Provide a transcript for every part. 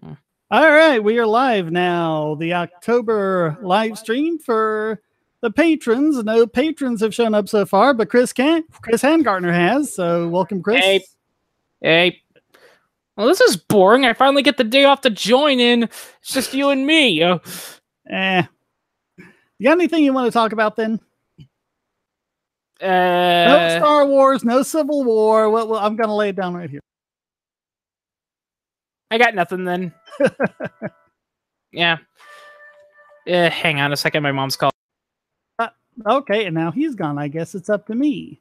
All right, we are live now. The October live stream for the patrons. No patrons have shown up so far, but Chris Handgartner has. So welcome, Chris. Hey. Well, this is boring. I finally get the day off to join in. It's just you and me. You got anything you want to talk about then? No Star Wars, no Civil War. Well, I'm going to lay it down right here. I got nothing then. Yeah. Hang on a second. My mom's calling. Okay, and now he's gone. I guess it's up to me.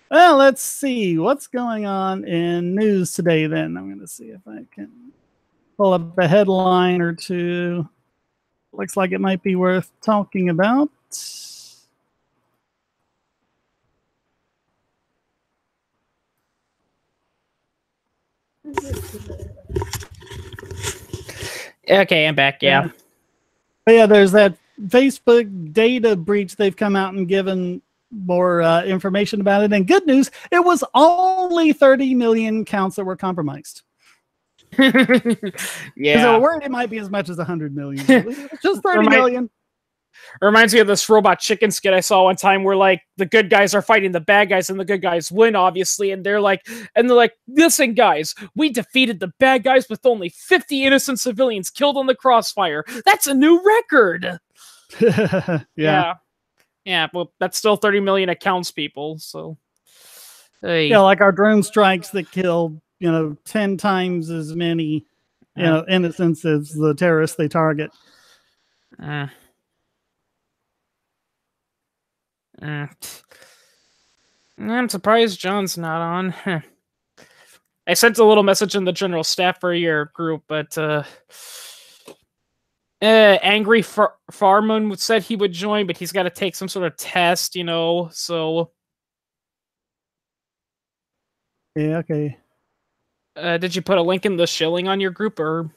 Well, let's see what's going on in news today then. I'm going to see if I can pull up a headline or two. Looks like it might be worth talking about. Okay, I'm back. Yeah. But yeah, there's that Facebook data breach. They've come out and given more information about it. And good news, it was only 30 million accounts that were compromised. Yeah. So we're worried it might be as much as 100 million. Just 30 million. Reminds me of this Robot Chicken skit I saw one time where like the good guys are fighting the bad guys and the good guys win, obviously, and they're like, listen, guys, we defeated the bad guys with only 50 innocent civilians killed on the crossfire. That's a new record. Yeah. Yeah, well, that's still 30 million accounts, people. So yeah, like our drone strikes that killed, 10 times as many innocents as the terrorists they target. I'm surprised John's not on. I sent a little message in the general staff for your group, but Angry Farman said he would join, but he's got to take some sort of test, so... Yeah, okay. Did you put a link in the shilling on your group, or...?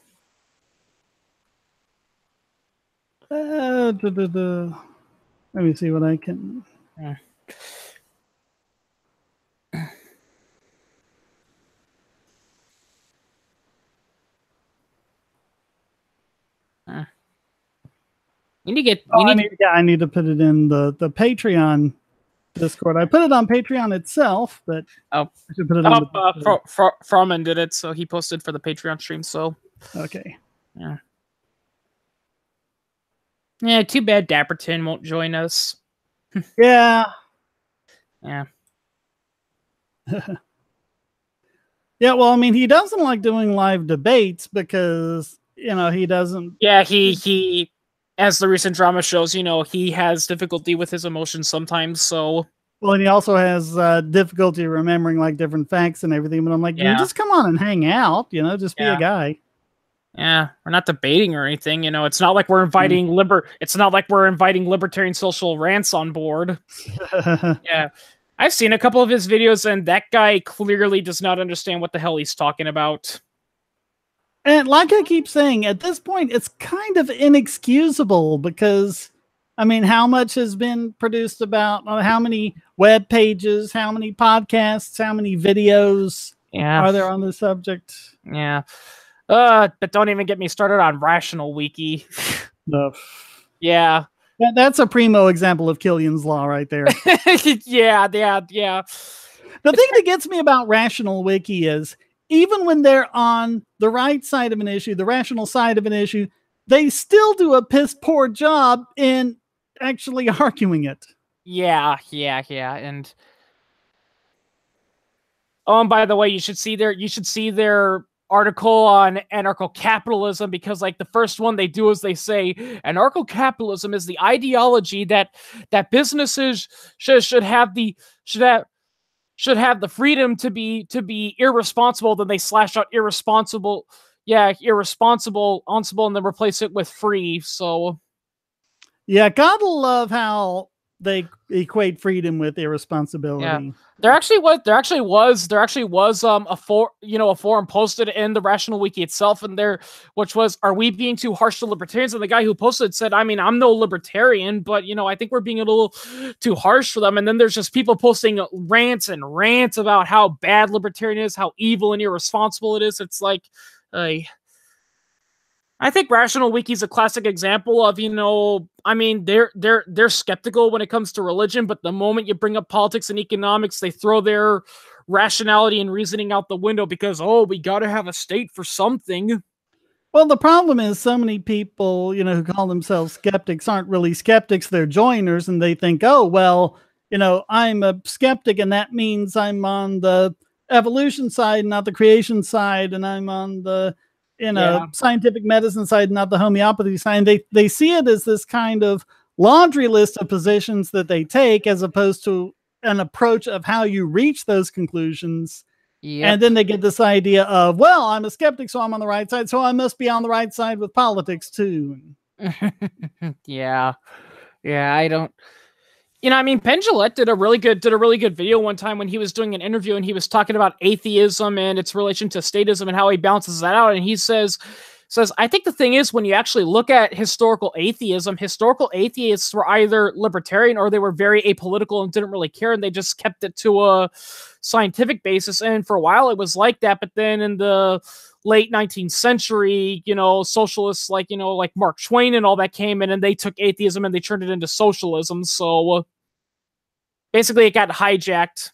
Let me see what I can... I need to put it in the Patreon Discord. I put it on Patreon itself, but I should put it on Farman did it, so he posted for the Patreon stream, so... Okay. Yeah, too bad Dapperton won't join us. Yeah. Yeah. Yeah, well, I mean, he doesn't like doing live debates because, he doesn't... Yeah, he as the recent drama shows, he has difficulty with his emotions sometimes, so... Well, and he also has difficulty remembering, like, different facts and everything, but I'm like, you just come on and hang out, just be a guy. Yeah, we're not debating or anything, it's not like we're inviting libertarian social rants on board. Yeah. I've seen a couple of his videos, and that guy clearly does not understand what the hell he's talking about. And like I keep saying, at this point, it's kind of inexcusable because, I mean, how much has been produced about how many web pages, how many podcasts, how many videos are there on the subject? Yeah. But don't even get me started on Rational Wiki. No. Yeah. That's a primo example of Killian's Law right there. Yeah. The thing that gets me about Rational Wiki is even when they're on the right side of an issue, the rational side of an issue, they still do a piss poor job in actually arguing it. Yeah. And by the way, you should see their article on anarcho-capitalism, because like the first one they do is they say anarcho-capitalism is the ideology that businesses should have the freedom to be irresponsible. Then they slash out irresponsible, and then replace it with free. So yeah, gotta love how they equate freedom with irresponsibility. Yeah. There actually was a forum posted in the Rational Wiki itself, and which was, are we being too harsh to libertarians? And the guy who posted said, I mean, I'm no libertarian, but I think we're being a little too harsh for them. And then there's just people posting rants about how bad libertarian is, how evil and irresponsible it is. It's like, I think Rational Wiki is a classic example of, I mean, they're skeptical when it comes to religion, but the moment you bring up politics and economics, they throw their rationality and reasoning out the window because, we got to have a state for something. Well, the problem is so many people, who call themselves skeptics aren't really skeptics. They're joiners, and they think, oh, well, I'm a skeptic, and that means I'm on the evolution side, not the creation side, and I'm on the scientific medicine side, not the homeopathy side. They see it as this kind of laundry list of positions that they take, as opposed to an approach of how you reach those conclusions. Yep. And then they get this idea of, well, I'm a skeptic, so I'm on the right side, so I must be on the right side with politics too. Yeah, I don't. I mean, Penn Jillette did a really good video one time when he was doing an interview, and he was talking about atheism and its relation to statism and how he balances that out. And he says, I think the thing is, when you actually look at historical atheism, historical atheists were either libertarian or they were very apolitical and didn't really care, and they just kept it to a scientific basis. And for a while it was like that, but then in the late 19th century, socialists like Mark Twain and all that came in, and they took atheism and they turned it into socialism. So basically it got hijacked.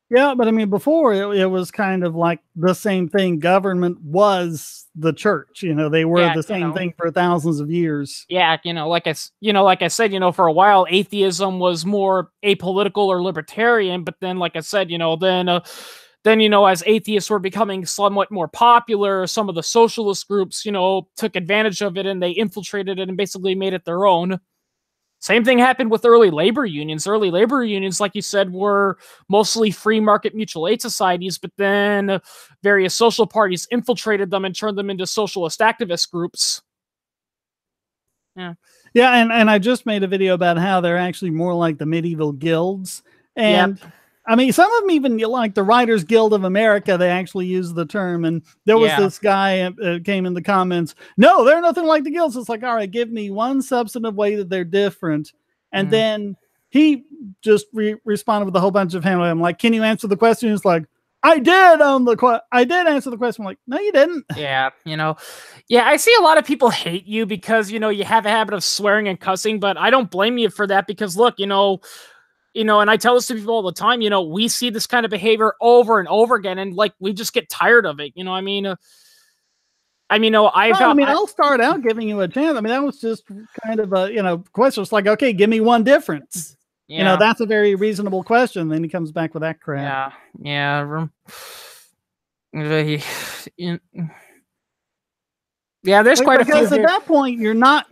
Yeah, but I mean, before it was kind of like the same thing. Government was the church. They were the same thing for thousands of years. Yeah, like I said, for a while atheism was more apolitical or libertarian, but then, like I said, then as atheists were becoming somewhat more popular, some of the socialist groups, took advantage of it, and they infiltrated it and basically made it their own. Same thing happened with early labor unions. Early labor unions, like you said, were mostly free market mutual aid societies, but then various social parties infiltrated them and turned them into socialist activist groups. Yeah. Yeah, and I just made a video about how they're actually more like the medieval guilds. And I mean, some of them even, like the Writers Guild of America, they actually use the term. And there was this guy came in the comments, no, they're nothing like the guilds. It's like, all right, give me one substantive way that they're different. And then he just responded with a whole bunch of hand. I'm like, can you answer the question? It's like, I did answer the question. I'm like, no, you didn't. Yeah, I see a lot of people hate you because, you have a habit of swearing and cussing, but I don't blame you for that because, look, and I tell this to people all the time, we see this kind of behavior over and over again, and like, we just get tired of it. I'll start out giving you a chance. I mean, that was just kind of a, question. It's like, okay, give me one difference. Yeah. That's a very reasonable question. Then he comes back with that crap. Yeah. Yeah, there's quite a few. Because at that point, you're not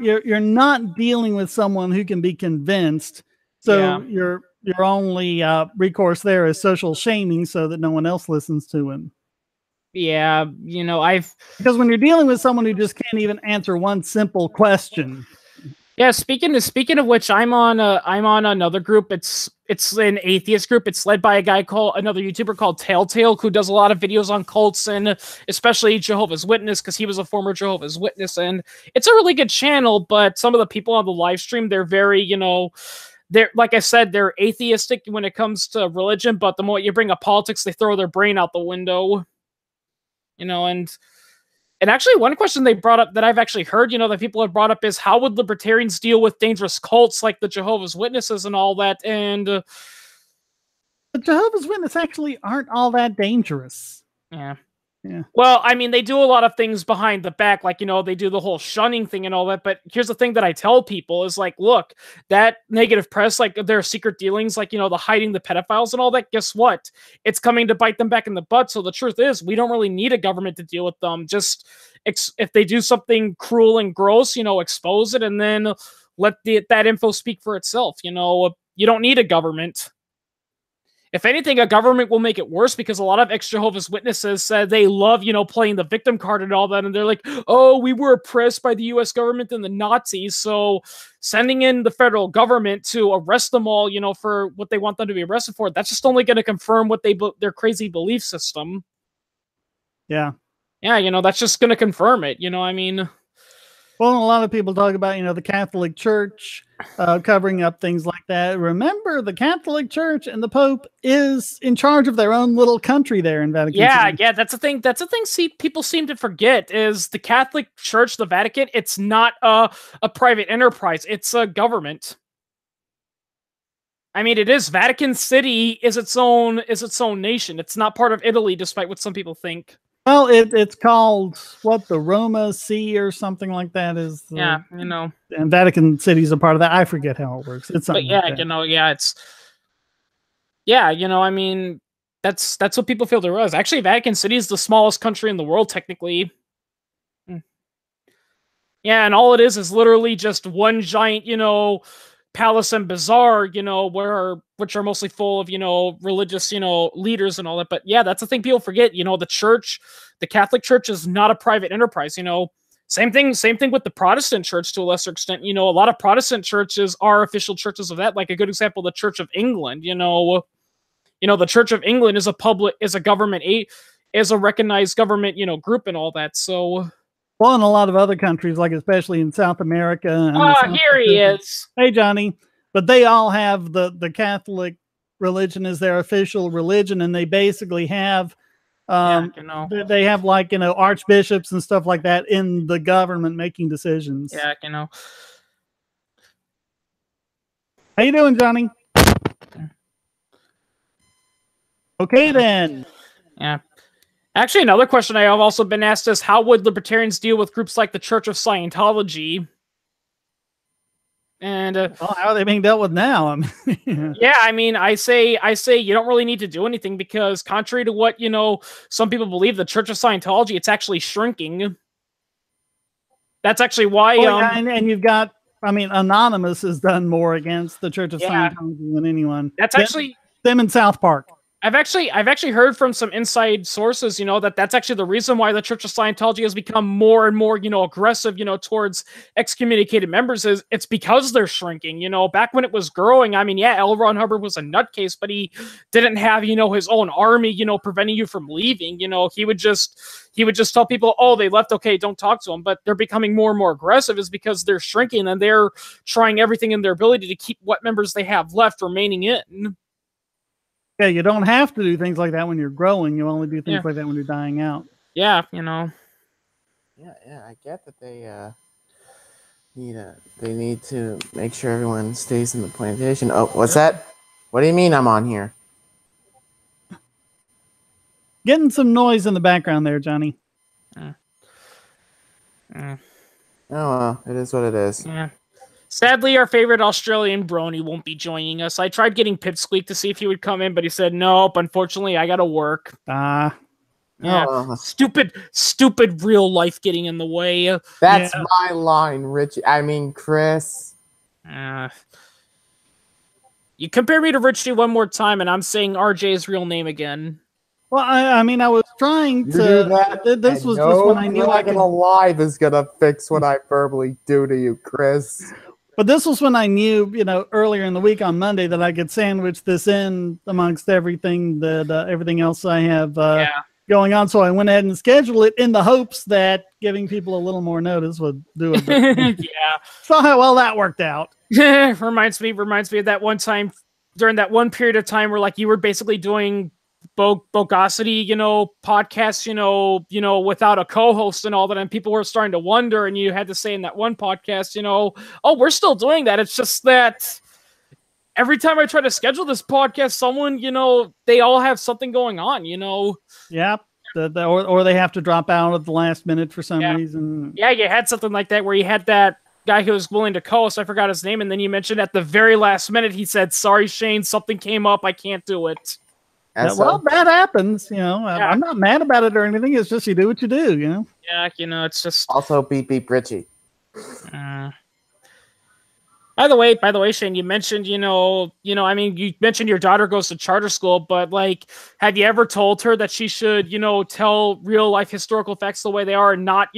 dealing with someone who can be convinced. So your only recourse there is social shaming, so that no one else listens to him. Yeah, because when you're dealing with someone who just can't even answer one simple question. Yeah, speaking of which, I'm on another group. It's an atheist group. It's led by another YouTuber called Telltale, who does a lot of videos on cults and especially Jehovah's Witness, because he was a former Jehovah's Witness, and it's a really good channel. But some of the people on the live stream, they're very, they're, like I said, they're atheistic when it comes to religion, but the moment you bring up politics, they throw their brain out the window. And actually, one question they brought up that I've actually heard, that people have brought up is, how would libertarians deal with dangerous cults like the Jehovah's Witnesses and all that? And the Jehovah's Witnesses actually aren't all that dangerous. Yeah. Well, I mean, they do a lot of things behind the back, like, they do the whole shunning thing and all that. But here's the thing that I tell people is, like, look, that negative press, like their secret dealings, like, the hiding the pedophiles and all that, guess what? It's coming to bite them back in the butt. So the truth is, we don't really need a government to deal with them. Just if they do something cruel and gross, expose it, and then let that info speak for itself. You don't need a government. If anything, a government will make it worse because a lot of ex-Jehovah's Witnesses said they love, playing the victim card and all that. And they're like, oh, we were oppressed by the U.S. government and the Nazis. So sending in the federal government to arrest them all, for what they want them to be arrested for, that's just only going to confirm what their crazy belief system. Yeah. Yeah, that's just going to confirm it. Well, a lot of people talk about, the Catholic Church covering up things like that. Remember, the Catholic Church and the Pope is in charge of their own little country there in Vatican City. Yeah, that's the thing. That's the thing. People seem to forget is the Catholic Church, the Vatican. It's not a private enterprise. It's a government. I mean, it is. Vatican City is its own nation. It's not part of Italy, despite what some people think. Well, it's called the Roma See or something like that is. Yeah, and Vatican City's a part of that. I forget how it works. It's something. But yeah, like that. it's. Yeah, I mean, that's what people feel there was. Actually, Vatican City is the smallest country in the world, technically. Yeah, and all it is literally just one giant, palace and bazaar, which are mostly full of, religious, leaders and all that. But yeah, that's the thing people forget. The church, the Catholic Church is not a private enterprise. Same thing with the Protestant church to a lesser extent. A lot of Protestant churches are official churches of that. Like a good example, the Church of England. The Church of England is a government, is a recognized government, group and all that. So. Well, in a lot of other countries, like especially in South America. And here he is. Hey, Johnny. But they all have the Catholic religion as their official religion, and they basically have, they have archbishops and stuff like that in the government making decisions. Yeah, How you doing, Johnny? Okay, then. Yeah. Actually, another question I have also been asked is, how would libertarians deal with groups like the Church of Scientology? And how are they being dealt with now? Yeah, I mean, I say you don't really need to do anything because, contrary to what some people believe, the Church of Scientology, it's actually shrinking. That's actually why. And you've got, Anonymous has done more against the Church of Scientology than anyone. That's actually them in South Park. I've actually heard from some inside sources, that's actually the reason why the Church of Scientology has become more and more, aggressive, towards excommunicated members. It's because they're shrinking. Back when it was growing, L. Ron Hubbard was a nutcase, but he didn't have, his own army, preventing you from leaving. He would just tell people, oh, they left, okay, don't talk to them. But they're becoming more and more aggressive is because they're shrinking and they're trying everything in their ability to keep what members they have left remaining in. Yeah, you don't have to do things like that when you're growing. You only do things like that when you're dying out. Yeah, Yeah, I get that they need to make sure everyone stays in the plantation. Oh, what's that? What do you mean I'm on here? Getting some noise in the background there, Johnny. Oh, well, it is what it is. Yeah. Sadly, our favorite Australian brony won't be joining us. I tried getting Pipsqueak to see if he would come in, but he said, nope, unfortunately, I gotta work. Yeah. Stupid real life getting in the way. That's my line, Richie. Chris. You compare me to Richie one more time, and I'm saying RJ's real name again. Well, I was trying to. This was just when I knew Alive is gonna fix what I verbally do to you, Chris. But this was when I knew, earlier in the week on Monday that I could sandwich this in amongst everything everything else I have going on. So I went ahead and scheduled it in the hopes that giving people a little more notice would do it. Yeah. So well, that worked out. reminds me of that one time during that one period of time where you were basically doing Bogosity, podcasts, without a co-host and all that, and people were starting to wonder, and you had to say in that one podcast, oh, we're still doing that. It's just that every time I try to schedule this podcast, someone, they all have something going on, Yep. Or they have to drop out at the last minute for some reason. Yeah, you had something like that where you had that guy who was willing to co-host. I forgot his name, and then you mentioned at the very last minute, he said, sorry, Shane, something came up. I can't do it. Well, that happens, I'm not mad about it or anything. It's just you do what you do, Yeah, it's just... Also, beep, beep, Richie. By the way, Shane, you mentioned, I mean, you mentioned your daughter goes to charter school, but like, have you ever told her that she should, tell real life historical facts the way they are and not,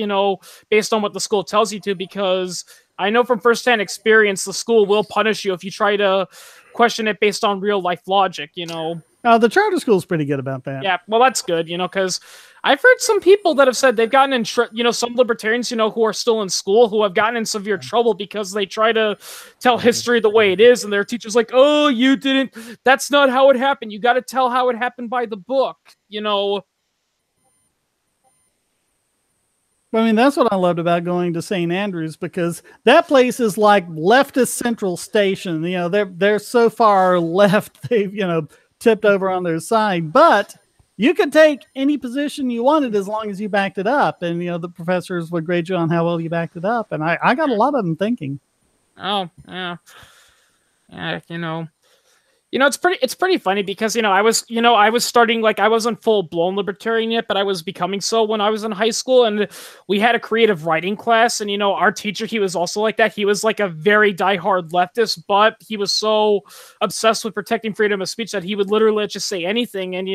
based on what the school tells you to? Because I know from firsthand experience, the school will punish you if you try to question it based on real life logic, The charter school's pretty good about that. Yeah, well, that's good, because I've heard some people that have said they've gotten in, some libertarians, who are still in school who have gotten in severe trouble because they try to tell history the way it is, and their teacher's like, "Oh, you didn't. That's not how it happened. You got to tell how it happened by the book." I mean, that's what I loved about going to St. Andrews, because that place is like leftist central station. They're so far left, they've tipped over on their side, but you could take any position you wanted as long as you backed it up, and the professors would grade you on how well you backed it up. And I got a lot of them thinking. Oh, yeah, it's pretty funny because I was starting, like, I wasn't full blown libertarian yet, but I was becoming so when I was in high school, and we had a creative writing class, and our teacher, he was also like that. He was like a very diehard leftist, but he was so obsessed with protecting freedom of speech that he would literally just say anything. And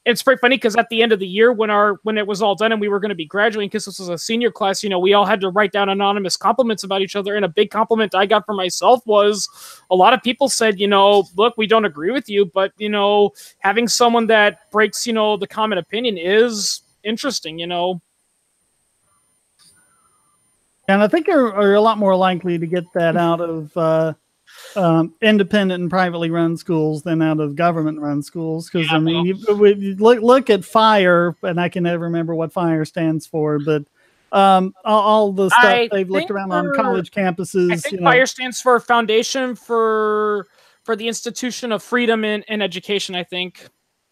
it's pretty funny because at the end of the year, when it was all done and we were going to be graduating, because this was a senior class, we all had to write down anonymous compliments about each other. And a big compliment I got for myself was a lot of people said, look, we don't agree with you, but having someone that breaks, the common opinion is interesting, And I think you're a lot more likely to get that out of independent and privately run schools than out of government-run schools. Because I mean, you look at FIRE, and I can never remember what FIRE stands for, but all the stuff they've looked around on college campuses. I think FIRE stands for Foundation for the Institution of Freedom in Education, I think,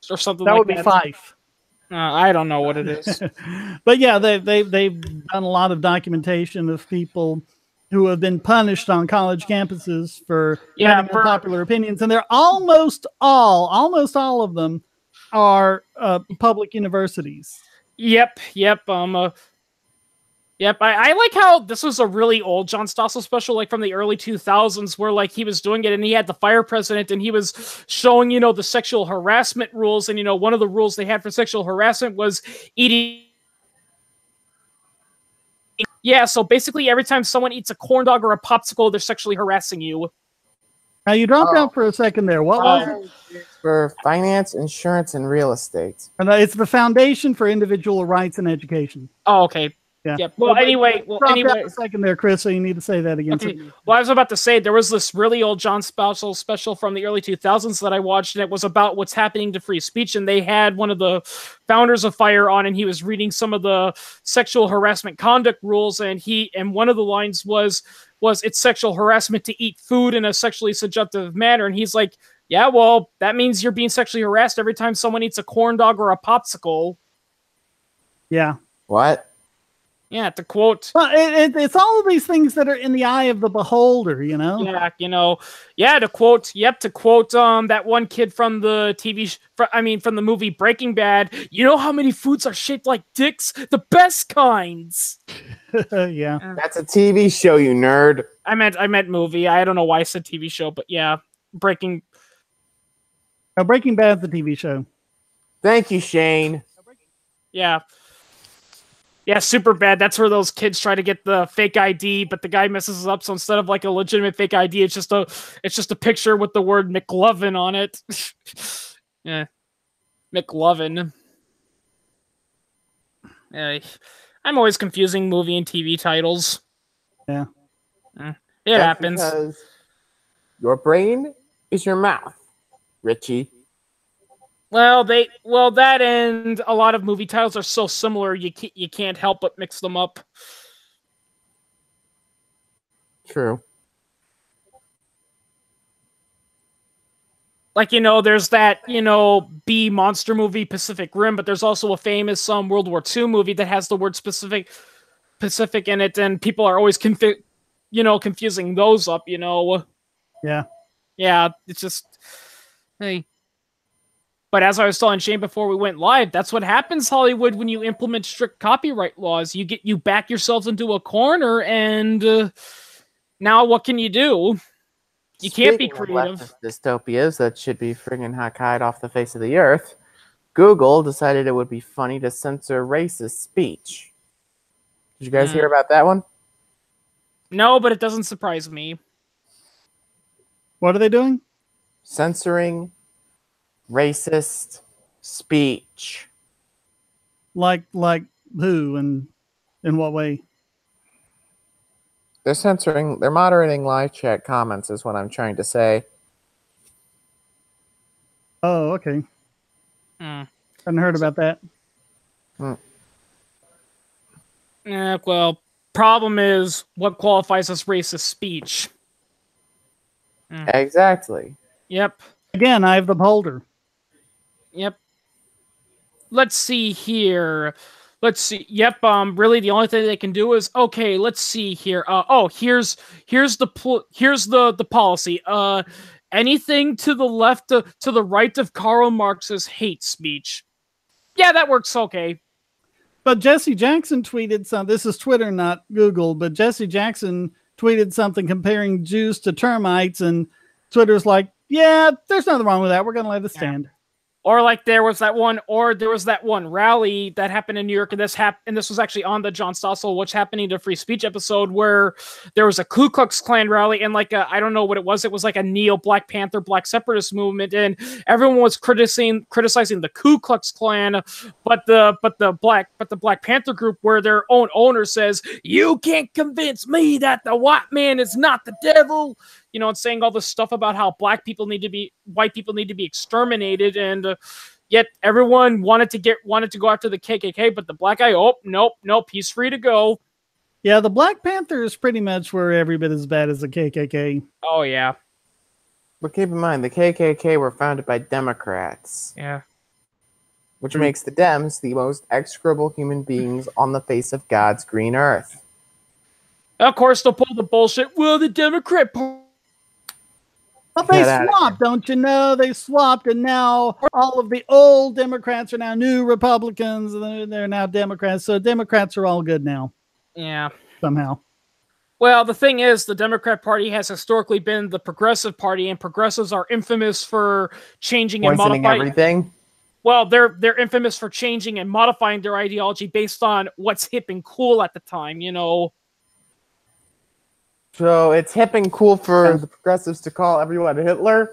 or something like that. That would be FIFE. I don't know what it is. But yeah, they've done a lot of documentation of people who have been punished on college campuses for having unpopular opinions, and they're almost all of them are public universities. Yep. I like how this was a really old John Stossel special, like from the early 2000s, where like he was doing it and he had the FIRE president and he was showing, the sexual harassment rules. And, one of the rules they had for sexual harassment was eating. Yeah, so basically every time someone eats a corn dog or a popsicle, they're sexually harassing you. Now you dropped out for a second there. What was it? For finance, insurance, and real estate. And it's the Foundation for Individual Rights and Education. Oh, okay. Yeah. Yep. Well, anyway, a second there, Chris. So you need to say that again. Okay. Well, I was about to say there was this really old John Stossel special from the early 2000s that I watched, and it was about what's happening to free speech. And they had one of the founders of FIRE on, and he was reading some of the sexual harassment conduct rules, and one of the lines was it's sexual harassment to eat food in a sexually suggestive manner, and he's like, yeah, well, that means you're being sexually harassed every time someone eats a corn dog or a popsicle. Yeah. What? Yeah, to quote. Well, it's all of these things that are in the eye of the beholder, Yeah, Yeah, to quote. Yep, to quote. That one kid from the from the movie Breaking Bad. You know how many foods are shaped like dicks? The best kinds. Yeah. That's a TV show, you nerd. I meant movie. I don't know why I said TV show, but yeah, Breaking Bad's the TV show. Thank you, Shane. Yeah. Yeah, super bad. That's where those kids try to get the fake ID, but the guy messes up. So instead of like a legitimate fake ID, it's just a picture with the word McLovin on it. Yeah, McLovin. Yeah, I'm always confusing movie and TV titles. Yeah, it happens. Because your brain is your mouth, Richie. Well, that and a lot of movie titles are so similar, you can't help but mix them up. True. Like, there's that, B monster movie Pacific Rim, but there's also a famous World War II movie that has the word Pacific in it, and people are always confusing those up, Yeah. Yeah, it's just, hey. But as I was telling Shane before we went live, that's what happens, Hollywood, when you implement strict copyright laws. You back yourselves into a corner, and Now what can you do? You can't be Speaking of creative. leftist dystopias that should be friggin' hacked off the face of the earth, Google decided it would be funny to censor racist speech. Did you guys hear about that one? No, but it doesn't surprise me. What are they doing? Censoring racist speech. Like who and in what way? They're moderating live chat comments is what I'm trying to say. Oh, okay. Hadn't heard about that. Yeah, well, problem is what qualifies as racist speech. Exactly. Yep. Again, I have the beholder. Yep. Let's see here. Let's see. Yep. Really, the only thing they can do is okay. Let's see here. Here's the policy. Anything to the left, to the right of Karl Marx's hate speech. Yeah, that works okay. But Jesse Jackson tweeted something. This is Twitter, not Google. But Jesse Jackson tweeted something comparing Jews to termites, and Twitter's like, "Yeah, there's nothing wrong with that. We're gonna let it stand." Or like there was that one rally that happened in New York, and this was actually on the John Stossel What's Happening to Free Speech episode, where there was a Ku Klux Klan rally, and like I don't know what it was like a neo Black Panther Black separatist movement, and everyone was criticizing the Ku Klux Klan, but the Black Panther group, where their own owner says, "You can't convince me that the white man is not the devil." You know, and saying all this stuff about how white people need to be exterminated, and yet everyone wanted to go after the KKK, but the black guy, nope, he's free to go. Yeah, the Black Panther is pretty much where every bit as bad as the KKK. Oh yeah, but keep in mind the KKK were founded by Democrats. Yeah, which makes the Dems the most execrable human beings on the face of God's green earth. Of course, they'll pull the bullshit. Well, the Democrat Party. But they swapped, don't you know? They swapped, and now all of the old Democrats are now new Republicans, and they're now Democrats. So Democrats are all good now. Yeah. Somehow. Well, the thing is, the Democrat Party has historically been the progressive party, and progressives are infamous for changing and modifying everything. Well, they're infamous for changing and modifying their ideology based on what's hip and cool at the time, you know. So it's hip and cool for the progressives to call everyone Hitler.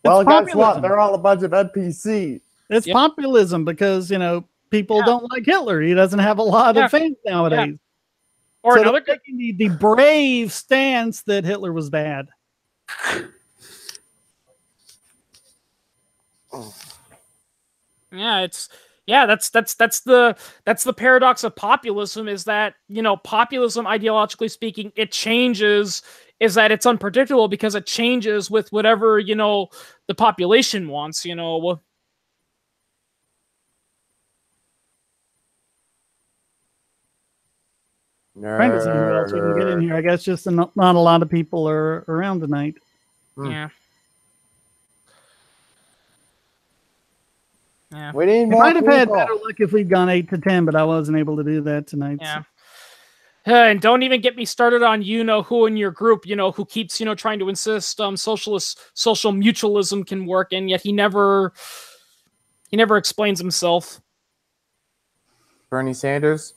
Well, guess what? They're all a bunch of NPCs. It's populism because, you know, people don't like Hitler. He doesn't have a lot of fans nowadays. Yeah. Or so another taking the brave stance that Hitler was bad. Yeah, that's the paradox of populism, is that, you know, populism, ideologically speaking, it changes, is that it's unpredictable because it changes with whatever, you know, the population wants, you know. Trying to see who else we can get in here. I guess just not a lot of people are around tonight. Yeah. Yeah. We might have had better luck if we'd gone 8 to 10, but I wasn't able to do that tonight. Yeah. And don't even get me started on who in your group, who keeps, trying to insist social mutualism can work, and yet he never explains himself. Bernie Sanders?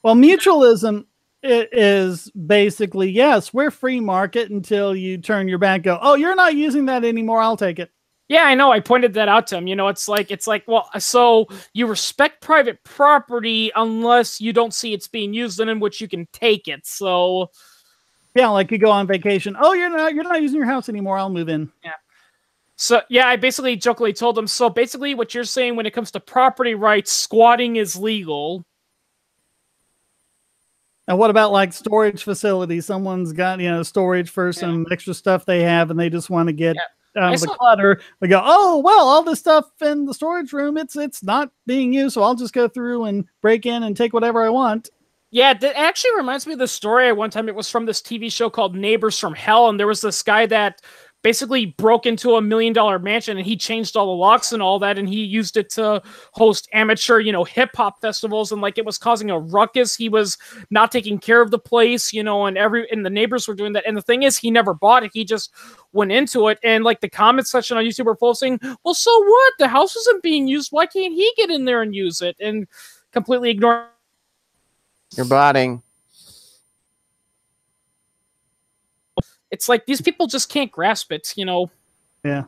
Well, mutualism is basically, yes, we're free market until you turn your back and go, oh, you're not using that anymore, I'll take it. Yeah, I know. I pointed that out to him. It's like, well, so you respect private property unless you don't see it's being used, and in which you can take it. So, yeah, like you go on vacation. Oh, you're not using your house anymore. I'll move in. Yeah. So, yeah, I basically jokingly told him. So basically, what you're saying when it comes to property rights, squatting is legal. And what about like storage facilities? Someone's got storage for some extra stuff they have, and they just want to get. The clutter, they go, oh, well, all this stuff in the storage room, it's not being used, so I'll just go through and break in and take whatever I want. Yeah, that actually reminds me of the story. One time it was from this TV show called Neighbors from Hell, and there was this guy that basically broke into $1 million mansion, and he changed all the locks and all that, and he used it to host amateur, hip hop festivals, and like it was causing a ruckus. He was not taking care of the place, and the neighbors were doing that. And the thing is, he never bought it. He just went into it, and like the comment section on YouTube were full saying, "Well, so what? The house isn't being used. Why can't he get in there and use it?" And completely ignore. You're botting. It's like these people just can't grasp it, Yeah.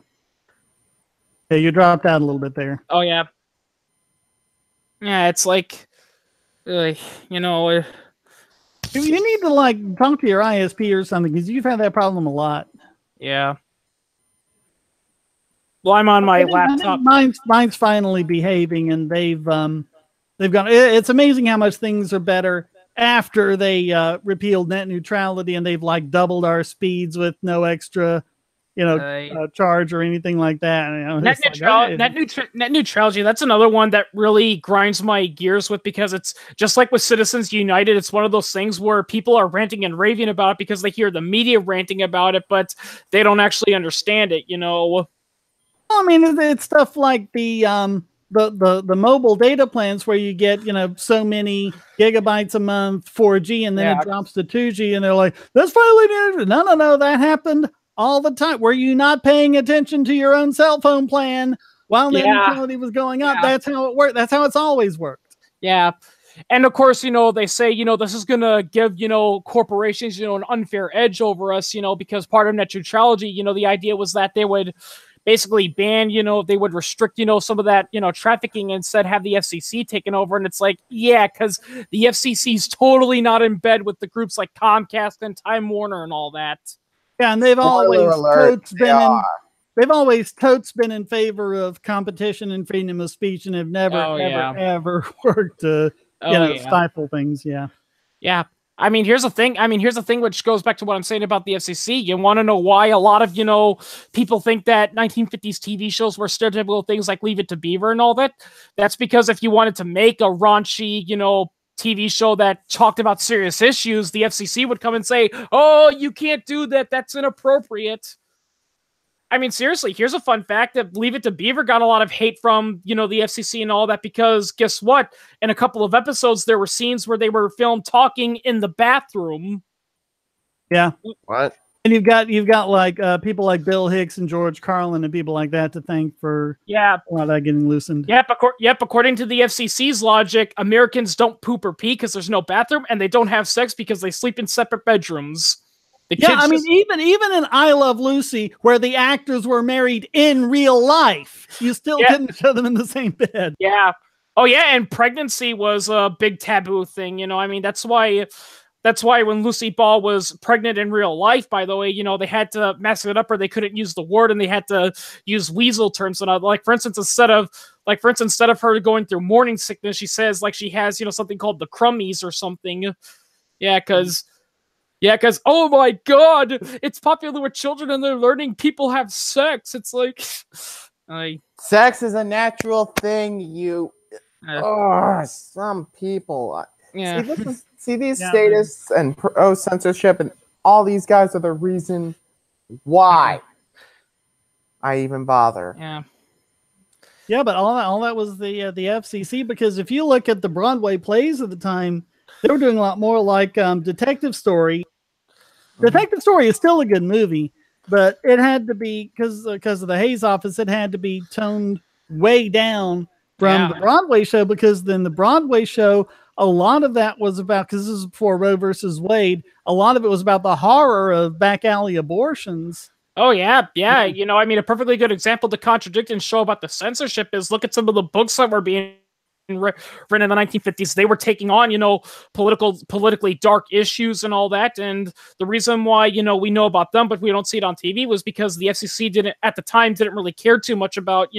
Yeah, you dropped out a little bit there. Oh, yeah. Yeah, it's like, you need to like talk to your ISP or something, because you've had that problem a lot. Yeah. Well, I'm on my laptop. Mine's finally behaving, and they've gone. It's amazing how much things are better after they repealed net neutrality, and they've like doubled our speeds with no extra, charge or anything like that. Net neutrality. That's another one that really grinds my gears with, because it's just like with Citizens United. It's one of those things where people are ranting and raving about it because they hear the media ranting about it, but they don't actually understand it. I mean, it's stuff like the mobile data plans where you get, so many gigabytes a month, 4G, and then it drops to 2G, and they're like, that's violating. No, that happened all the time. Were you not paying attention to your own cell phone plan while net neutrality was going up? That's how it worked. That's how it's always worked. Yeah. And of course, they say, this is going to give, corporations, an unfair edge over us, because part of net neutrality, the idea was that they would basically ban, they would restrict, some of that, trafficking, and instead have the FCC taken over. And it's like, yeah, because the FCC is totally not in bed with the groups like Comcast and Time Warner and all that. Yeah, and they've always totes been in favor of competition and freedom of speech, and have never ever worked to stifle things. Yeah. Yeah. I mean, here's the thing which goes back to what I'm saying about the FCC. You want to know why a lot of, people think that 1950s TV shows were stereotypical things like Leave It to Beaver and all that? That's because if you wanted to make a raunchy, TV show that talked about serious issues, the FCC would come and say, oh, you can't do that. That's inappropriate. I mean, seriously, here's a fun fact that Leave It to Beaver got a lot of hate from, the FCC and all that, because guess what? In a couple of episodes, there were scenes where they were filmed talking in the bathroom. Yeah. What? And you've got like people like Bill Hicks and George Carlin and people like that to thank for a lot of that getting loosened. Yep. According to the FCC's logic, Americans don't poop or pee because there's no bathroom, and they don't have sex because they sleep in separate bedrooms. I mean, even in I Love Lucy, where the actors were married in real life, you still didn't show them in the same bed. Yeah. Oh yeah, and pregnancy was a big taboo thing. I mean, that's why when Lucy Ball was pregnant in real life, by the way, they had to mask it up, or they couldn't use the word, and they had to use weasel terms. And like, for instance, instead of her going through morning sickness, she says like she has, something called the crummies or something. Yeah, because oh my God, it's popular with children and they're learning people have sex. It's like, sex is a natural thing. Some people. Yeah. See these statists and pro censorship, and all these guys are the reason why I even bother. Yeah. Yeah, but all that was the FCC, because if you look at the Broadway plays at the time, they were doing a lot more like Detective Story. Detective Story is still a good movie, but it had to be, because of the Hayes office, it had to be toned way down from the Broadway show, because then the Broadway show, a lot of that was about, because this is before Roe versus Wade, a lot of it was about the horror of back alley abortions. Oh, yeah. I mean, a perfectly good example to contradict and show about the censorship is look at some of the books that were being written in the 1950s. They were taking on, politically dark issues and all that. And the reason why, we know about them, but we don't see it on TV, was because the FCC at the time didn't really care too much about,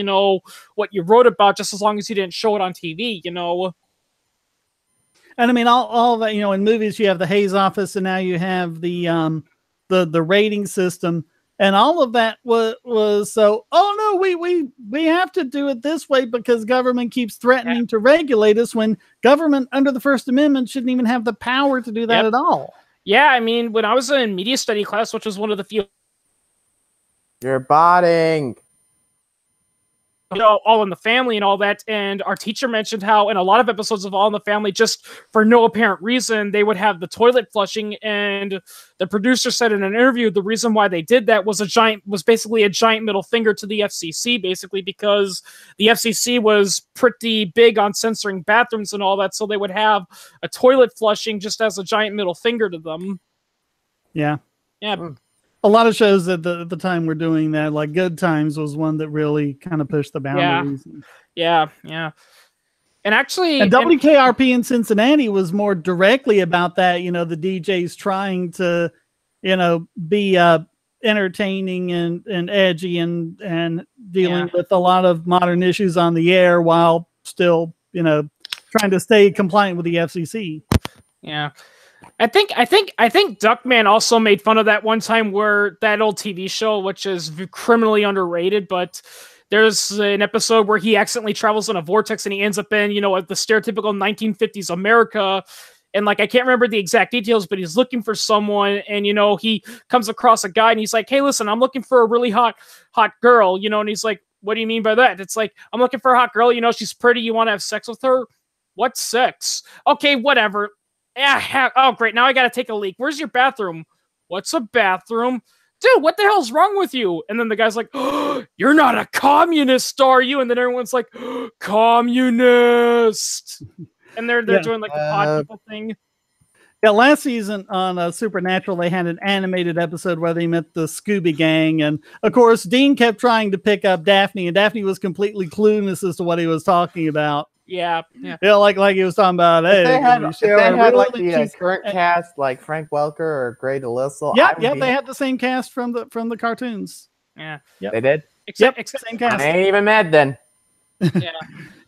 what you wrote about, just as long as you didn't show it on TV, And I mean, all that, in movies, you have the Hayes office, and now you have the rating system. And all of that was so, oh no, we have to do it this way because government keeps threatening to regulate us, when government under the First Amendment shouldn't even have the power to do that at all. Yeah, I mean, when I was in media study class, which was one of the few You're botting. You know, All in the Family and all that. And our teacher mentioned how in a lot of episodes of All in the Family, just for no apparent reason, they would have the toilet flushing. And the producer said in an interview, the reason why they did that was basically a giant middle finger to the FCC, basically because the FCC was pretty big on censoring bathrooms and all that. So they would have a toilet flushing just as a giant middle finger to them. Yeah. Yeah. A lot of shows at the time were doing that. Like Good Times was one that really kind of pushed the boundaries. Yeah. And actually, and WKRP in Cincinnati was more directly about that. You know, the DJs trying to, you know, be entertaining and edgy and dealing with a lot of modern issues on the air while still, you know, trying to stay compliant with the FCC. Yeah. I think Duckman also made fun of that one time where that old TV show, which is criminally underrated, but there's an episode where he accidentally travels in a vortex and he ends up in, you know, the stereotypical 1950s America. And like, I can't remember the exact details, but he's looking for someone and, you know, he comes across a guy and he's like, hey, listen, I'm looking for a really hot girl, you know, and he's like, what do you mean by that? It's like, I'm looking for a hot girl, you know, she's pretty, you want to have sex with her? What sex? Okay, whatever. Yeah, oh, great. Now I got to take a leak. Where's your bathroom? What's a bathroom? Dude, what the hell's wrong with you? And then the guy's like, oh, you're not a communist, are you? And then everyone's like, oh, communist. And they're doing like the pod people thing. Yeah, last season on Supernatural, they had an animated episode where they met the Scooby Gang. And of course, Dean kept trying to pick up Daphne, and Daphne was completely clueless as to what he was talking about. Yeah. Like he was talking about. Hey, if they had like the current cast, like Frank Welker or Grey DeLisle. Yeah, they had the same cast from the cartoons. Yeah, they did. Except same cast. I ain't even mad then.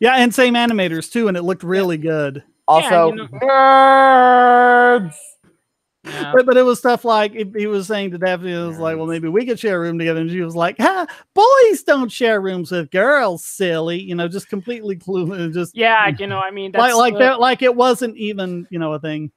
Yeah, and same animators too, and it looked really good. Also, nerds. Yeah. But it was stuff like he was saying to Daphne, it was like, well, maybe we could share a room together. And she was like, boys don't share rooms with girls, silly. You know, just completely clueless. Just you know, I mean, that's like it wasn't even, you know, a thing.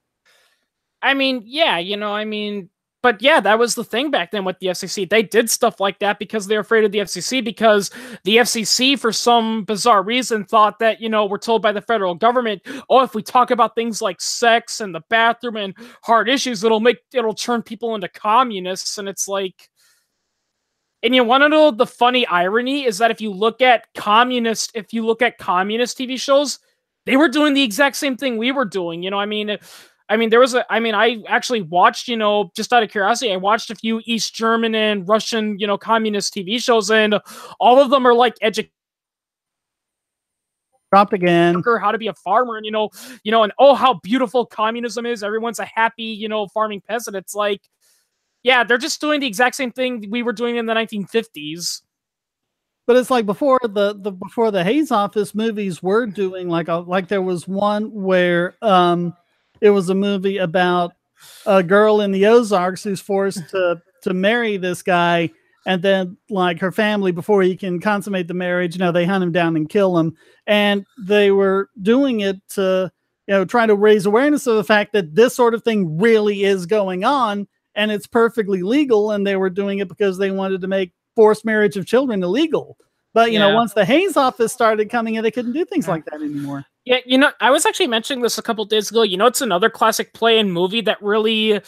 I mean, yeah, you know, I mean, but yeah, that was the thing back then with the FCC. They did stuff like that because they're afraid of the FCC, because the FCC, for some bizarre reason, thought that, you know, we're told by the federal government, oh, if we talk about things like sex and the bathroom and hard issues, it'll turn people into communists. And it's like, and you want to know the funny irony is that if you look at communist TV shows, they were doing the exact same thing we were doing. You know, I mean, I actually watched, you know, just out of curiosity, I watched a few East German and Russian, you know, communist TV shows, and all of them are like dropped again. How to be a farmer, and you know, and oh, how beautiful communism is. Everyone's a happy, you know, farming peasant. It's like, yeah, they're just doing the exact same thing we were doing in the 1950s. But it's like before the Hayes Office movies were doing like there was one where it was a movie about a girl in the Ozarks who's forced to marry this guy, and then like her family, before he can consummate the marriage, you know, they hunt him down and kill him. And they were doing it to, you know, try to raise awareness of the fact that this sort of thing really is going on and it's perfectly legal. And they were doing it because they wanted to make forced marriage of children illegal. But, you know, once the Hayes Office started coming in, they couldn't do things like that anymore. Yeah, you know, I was actually mentioning this a couple days ago. You know, it's another classic play and movie that really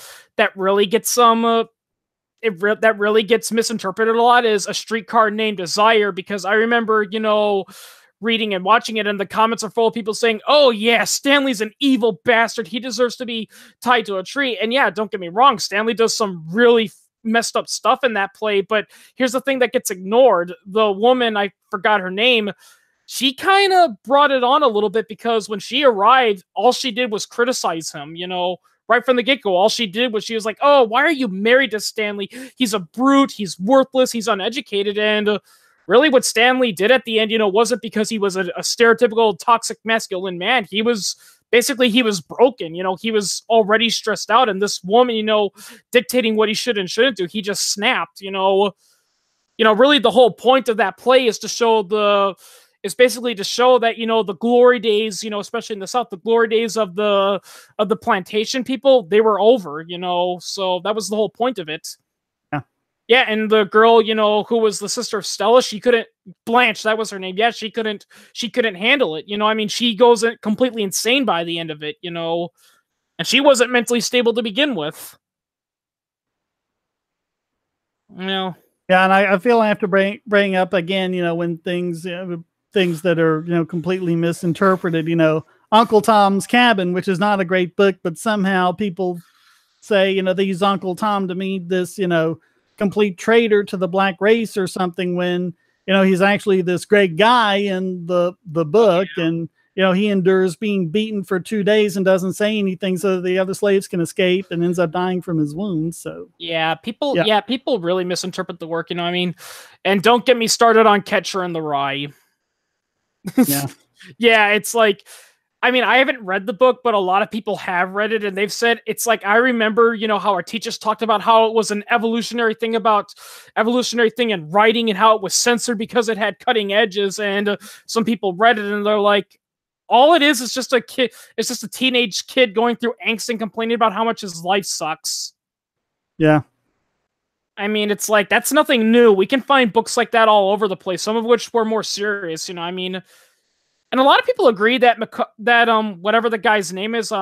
gets that really gets misinterpreted a lot is A Streetcar Named Desire, because I remember, you know, reading and watching it, and the comments are full of people saying, oh yeah, Stanley's an evil bastard, he deserves to be tied to a tree. And yeah, don't get me wrong, Stanley does some really messed up stuff in that play, but here's the thing that gets ignored. The woman, I forgot her name, she kind of brought it on a little bit, because when she arrived, all she did was criticize him, you know, right from the get-go. All she did was she was like, oh, why are you married to Stanley? He's a brute, he's worthless, he's uneducated. And really what Stanley did at the end, you know, wasn't because he was a stereotypical toxic masculine man. He was broken, you know, he was already stressed out, and this woman, you know, dictating what he should and shouldn't do, he just snapped, you know, really the whole point of that play is basically to show that, you know, the glory days, you know, especially in the South, the glory days of the plantation people, they were over, you know, so that was the whole point of it. Yeah. Yeah, and the girl, you know, who was the sister of Stella, she couldn't Blanche, that was her name. Yeah, she couldn't handle it. You know, I mean, she goes completely insane by the end of it, you know. And she wasn't mentally stable to begin with. You know. Yeah, and I feel I have to bring up again, you know, when things things that are, you know, completely misinterpreted, you know, Uncle Tom's Cabin, which is not a great book, but somehow people say, you know, they use Uncle Tom to mean this, you know, complete traitor to the black race or something, when, you know, he's actually this great guy in the book. Yeah. And, you know, he endures being beaten for 2 days and doesn't say anything so that the other slaves can escape, and ends up dying from his wounds. So yeah, people really misinterpret the work, you know what I mean? And don't get me started on Catcher in the Rye. Yeah. Yeah, it's like, I mean, I haven't read the book, but a lot of people have read it, and they've said it's like, I remember, you know, how our teachers talked about how it was an evolutionary thing in writing, and how it was censored because it had cutting edges, and some people read it and they're like, all it is just a kid, it's just a teenage kid going through angst and complaining about how much his life sucks. Yeah. I mean, it's like, that's nothing new. We can find books like that all over the place, some of which were more serious, you know, I mean. And a lot of people agree that whatever the guy's name is,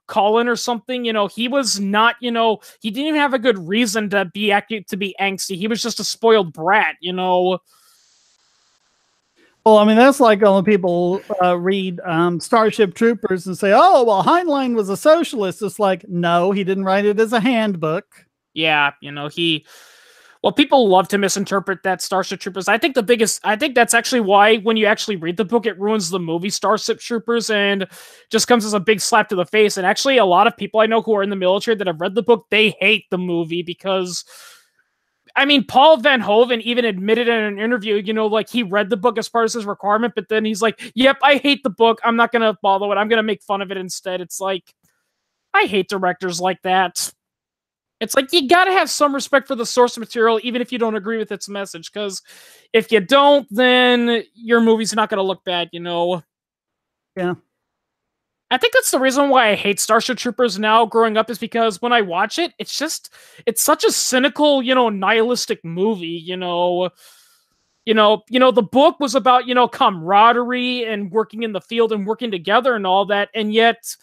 Colin or something, you know, he was not, you know, he didn't even have a good reason to be angsty. He was just a spoiled brat, you know. Well, I mean, that's like when people read Starship Troopers and say, oh, well, Heinlein was a socialist. It's like, no, he didn't write it as a handbook. Yeah, you know, well, people love to misinterpret that Starship Troopers. I think that's actually why when you actually read the book, it ruins the movie Starship Troopers and just comes as a big slap to the face. And actually, a lot of people I know who are in the military that have read the book, they hate the movie because, I mean, Paul Van Hoven even admitted in an interview, you know, like he read the book as part of his requirement, but then he's like, yep, I hate the book. I'm not going to follow it. I'm going to make fun of it instead. It's like, I hate directors like that. It's like, you gotta have some respect for the source material, even if you don't agree with its message, because if you don't, then your movie's not gonna look bad, you know? Yeah. I think that's the reason why I hate Starship Troopers now growing up, is because when I watch it, it's such a cynical, you know, nihilistic movie, you know? The book was about, you know, camaraderie and working in the field and working together and all that, and yet,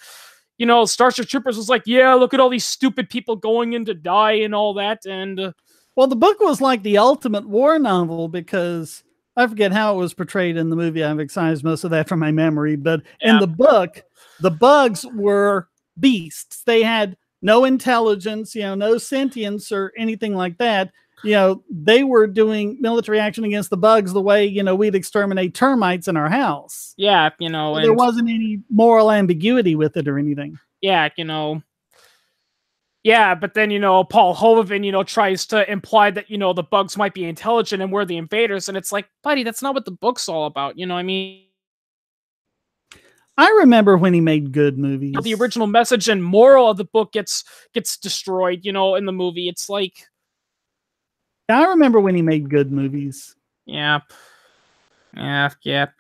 you know, Starship Troopers was like, yeah, look at all these stupid people going in to die and all that. And well, the book was like the ultimate war novel, because I forget how it was portrayed in the movie. I've excised most of that from my memory. But in the book, the bugs were beasts. They had no intelligence, you know, no sentience or anything like that. You know, they were doing military action against the bugs the way, you know, we'd exterminate termites in our house. Yeah, you know, so there wasn't any moral ambiguity with it or anything. Yeah, you know. Yeah, but then, you know, Paul Hoven, you know, tries to imply that, you know, the bugs might be intelligent and we're the invaders. And it's like, buddy, that's not what the book's all about. You know what I mean? I remember when he made good movies. The original message and moral of the book gets destroyed, you know, in the movie. It's like, I remember when he made good movies. Yeah. Yep.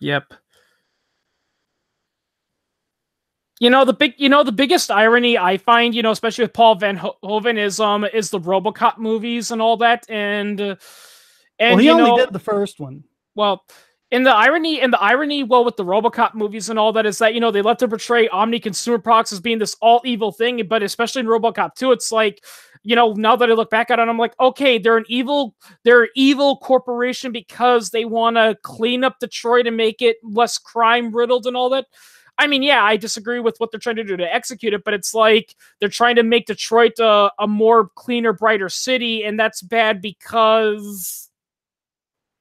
You know, the biggest irony I find, you know, especially with Paul Van Hoven, is the RoboCop movies and all that, and well, he only did the first one. Well, and the irony, well, with the RoboCop movies and all that, is that, you know, they love to portray Omni consumer products as being this all evil thing, but especially in RoboCop 2, it's like, you know, now that I look back at it, I'm like, okay, they're an evil corporation because they want to clean up Detroit and make it less crime riddled and all that. I mean, yeah, I disagree with what they're trying to do to execute it, but it's like they're trying to make Detroit a more cleaner, brighter city, and that's bad because...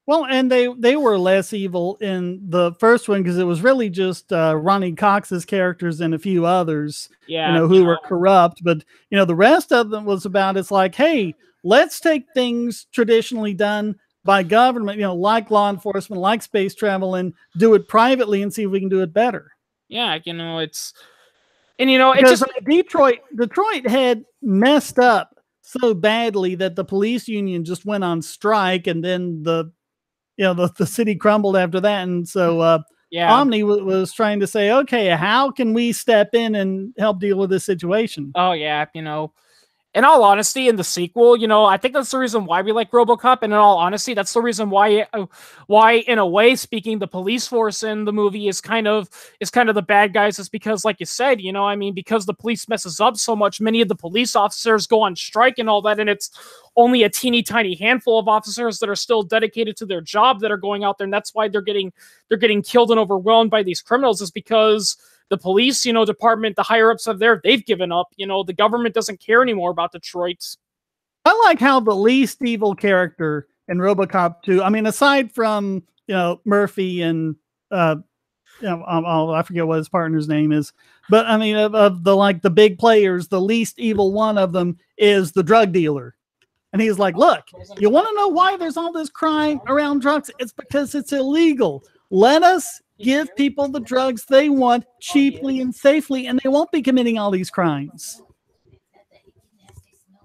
Well, and they were less evil in the first one because it was really just Ronnie Cox's characters and a few others, yeah, you know, who were corrupt. But, you know, the rest of them was about, it's like, hey, let's take things traditionally done by government, you know, like law enforcement, like space travel, and do it privately and see if we can do it better. Yeah, you know, it's... And, you know, because Detroit had messed up so badly that the police union just went on strike, and then the city crumbled after that. And so Omni was trying to say, okay, how can we step in and help deal with this situation? Oh, yeah, you know. in all honesty, in the sequel, you know, I think that's the reason why we like RoboCop. And in all honesty, that's the reason why, in a way, speaking, the police force in the movie is kind of the bad guys. Is because, like you said, you know, I mean, because the police messes up so much, many of the police officers go on strike and all that, and it's only a teeny tiny handful of officers that are still dedicated to their job that are going out there, and that's why they're getting killed and overwhelmed by these criminals. Is because the police, you know, department, the higher ups of there, they've given up. You know, the government doesn't care anymore about Detroit. I like how the least evil character in RoboCop 2, I mean, aside from, you know, Murphy and, you know, I forget what his partner's name is, but I mean, of the, like, the big players, the least evil one of them is the drug dealer. And he's like, look, you want to know why there's all this crime around drugs? It's because it's illegal. Let us give people the drugs they want cheaply and safely, and they won't be committing all these crimes.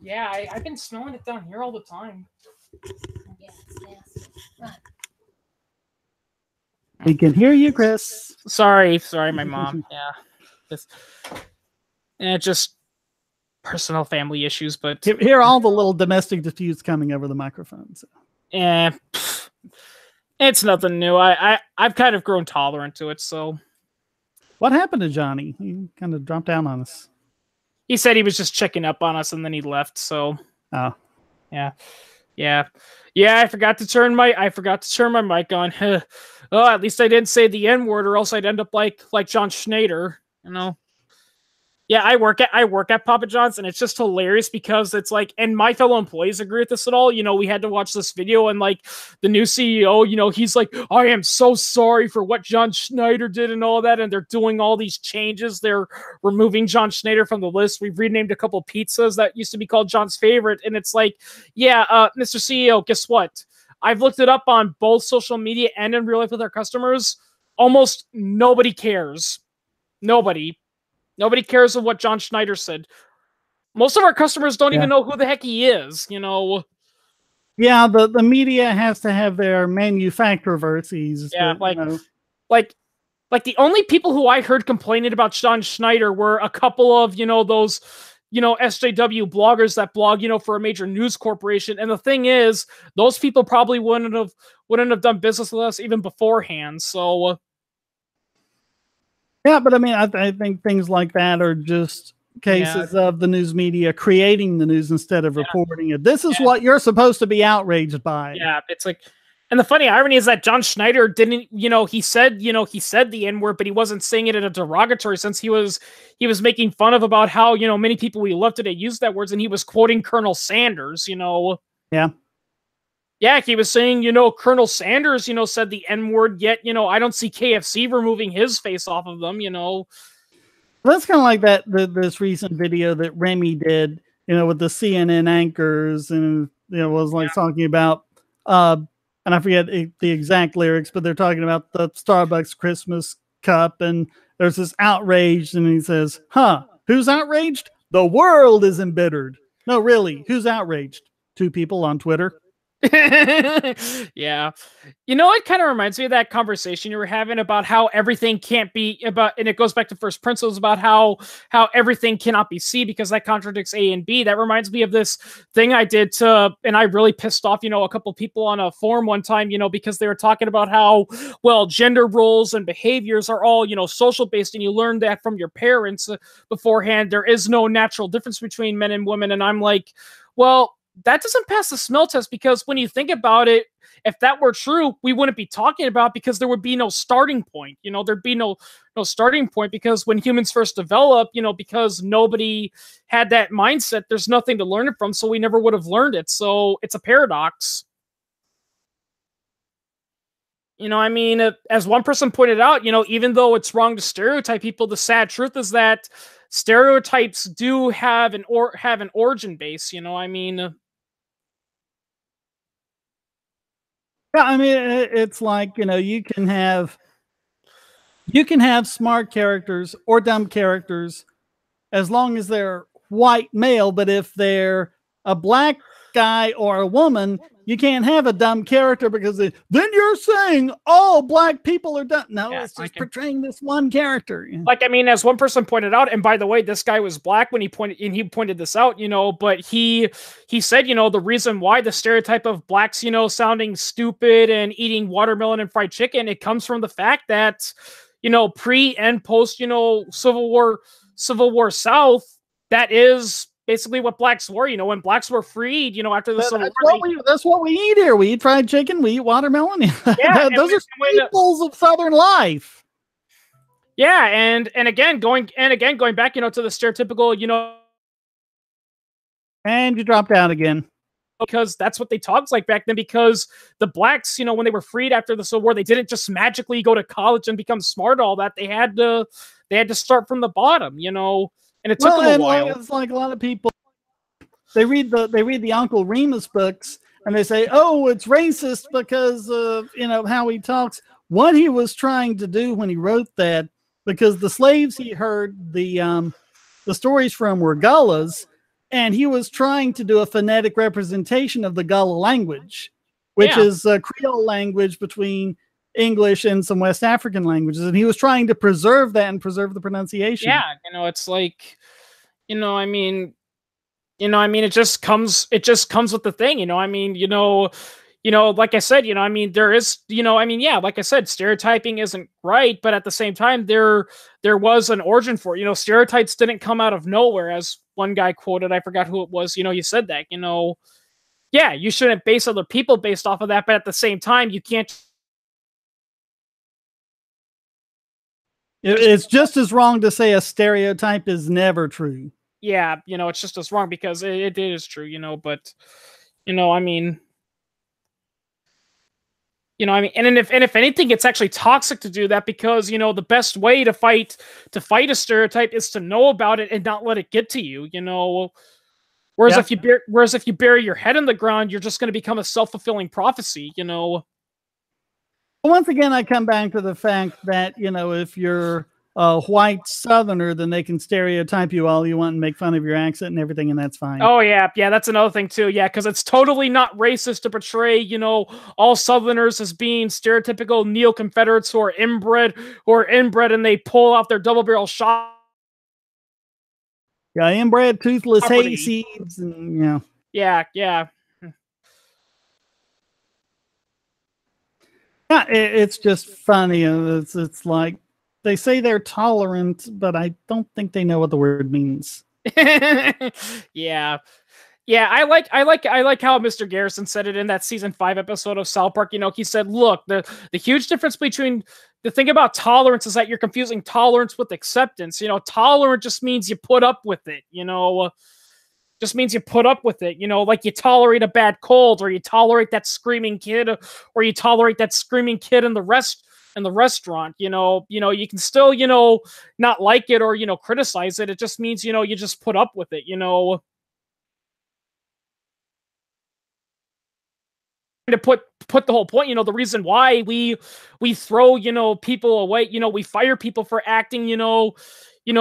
Yeah, I've been smelling it down here all the time. We can hear you, Chris. Sorry, my mom. Just personal family issues, but hear all the little domestic disputes coming over the microphone. So. It's nothing new. I've kind of grown tolerant to it. So, what happened to Johnny? He kind of dropped down on us. He said he was just checking up on us, and then he left. So, yeah. I forgot to turn my mic on. Oh, at least I didn't say the N-word, or else I'd end up like John Schneider. You know. Yeah, I work at Papa John's, and it's just hilarious because it's like, and my fellow employees agree with this at all. You know, we had to watch this video, and like the new CEO, you know, he's like, I am so sorry for what John Schneider did and all that, and they're doing all these changes. They're removing John Schneider from the list. We've renamed a couple pizzas that used to be called John's Favorite, and it's like, yeah, Mr. CEO, guess what? I've looked it up on both social media and in real life with our customers. Almost nobody cares. Nobody cares of what John Schneider said. Most of our customers don't even know who the heck he is, you know. Yeah, the media has to have their manufacturer-versies. Yeah, but, you know. like the only people who I heard complaining about John Schneider were a couple of, you know, those, you know, SJW bloggers that blog, you know, for a major news corporation. And the thing is, those people probably wouldn't have done business with us even beforehand. So. Yeah, but I mean, I think things like that are just cases of the news media creating the news instead of reporting it. This is what you're supposed to be outraged by. Yeah, it's like, and the funny irony is that John Schneider didn't, you know, he said the N-word, but he wasn't saying it in a derogatory sense. He was making fun of about how, you know, many people we loved today used that words, and he was quoting Colonel Sanders, you know. Yeah. Yeah, he was saying, you know, Colonel Sanders, you know, said the N-word, yet, you know, I don't see KFC removing his face off of them, you know. That's kind of like this recent video that Remy did, you know, with the CNN anchors, and, you know, was like talking about, and I forget the exact lyrics, but they're talking about the Starbucks Christmas cup, and there's this outrage, and he says, who's outraged? The world is embittered. No, really, who's outraged? 2 people on Twitter. Yeah. You know, it kind of reminds me of that conversation you were having about how everything can't be about, and it goes back to first principles about how everything cannot be C because that contradicts A and B. That reminds me of this thing I did and I really pissed off, you know, a couple people on a forum one time, you know, because they were talking about how, well, gender roles and behaviors are all, you know, social based, and you learn that from your parents beforehand. There is no natural difference between men and women. And I'm like, well, that doesn't pass the smell test, because when you think about it, if that were true, we wouldn't be talking about it, because there would be no starting point. You know, there'd be no starting point, because when humans first developed, you know, because nobody had that mindset, there's nothing to learn it from, so we never would have learned it. So it's a paradox. You know, I mean, as one person pointed out, you know, even though it's wrong to stereotype people, the sad truth is that stereotypes do have an origin base. You know, I mean. Yeah, I mean, it's like, you know, you can have smart characters or dumb characters as long as they're white male, but if they're a black guy or a woman, you can't have a dumb character because then you're saying all black people are dumb. No, Yeah, it's just portraying this one character. Like, I mean, as one person pointed out, and by the way, this guy was black when he pointed this out, you know, but he said, you know, the reason why the stereotype of blacks, you know, sounding stupid and eating watermelon and fried chicken, it comes from the fact that, you know, pre and post, you know, Civil War South, that is basically what blacks were. You know, when blacks were freed, you know, after the Civil War. That's what we eat here. We eat fried chicken. We eat watermelon. Yeah, those are staples of Southern life. Yeah, and again going back, you know, to the stereotypical, you know. And you dropped out again. Because that's what they talked like back then. Because the blacks, you know, when they were freed after the Civil War, they didn't just magically go to college and become smart. All that they had to start from the bottom, you know. And it took them a while. It's like a lot of people, they read the Uncle Remus books and they say, "Oh, it's racist because of, you know, how he talks." What he was trying to do when he wrote that, because the slaves he heard the stories from were Gullahs, and he was trying to do a phonetic representation of the Gullah language, which is a Creole language between English and some West African languages, and he was trying to preserve that and preserve the pronunciation. Yeah, you know, it's like, you know, I mean, it just comes with the thing, you know, I mean, you know, like I said, you know, I mean, there is, you know, I mean, yeah, like I said, stereotyping isn't right, but at the same time, there was an origin for it. You know, stereotypes didn't come out of nowhere, as one guy quoted, I forgot who it was, you know, he said that, you know, yeah, you shouldn't base other people based off of that, but at the same time, you can't. It's just as wrong to say a stereotype is never true. Yeah, you know, it's just as wrong because it is true, you know, but, you know, I mean, you know, I mean, and if anything, it's actually toxic to do that because, you know, the best way to fight a stereotype is to know about it and not let it get to you, you know. Whereas if you bury your head in the ground, you're just going to become a self-fulfilling prophecy, you know. Once again, I come back to the fact that, you know, if you're a white Southerner, then they can stereotype you all you want and make fun of your accent and everything, and that's fine. Oh, yeah, that's another thing, too, yeah, because it's totally not racist to portray, you know, all Southerners as being stereotypical neo-Confederates who are inbred, and they pull out their double-barrel shot. Yeah, inbred, toothless hayseeds, and, you know. Yeah. Yeah, it's just funny. It's like they say they're tolerant, but I don't think they know what the word means. Yeah. I like how Mr. Garrison said it in that season 5 episode of South Park. You know, he said, "Look, the huge difference between the thing about tolerance is that you're confusing tolerance with acceptance. You know, tolerant just means you put up with it. You know." Just means you put up with it, you know, like you tolerate a bad cold, or you tolerate that screaming kid, or you tolerate that screaming kid in the restaurant, you know, you can still, you know, not like it or, you know, criticize it. It just means, you know, you just put up with it, you know. To put the whole point, you know, the reason why we throw, you know, people away, you know, we fire people for acting, you know,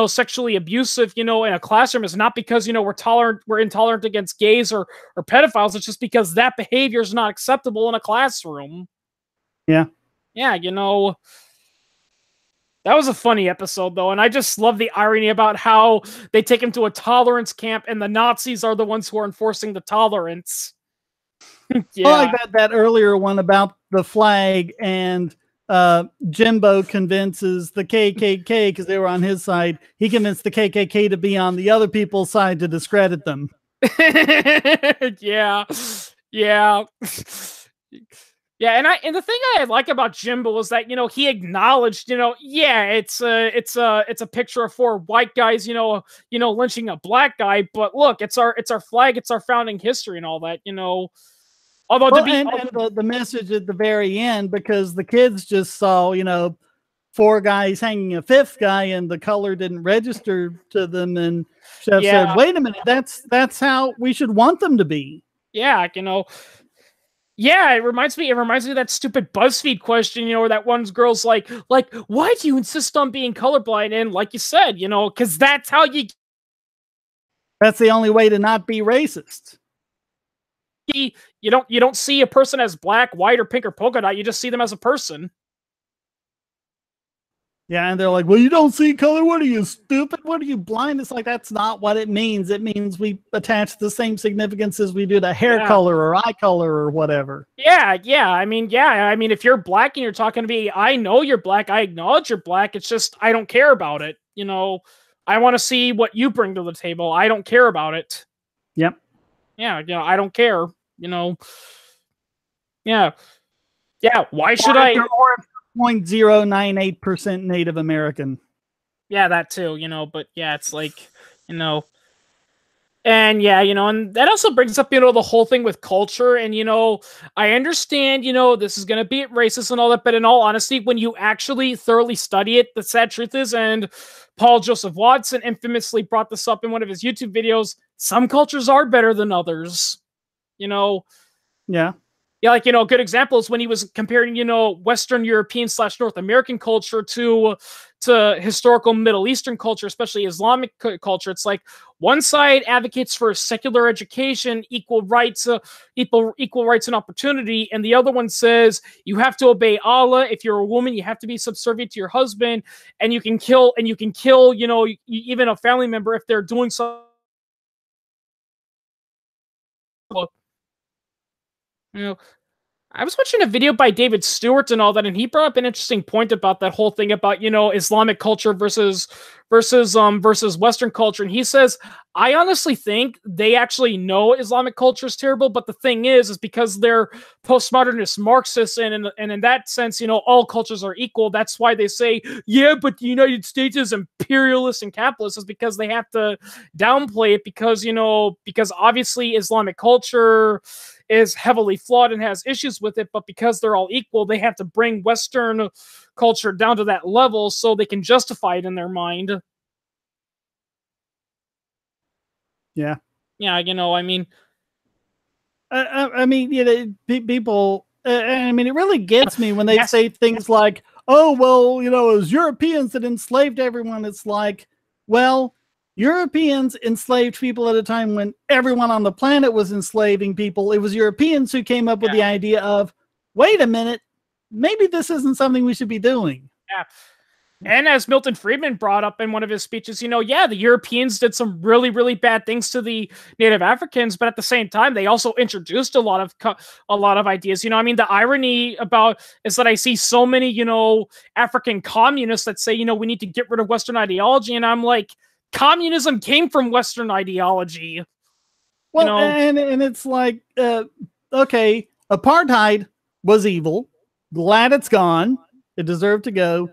sexually abusive, you know, in a classroom is not because, you know, we're intolerant against gays or pedophiles. It's just because that behavior is not acceptable in a classroom. Yeah. Yeah, you know, that was a funny episode, though, and I just love the irony about how they take him to a tolerance camp and the Nazis are the ones who are enforcing the tolerance. Yeah. I like that earlier one about the flag, and Jimbo convinces the KKK, because they were on his side, he convinced the KKK to be on the other people's side to discredit them. Yeah. And the thing I like about Jimbo is that, you know, he acknowledged, you know, yeah, it's a picture of 4 white guys, you know, lynching a black guy, but look, it's our flag, it's our founding history and all that, you know. Although the message at the very end, because the kids just saw, you know, 4 guys hanging a 5th guy, and the color didn't register to them, and Chef said, "Wait a minute, that's how we should want them to be." Yeah, you know. Yeah, it reminds me of that stupid BuzzFeed question, you know, where that one girl's like, why do you insist on being colorblind? And like you said, you know, because that's how you. That's the only way to not be racist. You don't see a person as black, white, or pink or polka dot. You just see them as a person. Yeah, and they're like, well, you don't see color. What are you, stupid? What are you, blind? It's like, that's not what it means. It means we attach the same significance as we do to hair color or eye color or whatever. Yeah. I mean, if you're black and you're talking to me, I know you're black. I acknowledge you're black. It's just, I don't care about it. You know, I want to see what you bring to the table. I don't care about it. Yep. Yeah, you know, I don't care. You know. Yeah. Why should I? 0.098% Native American. Yeah, that too, you know, but yeah, it's like, you know, and yeah, you know, and that also brings up, you know, the whole thing with culture. And, you know, I understand, you know, this is going to be racist and all that, but in all honesty, when you actually thoroughly study it, the sad truth is, and Paul Joseph Watson infamously brought this up in one of his YouTube videos, some cultures are better than others, you know. Yeah. Yeah, like, you know, a good example is when he was comparing, you know, Western European / North American culture to historical Middle Eastern culture, especially Islamic culture. It's like one side advocates for secular education, equal rights and opportunity, and the other one says you have to obey Allah. If you're a woman, you have to be subservient to your husband, and you can kill, you know, even a family member if they're doing something. You know, I was watching a video by David Stewart and all that, and he brought up an interesting point about that whole thing about, you know, Islamic culture versus Western culture. And he says, I honestly think they actually know Islamic culture is terrible, but the thing is because they're postmodernist Marxists, and in that sense, you know, all cultures are equal. That's why they say, yeah, but the United States is imperialist and capitalist, is because they have to downplay it because, you know, because obviously Islamic culture is heavily flawed and has issues with it, but because they're all equal, they have to bring Western culture down to that level so they can justify it in their mind. Yeah. Yeah, you know, I mean, you know, people, I mean, it really gets me when they say things like, oh, well, you know, it was Europeans that enslaved everyone. It's like, well, Europeans enslaved people at a time when everyone on the planet was enslaving people. It was Europeans who came up with the idea of, wait a minute, maybe this isn't something we should be doing. Yeah. And as Milton Friedman brought up in one of his speeches, you know, yeah, the Europeans did some really, really bad things to the Native Africans, but at the same time, they also introduced a lot of ideas. You know, I mean, the irony about is that I see so many, you know, African communists that say, you know, we need to get rid of Western ideology, and I'm like, communism came from Western ideology. Well, you know? and it's like, okay, apartheid was evil. Glad it's gone. It deserved to go.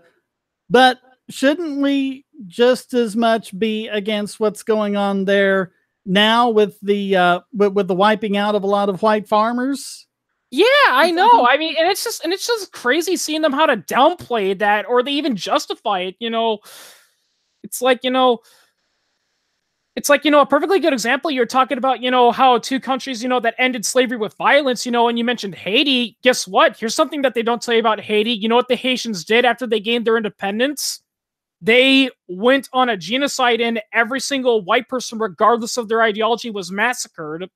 But shouldn't we just as much be against what's going on there now with the wiping out of a lot of white farmers? Yeah, I know. I mean, and it's just crazy seeing them how to downplay that, or they even justify it. You know, it's like, you know, a perfectly good example. You're talking about, you know, how two countries, you know, that ended slavery with violence, you know, and you mentioned Haiti. Guess what? Here's something that they don't say about Haiti. You know what the Haitians did after they gained their independence? They went on a genocide, and every single white person, regardless of their ideology, was massacred.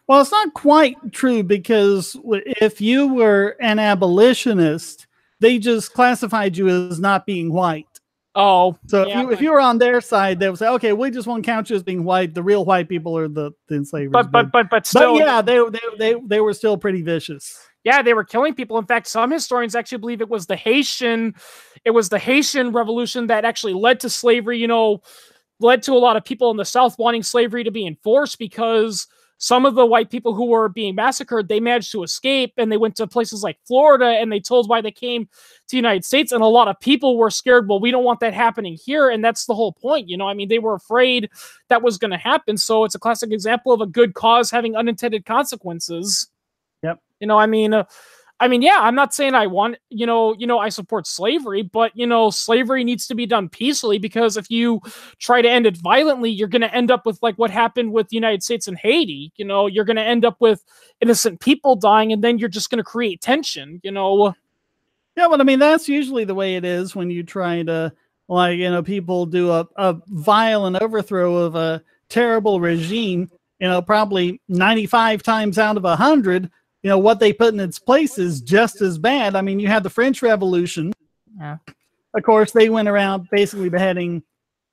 Well, it's not quite true, because if you were an abolitionist, they just classified you as not being white. Oh, so if you were on their side, they would say, okay, we just won't count you as being white. The real white people are the enslavers. But still, yeah, they were still pretty vicious. Yeah, they were killing people. In fact, some historians actually believe it was the Haitian Revolution that actually led to slavery. You know, led to a lot of people in the South wanting slavery to be enforced, because some of the white people who were being massacred, they managed to escape, and they went to places like Florida, and they told why they came to the United States. And a lot of people were scared. Well, we don't want that happening here. And that's the whole point. You know, I mean, they were afraid that was going to happen. So it's a classic example of a good cause having unintended consequences. Yep. You know, I mean, yeah, I'm not saying I want, I support slavery, but, you know, slavery needs to be done peacefully, because if you try to end it violently, you're going to end up with like what happened with the United States and Haiti. You know, you're going to end up with innocent people dying, and then you're just going to create tension, you know? Yeah, but I mean, that's usually the way it is when you try to, like, you know, people do a violent overthrow of a terrible regime, probably 95 times out of 100, what they put in its place is just as bad. I mean, you had the French Revolution. Yeah. Of course, they went around basically beheading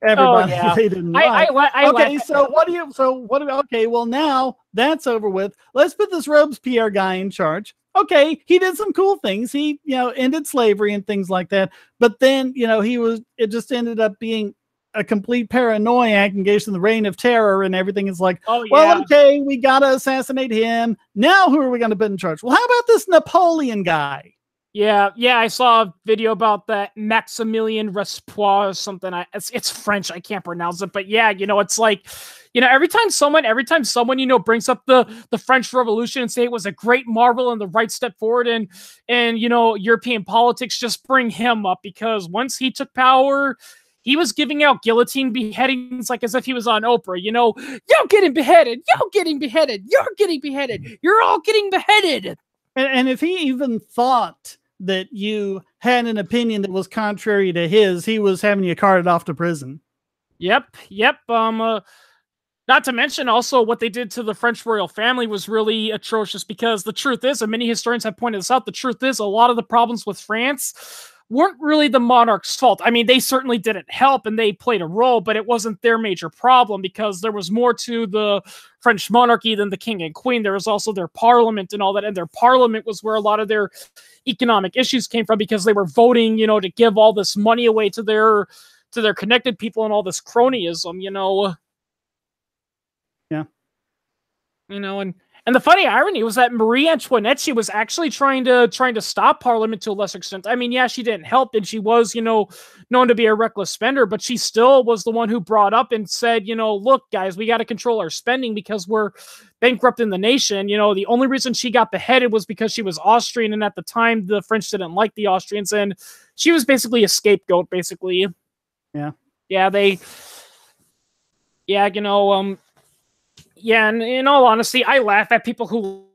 everybody they didn't like. Okay, well, now that's over with. Let's put this Robespierre guy in charge. Okay, he did some cool things. He, ended slavery and things like that. But then, it just ended up being a complete paranoiac engaged in the reign of terror, and everything is like, well, okay, we got to assassinate him. Now who are we going to put in charge? Well, how about this Napoleon guy? Yeah, I saw a video about that Maximilien Raspois or something. It's French, I can't pronounce it, but yeah, it's like, every time someone, brings up the French Revolution and say it was a great marvel and the right step forward, and European politics, just bring him up, because once he took power, he was giving out guillotine beheadings like as if he was on Oprah. You're getting beheaded, you're getting beheaded, you're getting beheaded, you're all getting beheaded. And if he even thought that you had an opinion that was contrary to his, he was having you carted off to prison. Yep. Not to mention also what they did to the French royal family was really atrocious, because the truth is, and many historians have pointed this out, the truth is a lot of the problems with France weren't really the monarch's fault. I mean, they certainly didn't help and they played a role, but it wasn't their major problem, because there was more to the French monarchy than the king and queen. There was also their parliament and all that, and their parliament was where a lot of their economic issues came from, because they were voting, to give all this money away to their connected people and all this cronyism, Yeah. And the funny irony was that Marie Antoinette, she was actually trying to stop Parliament to a lesser extent. I mean, yeah, she didn't help, and she was, known to be a reckless spender, but she still was the one who brought up and said, look, guys, we got to control our spending because we're bankrupting the nation. The only reason she got beheaded was because she was Austrian, and at the time, the French didn't like the Austrians, and she was basically a scapegoat, basically. Yeah. Yeah, yeah, and in all honesty, I laugh at people who...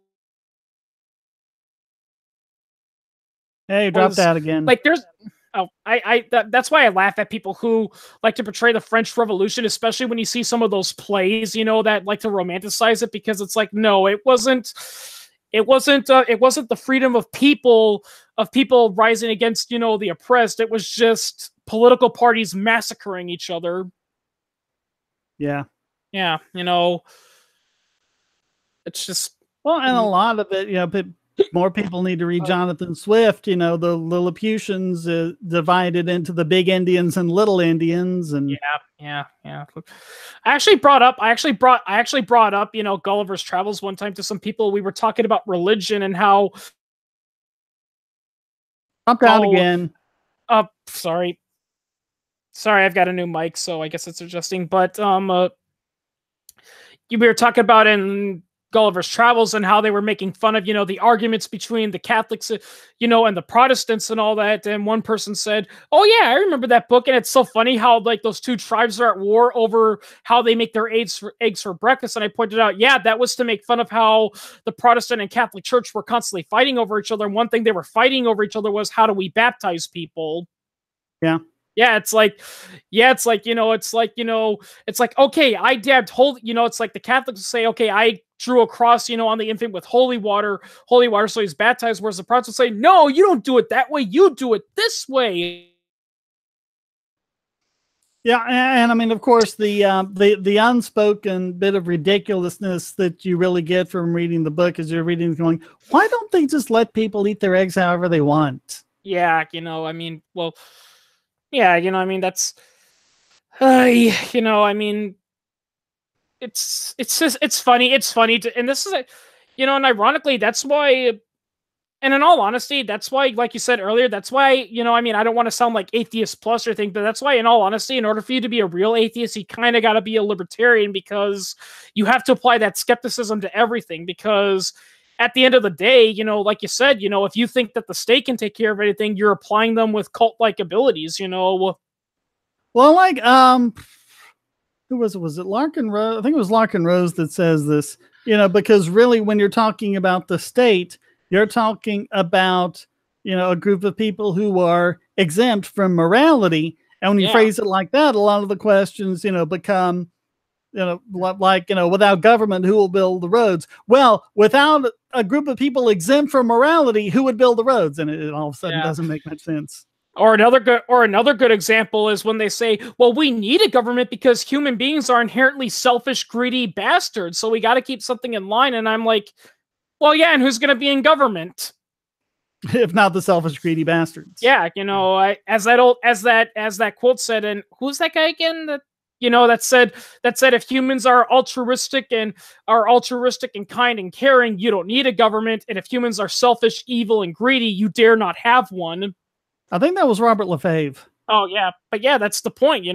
Hey, dropped out again. Like, there's... Oh, that's why I laugh at people who like to portray the French Revolution, especially when you see some of those plays, that like to romanticize it, because it's like, no, it wasn't the freedom of people rising against, the oppressed. It was just political parties massacring each other. Yeah. Yeah, it's just... Well, and a lot of it, more people need to read Jonathan Swift. The Lilliputians divided into the big Indians and little Indians, and yeah. I actually brought up, Gulliver's Travels one time to some people. We were talking about religion and how... Dropped out again. Sorry, I've got a new mic, so I guess it's adjusting. But we were talking about in Gulliver's Travels and how they were making fun of, the arguments between the Catholics, and the Protestants and all that. And one person said, oh yeah, I remember that book. And it's so funny how like those two tribes are at war over how they make their eggs for breakfast. And I pointed out, yeah, that was to make fun of how the Protestant and Catholic Church were constantly fighting over each other. And one thing they were fighting over each other was, how do we baptize people? Yeah. Yeah, it's like, okay, I dabbed holy, it's like the Catholics will say, okay, I drew a cross, on the infant with holy water, so he's baptized, whereas the Protestants say, no, you don't do it that way, you do it this way. Yeah, and I mean, of course, the unspoken bit of ridiculousness that you really get from reading the book is you're reading going, why don't they just let people eat their eggs however they want? Yeah, I mean, well... Yeah, that's, it's just, it's funny to, and this is, and ironically, that's why, and in all honesty, that's why, like you said earlier, that's why, I don't want to sound like atheist plus or anything, but that's why, in all honesty, in order for you to be a real atheist, you kind of got to be a libertarian, because you have to apply that skepticism to everything, because at the end of the day, like you said, if you think that the state can take care of anything, you're applying them with cult-like abilities, Well, like, who was it? Was it Larkin Rose? I think it was Larkin Rose that says this, because really when you're talking about the state, you're talking about, a group of people who are exempt from morality. And when you phrase it like that, a lot of the questions, become, without government, who will build the roads? Well, without a group of people exempt from morality, who would build the roads? And it all of a sudden doesn't make much sense. Or another good example is when they say, well, we need a government because human beings are inherently selfish, greedy bastards, so we got to keep something in line. And I'm like, well, yeah, and who's going to be in government? If not the selfish, greedy bastards. Yeah, as that quote said, and who's that guy again? That said if humans are altruistic and kind and caring, you don't need a government. And if humans are selfish, evil, and greedy, you dare not have one. I think that was Robert Lefebvre. Oh yeah, but yeah, that's the point.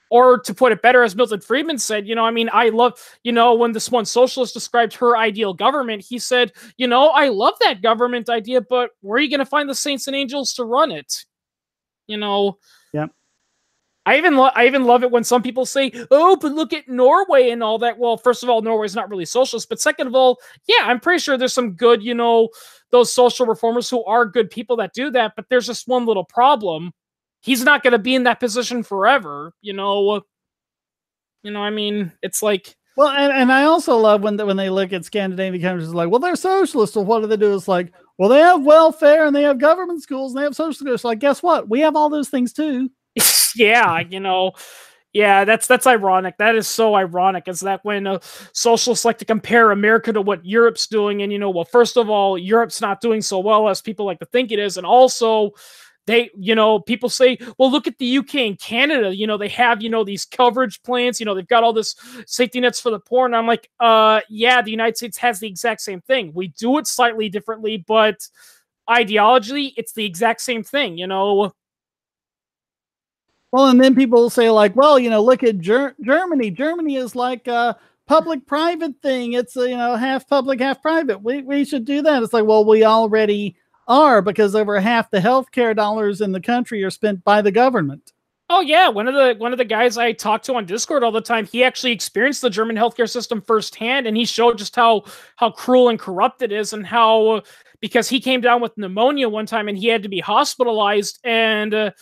Or to put it better, as Milton Friedman said, I love, when this one socialist described her ideal government, he said, I love that government idea, but where are you going to find the saints and angels to run it? Yep. I even love it when some people say, oh, but look at Norway and all that. Well, first of all, Norway's not really socialist, but second of all, yeah, I'm pretty sure there's some good, those social reformers who are good people that do that, but there's just one little problem. He's not going to be in that position forever, it's like... Well, and I also love when they look at Scandinavian countries, like, well, they're socialists, so what do they do? It's like, well, they have welfare, and they have government schools, and they have social schools. Like, guess what? We have all those things, too. Yeah, yeah, that's ironic. That is so ironic. Is that when socialists like to compare America to what Europe's doing, and well, first of all, Europe's not doing so well as people like to think it is, and also they, people say, well, look at the UK and Canada. They have these coverage plans. They've got all this safety nets for the poor, and I'm like, yeah, the United States has the exact same thing. We do it slightly differently, but ideologically, it's the exact same thing. Well, and then people say, like, well, look at Germany. Germany is like a public-private thing. It's half public, half private. We should do that. It's like, well, we already are, because over half the healthcare dollars in the country are spent by the government. Oh yeah, one of the guys I talk to on Discord all the time, he actually experienced the German healthcare system firsthand, and he showed just how cruel and corrupt it is, and how because he came down with pneumonia one time and he had to be hospitalized, and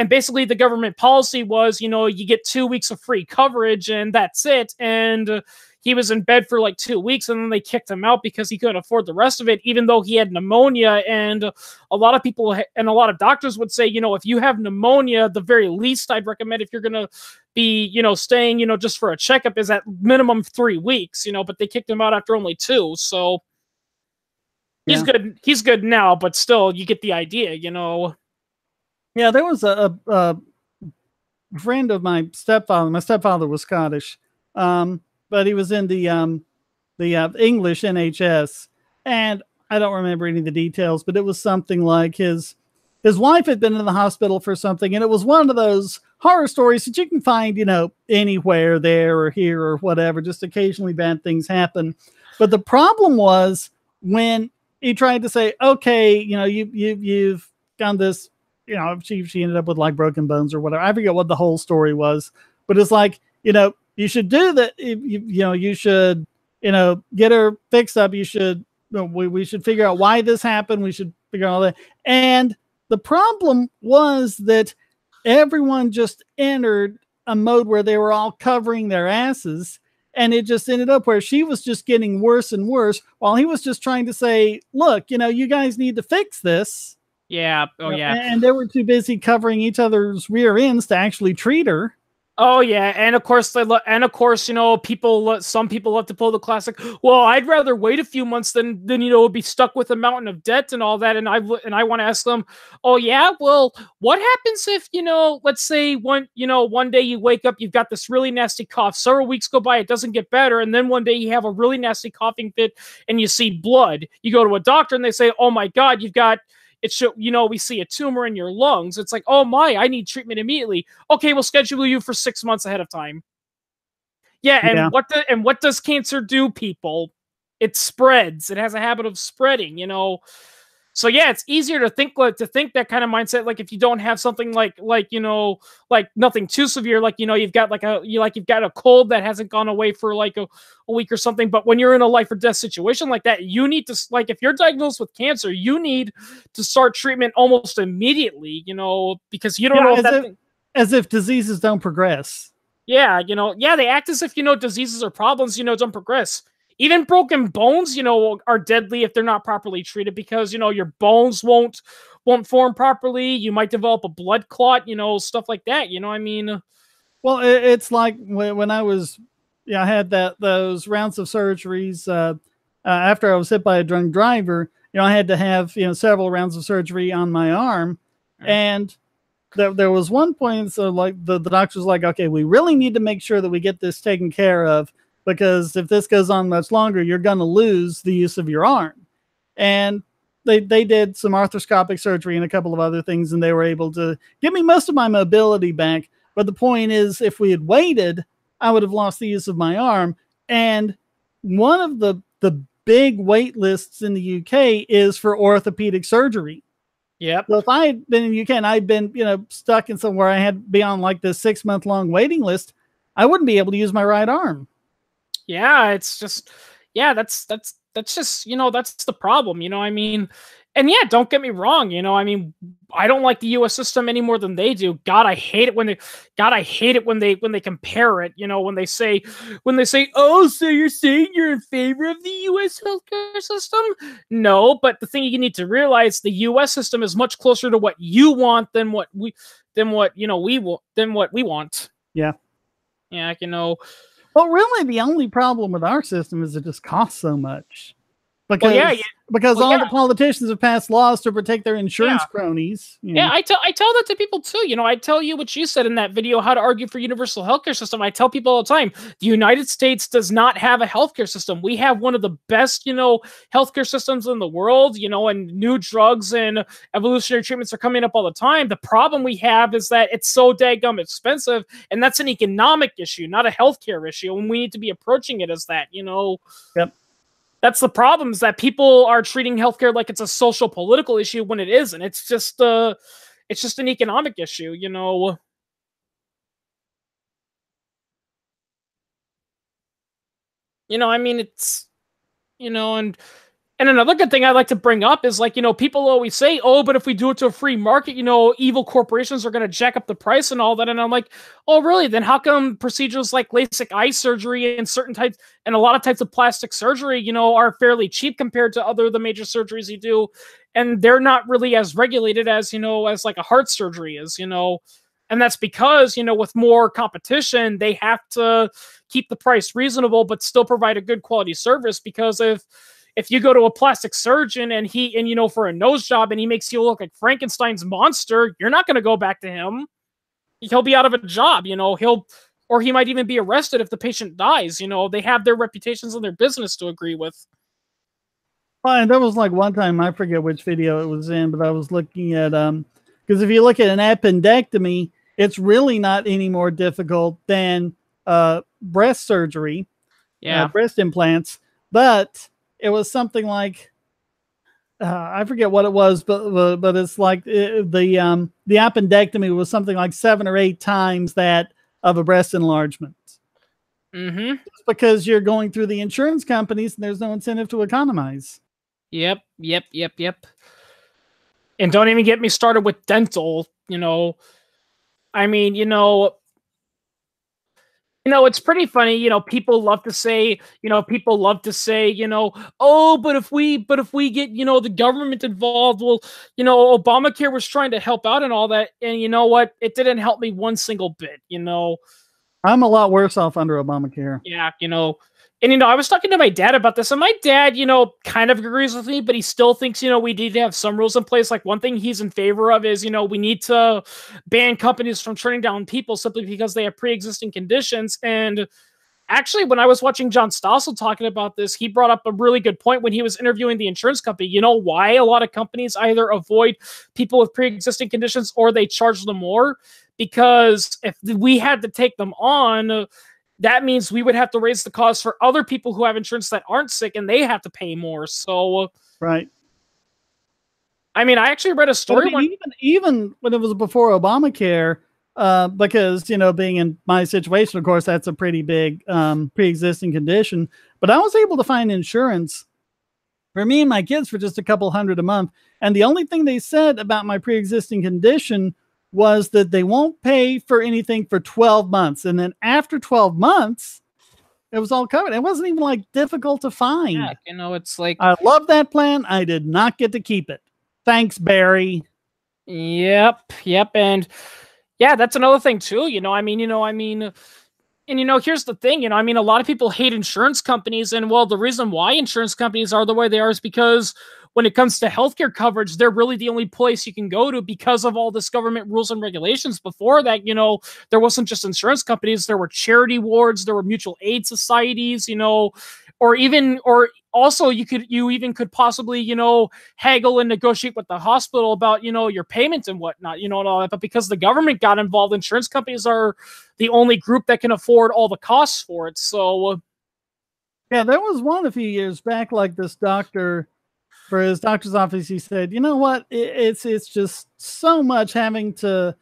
basically the government policy was, you get 2 weeks of free coverage and that's it. And he was in bed for like 2 weeks, and then they kicked him out because he couldn't afford the rest of it, even though he had pneumonia. And a lot of people and a lot of doctors would say, if you have pneumonia, the very least I'd recommend, if you're going to be, staying, just for a checkup, is at minimum 3 weeks, but they kicked him out after only 2. So he's good. He's good now, but still you get the idea, Yeah, there was a friend of my stepfather. My stepfather was Scottish, but he was in the English NHS, and I don't remember any of the details, but it was something like his wife had been in the hospital for something, and it was one of those horror stories that you can find, anywhere, there or here or whatever. Just occasionally bad things happen, but the problem was when he tried to say, okay, you've done this. She ended up with like broken bones or whatever. I forget what the whole story was, but it's like, you should do that. You should, get her fixed up. You should, we should figure out why this happened. We should figure out all that. And the problem was that everyone just entered a mode where they were all covering their asses. And it just ended up where she was just getting worse and worse while he was just trying to say, look, you guys need to fix this. Yeah. Oh, yeah. And they were too busy covering each other's rear ends to actually treat her. Oh yeah, and of course, people. Some people love to pull the classic. Well, I'd rather wait a few months than be stuck with a mountain of debt and all that. And I want to ask them, oh yeah, well, what happens if let's say one day you wake up, you've got this really nasty cough. Several weeks go by, it doesn't get better, and then one day you have a really nasty coughing fit and you see blood. You go to a doctor and they say, oh my God, you've got. It should, we see a tumor in your lungs. It's like, oh my, I need treatment immediately. Okay, we'll schedule you for 6 months ahead of time. Yeah, and what does cancer do, people? It spreads. It has a habit of spreading, So yeah, it's easier to think that kind of mindset. Like if you don't have something like nothing too severe, you've got you've got a cold that hasn't gone away for like a week or something. But when you're in a life or death situation like that, you need to if you're diagnosed with cancer, you need to start treatment almost immediately. Because you don't know if as if diseases don't progress. Yeah, yeah, they act as if, diseases or problems, don't progress. Even broken bones, are deadly if they're not properly treated because, your bones won't form properly. You might develop a blood clot, stuff like that. I mean, well, it's like when I was, I had those rounds of surgeries after I was hit by a drunk driver. I had to have several rounds of surgery on my arm, and there was one point, so like the doctor was like, okay, we really need to make sure that we get this taken care of, because if this goes on much longer, you're going to lose the use of your arm. And they did some arthroscopic surgery and a couple of other things, and they were able to give me most of my mobility back. But the point is, if we had waited, I would have lost the use of my arm. And one of the big wait lists in the UK is for orthopedic surgery. Yep. So if I had been in the UK and I'd been, stuck in somewhere I had to be on like this 6-month long waiting list, I wouldn't be able to use my right arm. Yeah, it's just, yeah, that's just, that's the problem, I mean, and yeah, don't get me wrong, I mean, I don't like the US system any more than they do. God, I hate it when they compare it, when they say, oh, so you're saying you're in favor of the US healthcare system? No, but the thing you need to realize, the US system is much closer to what you want than what we want. Yeah. Yeah, Well, really, the only problem with our system is it just costs so much. Because, all the politicians have passed laws to protect their insurance cronies. Yeah, I tell that to people too. I tell you what you said in that video, how to argue for universal healthcare system. I tell people all the time, the United States does not have a healthcare system. We have one of the best, healthcare systems in the world, and new drugs and evolutionary treatments are coming up all the time. The problem we have is that it's so daggum expensive, and that's an economic issue, not a healthcare issue. And we need to be approaching it as that, Yep. That's the problem, is that people are treating healthcare like it's a social political issue when it isn't. It's just an economic issue, I mean, it's, and another good thing I'd like to bring up is, like, people always say, oh, but if we do it to a free market, evil corporations are going to jack up the price and all that. And I'm like, oh, really? Then how come procedures like LASIK eye surgery and certain types and a lot of types of plastic surgery, are fairly cheap compared to the major surgeries you do? And they're not really as regulated as, as like a heart surgery is, And that's because, with more competition, they have to keep the price reasonable, but still provide a good quality service. Because if you go to a plastic surgeon and for a nose job and he makes you look like Frankenstein's monster, you're not going to go back to him. He'll be out of a job, or he might even be arrested if the patient dies. They have their reputations and their business to agree with. Well, and there was like one time, I forget which video it was in, but I was looking at, because if you look at an appendectomy, it's really not any more difficult than breast surgery, breast implants, but it was something like, I forget what it was, but it's like the appendectomy was something like 7 or 8 times that of a breast enlargement. Mm-hmm. Just because you're going through the insurance companies and there's no incentive to economize. Yep. And don't even get me started with dental, I mean, it's pretty funny, people love to say, oh, but if we get, the government involved, well, Obamacare was trying to help out and all that. And you know what? It didn't help me one single bit, I'm a lot worse off under Obamacare. Yeah, and, I was talking to my dad about this, and my dad, kind of agrees with me, but he still thinks, we need to have some rules in place. Like, one thing he's in favor of is, we need to ban companies from turning down people simply because they have pre-existing conditions. And actually, when I was watching John Stossel talking about this, he brought up a really good point when he was interviewing the insurance company. You know why a lot of companies either avoid people with pre-existing conditions or they charge them more? Because if we had to take them on, that means we would have to raise the cost for other people who have insurance that aren't sick, and they have to pay more. So, right. I mean, I actually read a story. Even when it was before Obamacare, because, being in my situation, of course, that's a pretty big pre-existing condition. But I was able to find insurance for me and my kids for just a couple $100 a month. And the only thing they said about my pre-existing condition was that they won't pay for anything for 12 months. And then after 12 months, it was all covered. It wasn't even like difficult to find. Yeah, you know, it's like, I love that plan. I did not get to keep it. Thanks, Barry. yep. And yeah, that's another thing too. And here's the thing, a lot of people hate insurance companies, and well, the reason why insurance companies are the way they are is because when it comes to healthcare coverage, they're really the only place you can go to because of all this government rules and regulations. Before that, there wasn't just insurance companies, there were charity wards, there were mutual aid societies, or also you even could possibly, haggle and negotiate with the hospital about, your payments and whatnot, and all that. But because the government got involved, insurance companies are the only group that can afford all the costs for it. So yeah, there was one a few years back, like this doctor, for his doctor's office, he said, you know what, it's just so much having to,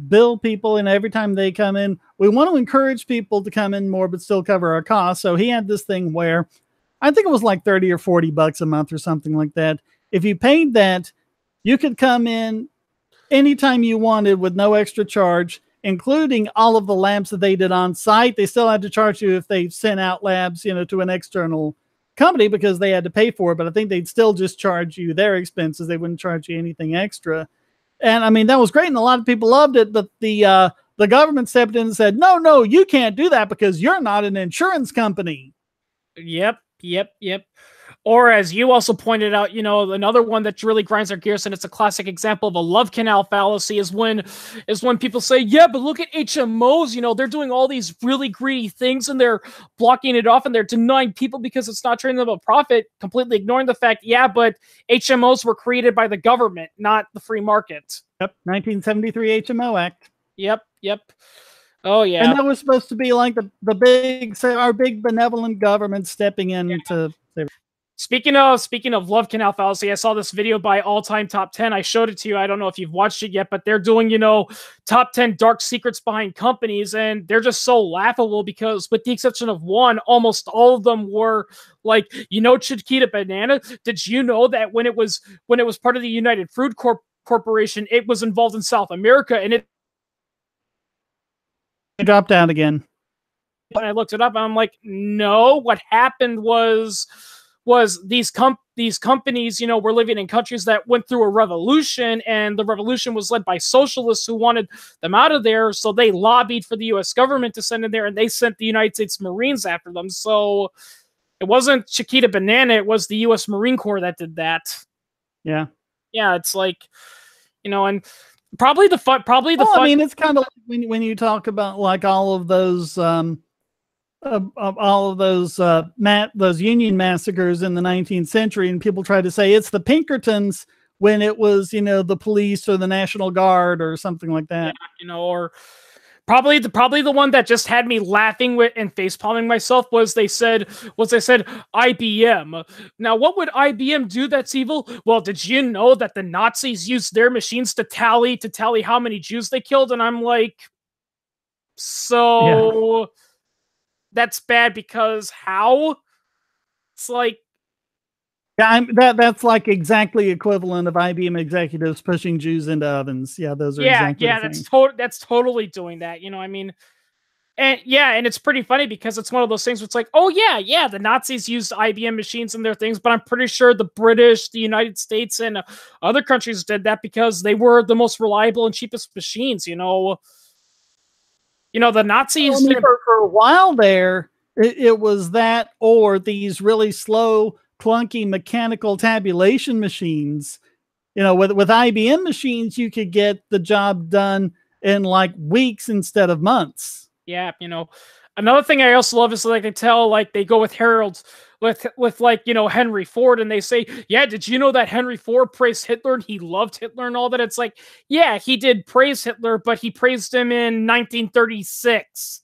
bill people, and every time they come in, we want to encourage people to come in more, but still cover our costs. So he had this thing where I think it was like 30 or 40 bucks a month or something like that. If you paid that, you could come in anytime you wanted with no extra charge, including all of the labs that they did on site. They still had to charge you if they sent out labs, to an external company because they had to pay for it. But I think they'd still just charge you their expenses. They wouldn't charge you anything extra. And I mean, that was great. And a lot of people loved it. But the government stepped in and said, no, you can't do that because you're not an insurance company. Yep. Or as you also pointed out, another one that really grinds our gears, and it's a classic example of a love canal fallacy, is when people say, yeah, but look at HMOs, they're doing all these really greedy things and they're blocking it off and they're denying people because it's not turning them a profit, completely ignoring the fact, yeah, but HMOs were created by the government, not the free market. Yep, 1973 HMO Act. Yep. Oh yeah, and that was supposed to be like our big benevolent government stepping in to save. Speaking of love canal fallacy, I saw this video by All Time Top 10. I showed it to you. I don't know if you've watched it yet, but they're doing top 10 dark secrets behind companies, and they're just so laughable because, with the exception of one, almost all of them were like, Chiquita Banana. Did you know that when it was part of the United Fruit Corporation, it was involved in South America, and it dropped out again. When I looked it up, I'm like, no. What happened was these companies, were living in countries that went through a revolution, and the revolution was led by socialists who wanted them out of there. So they lobbied for the U.S. government to send in there, and they sent the United States Marines after them. So it wasn't Chiquita Banana; it was the U.S. Marine Corps that did that. Yeah, it's like, and probably the fun. I mean, it's kind of like when you talk about like all of those those Union massacres in the 19th century, and people try to say it's the Pinkertons when it was, the police or the National Guard or something like that. Yeah, or probably the one that just had me laughing and facepalming myself was they said IBM. Now, what would IBM do that's evil? Well, did you know that the Nazis used their machines to tally how many Jews they killed? And I'm like, so. Yeah. That's bad because how? It's like, yeah, that's like exactly equivalent of IBM executives pushing Jews into ovens. Yeah, those are exactly that's totally doing that. And it's pretty funny because it's one of those things where it's like, oh yeah, the Nazis used IBM machines in their things, but I'm pretty sure the British, the United States, and other countries did that because they were the most reliable and cheapest machines. The Nazis... for a while there, it was that or these really slow, clunky mechanical tabulation machines. With IBM machines, you could get the job done in like weeks instead of months. Yeah, another thing I also love is like they go with heralds with like, Henry Ford, and they say, yeah, did you know that Henry Ford praised Hitler and he loved Hitler and all that? It's like, yeah, he did praise Hitler, but he praised him in 1936.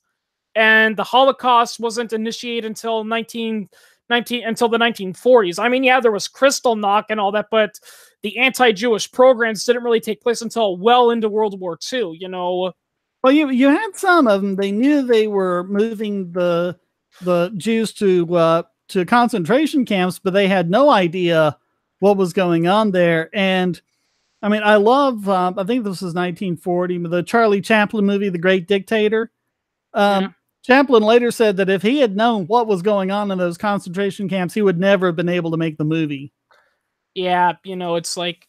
And the Holocaust wasn't initiated until the 1940s. I mean, yeah, there was Kristallnacht and all that, but the anti-Jewish programs didn't really take place until well into World War II, Well, you had some of them. They knew they were moving the Jews to concentration camps, but they had no idea what was going on there. And I mean, I love, I think this was 1940, the Charlie Chaplin movie, The Great Dictator. Chaplin later said that if he had known what was going on in those concentration camps, he would never have been able to make the movie. Yeah, it's like,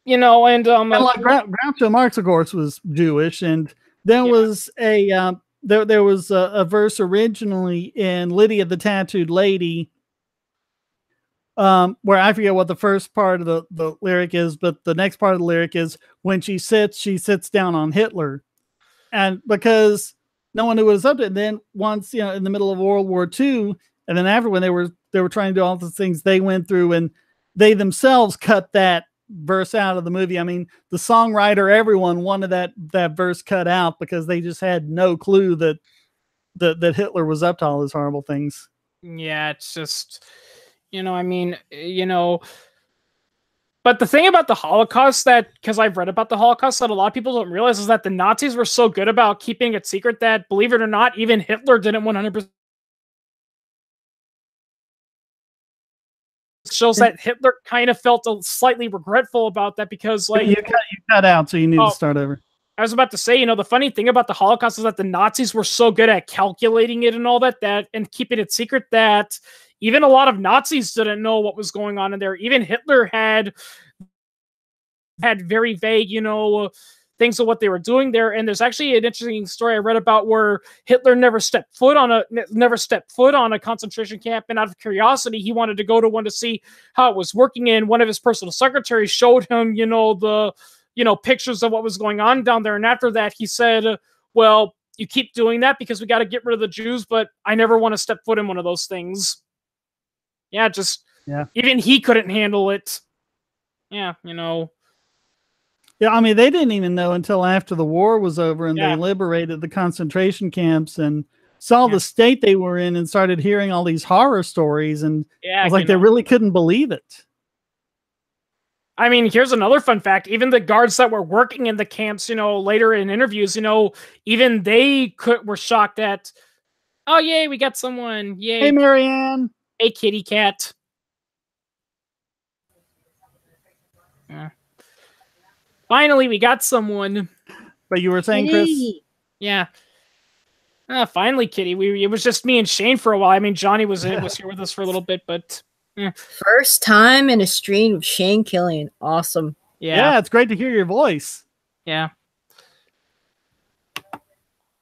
and like Groucho Marx, of course, was Jewish, and there was a there was a verse originally in Lydia the Tattooed Lady, where I forget what the first part of the lyric is, but the next part of the lyric is, when she sits down on Hitler, and because no one knew what was up to it. And then once, in the middle of World War II, and then after, when they were trying to do all the things, they went through and they themselves cut that verse out of the movie. I mean, the songwriter, everyone wanted that verse cut out because they just had no clue that Hitler was up to all those horrible things. Yeah, it's just, but the thing about the Holocaust because I've read about the Holocaust that a lot of people don't realize is that the Nazis were so good about keeping it secret that, believe it or not, even Hitler didn't 100%. Shows that Hitler kind of felt slightly regretful about that because, like, you cut out, so you need to start over. I was about to say, the funny thing about the Holocaust is that the Nazis were so good at calculating it and all that and keeping it secret that even a lot of Nazis didn't know what was going on in there. Even Hitler had very vague, things of what they were doing there. And there's actually an interesting story I read about where Hitler never stepped foot on a concentration camp, and out of curiosity, he wanted to go to one to see how it was working. And one of his personal secretaries showed him, the pictures of what was going on down there. And after that, he said, well, you keep doing that because we got to get rid of the Jews, but I never want to step foot in one of those things. Yeah, even he couldn't handle it. Yeah, Yeah, I mean, they didn't even know until after the war was over and they liberated the concentration camps and saw the state they were in and started hearing all these horror stories. And it was like they really couldn't believe it. I mean, here's another fun fact. Even the guards that were working in the camps, later in interviews, even they were shocked at, oh, yay, we got someone. Yay. Hey, Marianne. Hey, kitty cat. Yeah. Finally, we got someone. But you were saying, Chris? Yeah. Finally, Kitty. It was just me and Shane for a while. I mean, Johnny was here with us for a little bit, but... First time in a stream of Shane Killian. Awesome. Yeah, it's great to hear your voice. Yeah.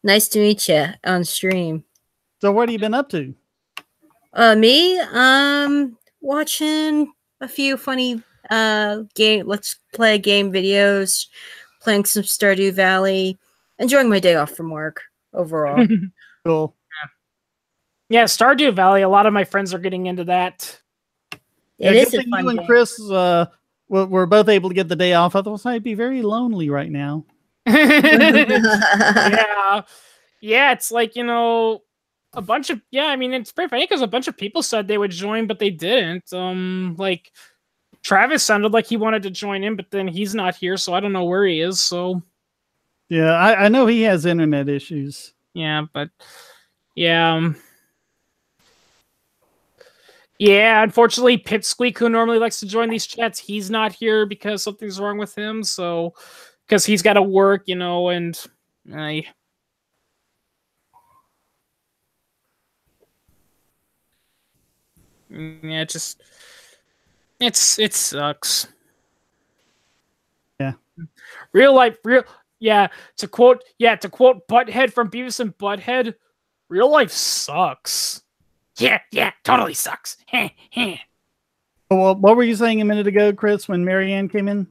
Nice to meet you on stream. So what have you been up to? Me? Watching a few funny let's play game videos, playing some Stardew Valley, enjoying my day off from work overall. Cool. Yeah, Stardew Valley, a lot of my friends are getting into that. It is a fun you and game. Chris were both able to get the day off. Otherwise, I'd be very lonely right now. Yeah. Yeah, it's like, a bunch of... Yeah, I mean, it's pretty funny because a bunch of people said they would join, but they didn't. Like... Travis sounded like he wanted to join in, but then he's not here, so I don't know where he is. So, yeah, I know he has internet issues. Yeah, but yeah, unfortunately, Pipsqueak, who normally likes to join these chats, he's not here because something's wrong with him. So, because he's got to work, and yeah, it sucks. Yeah. To quote Butthead from Beavis and Butthead, real life sucks. Yeah, totally sucks. Well, what were you saying a minute ago, Chris, when Marianne came in?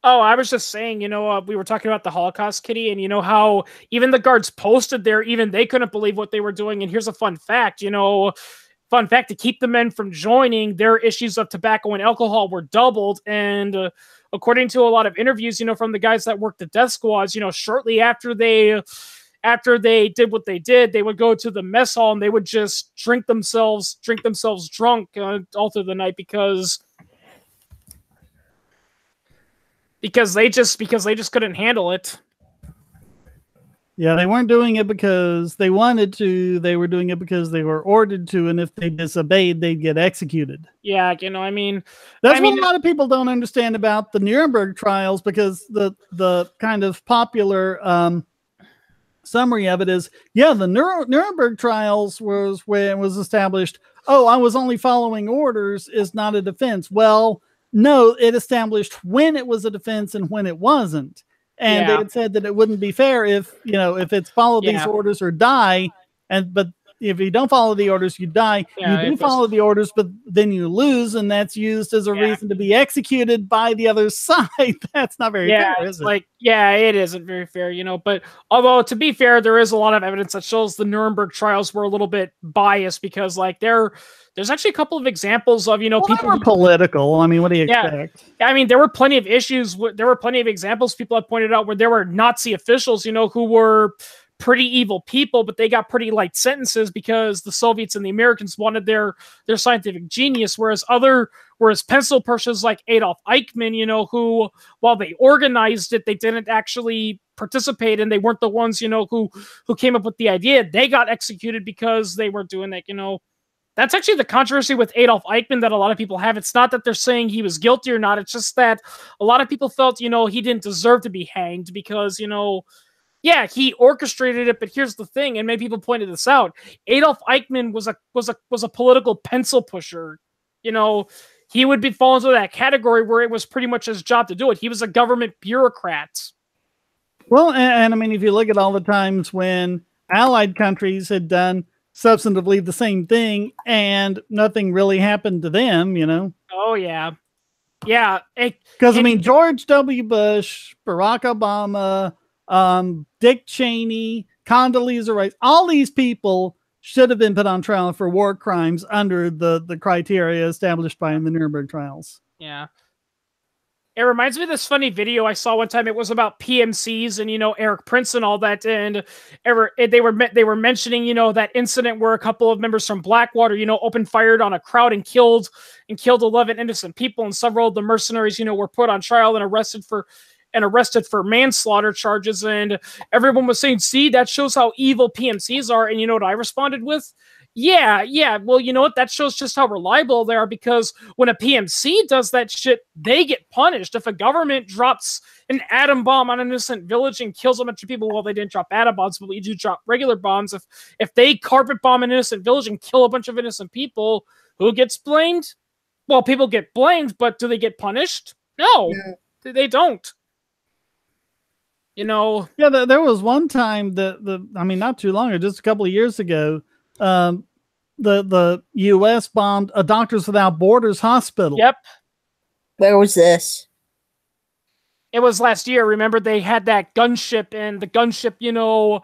Oh, I was just saying, we were talking about the Holocaust, Kitty, and how even the guards posted there, even they couldn't believe what they were doing. And here's a fun fact, to keep the men from joining, their issues of tobacco and alcohol were doubled. And according to a lot of interviews, from the guys that worked the death squads, shortly after they did what they did, they would go to the mess hall and they would just drink themselves drunk all through the night because they just couldn't handle it. Yeah, they weren't doing it because they wanted to. They were doing it because they were ordered to, and if they disobeyed, they'd get executed. Yeah, you know, I mean, That's what a lot of people don't understand about the Nuremberg trials, because the kind of popular summary of it is, yeah, the Nuremberg trials was when it was established, oh, I was only following orders is not a defense. Well, no, it established when it was a defense and when it wasn't. And they had said that it wouldn't be fair if, you know, if it's follow these orders or die. But if you don't follow the orders, you die. You do follow the orders, but then you lose, and that's used as a reason to be executed by the other side. That's not very fair, is it? Like, it isn't very fair, you know. But although, to be fair, there is a lot of evidence that shows the Nuremberg trials were a little bit biased, because like there's actually a couple of examples of, you know, people were political. I mean, what do you expect? I mean, there were plenty of issues. There were plenty of examples people have pointed out where there were Nazi officials, you know, who were pretty evil people, but they got pretty light sentences because the Soviets and the Americans wanted their scientific genius, whereas pencil pushers like Adolf Eichmann, you know, who, while they organized it, they didn't actually participate, and they weren't the ones, you know, who came up with the idea. They got executed because they weren't doing that, you know. That's actually the controversy with Adolf Eichmann that a lot of people have. It's not that they're saying he was guilty or not. It's just that a lot of people felt, you know, he didn't deserve to be hanged because, you know, yeah, he orchestrated it. But here's the thing, and many people pointed this out: Adolf Eichmann was a political pencil pusher. You know, he would fall into that category where it was pretty much his job to do it. He was a government bureaucrat. Well, and I mean, if you look at all the times when Allied countries had done substantively the same thing and nothing really happened to them, you know. Oh yeah, yeah. Because I mean, George W. Bush, Barack Obama, Dick Cheney, Condoleezza Rice, all these people should have been put on trial for war crimes under the criteria established by the Nuremberg trials. Yeah. It reminds me of this funny video I saw one time. It was about PMCs and, you know, Eric Prince and all that. And they were mentioning, you know, that incident where a couple of members from Blackwater, you know, opened fired on a crowd and killed 11 innocent people. And several of the mercenaries, you know, were put on trial and arrested for manslaughter charges. And everyone was saying, see, that shows how evil PMCs are. And you know what I responded with? Yeah. Well, you know what? That shows just how reliable they are, because when a PMC does that shit, they get punished. If a government drops an atom bomb on an innocent village and kills a bunch of people, well, they didn't drop atom bombs, but you do drop regular bombs. If they carpet bomb an innocent village and kill a bunch of innocent people, who gets blamed? Well, people get blamed, but do they get punished? No, they don't. You know? Yeah, there was one time I mean, not too long ago, just a couple of years ago, the U.S. bombed a Doctors Without Borders hospital. Yep. Where was this? It was last year. Remember, they had that gunship, and the gunship, you know,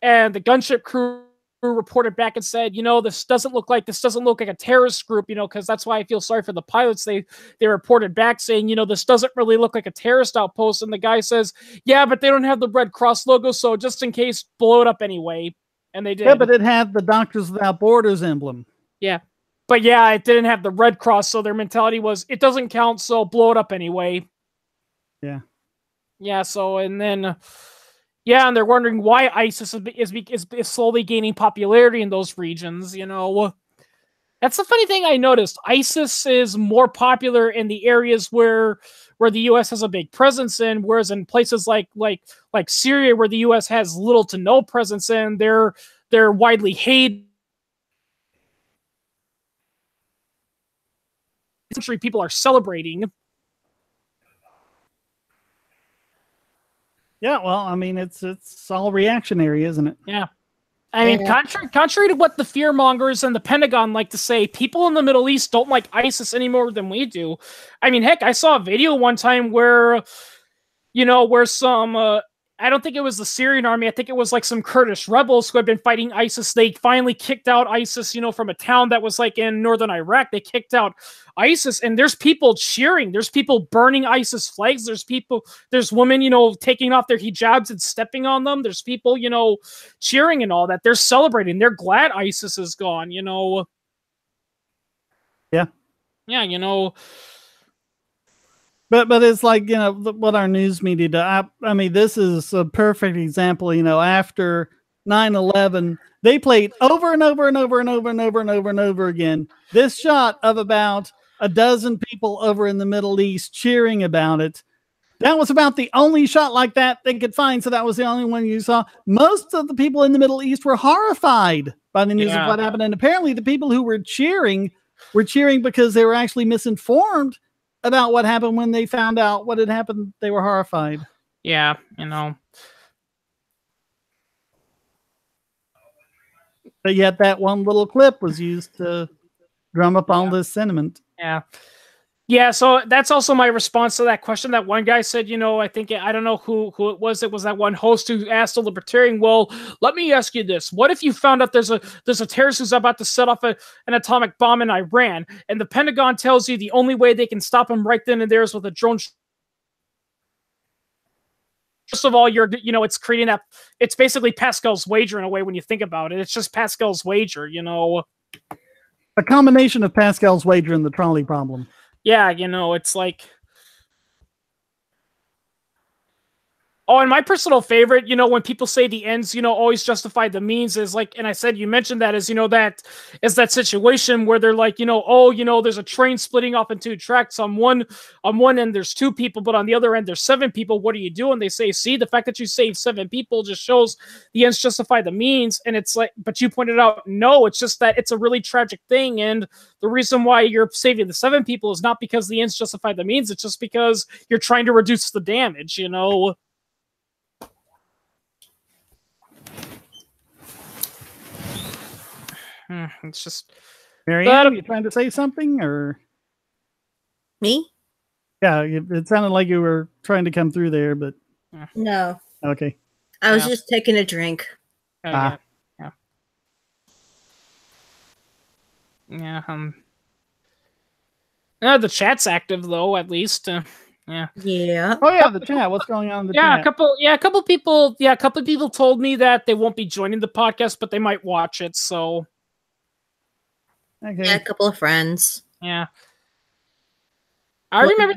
and the gunship crew reported back and said, you know, this doesn't look like a terrorist group, you know, because that's why I feel sorry for the pilots. They reported back saying, you know, this doesn't really look like a terrorist outpost. And the guy says, yeah, but they don't have the Red Cross logo, so just in case, blow it up anyway. And they did. Yeah, but it had the Doctors Without Borders emblem. Yeah. But yeah, it didn't have the Red Cross, so their mentality was, it doesn't count, so blow it up anyway. Yeah. Yeah, so, and then, and they're wondering why ISIS is slowly gaining popularity in those regions, you know. That's the funny thing I noticed. ISIS is more popular in the areas where the U.S. has a big presence in, whereas in places like Syria, where the U.S. has little to no presence in, they're widely hated. People are celebrating. Yeah, well, I mean, it's all reactionary, isn't it? Yeah. I mean, contrary to what the fearmongers and the Pentagon like to say, people in the Middle East don't like ISIS any more than we do. I mean, heck, I saw a video one time where, you know, where some, I don't think it was the Syrian army, I think it was like some Kurdish rebels who had been fighting ISIS. They finally kicked out ISIS, you know, from a town that was like in northern Iraq. They kicked out ISIS, and there's people cheering. There's people burning ISIS flags. There's women, you know, taking off their hijabs and stepping on them. There's people, you know, cheering and all that. They're celebrating. They're glad ISIS is gone, you know. Yeah. Yeah, you know. But it's like, what our news media do. I mean, this is a perfect example. After 9/11, they played over and over and over and over and over and over and over again this shot of about a dozen people over in the Middle East cheering about it. That was about the only shot like that they could find, so that was the only one you saw. Most of the people in the Middle East were horrified by the news of what happened, and apparently the people who were cheering because they were actually misinformed about what happened. When they found out what had happened, they were horrified. Yeah, But yet that one little clip was used to drum up all this sentiment. Yeah. Yeah, so that's also my response to that question. That one guy said, I don't know who it was. It was that one host who asked a libertarian, well, let me ask you this. What if you found out there's a terrorist who's about to set off an atomic bomb in Iran, and the Pentagon tells you the only way they can stop him right then and there is with a drone? First of all, it's creating that. It's basically Pascal's wager in a way when you think about it. It's just Pascal's wager, A combination of Pascal's wager and the trolley problem. Yeah, it's like... Oh, and my personal favorite, when people say the ends, always justify the means, is like, and I said, you mentioned that, is, that is that situation where they're like, there's a train splitting off in two tracks. On one end, there's 2 people, but on the other end, there's 7 people. What do you do? And they say, see, the fact that you saved 7 people just shows the ends justify the means. And it's like, but you pointed out, no, it's just that it's a really tragic thing. And the reason why you're saving the 7 people is not because the ends justify the means. It's just because you're trying to reduce the damage, It's just... Marianne, you trying to say something, or... Me? Yeah, it sounded like you were trying to come through there, but... No. Okay. I was just taking a drink. Yeah. The chat's active, though, at least. Yeah. Oh yeah, the chat. What's going on in the chat? A couple people told me that they won't be joining the podcast, but they might watch it, so... Okay. Yeah, a couple of friends. Yeah. I remember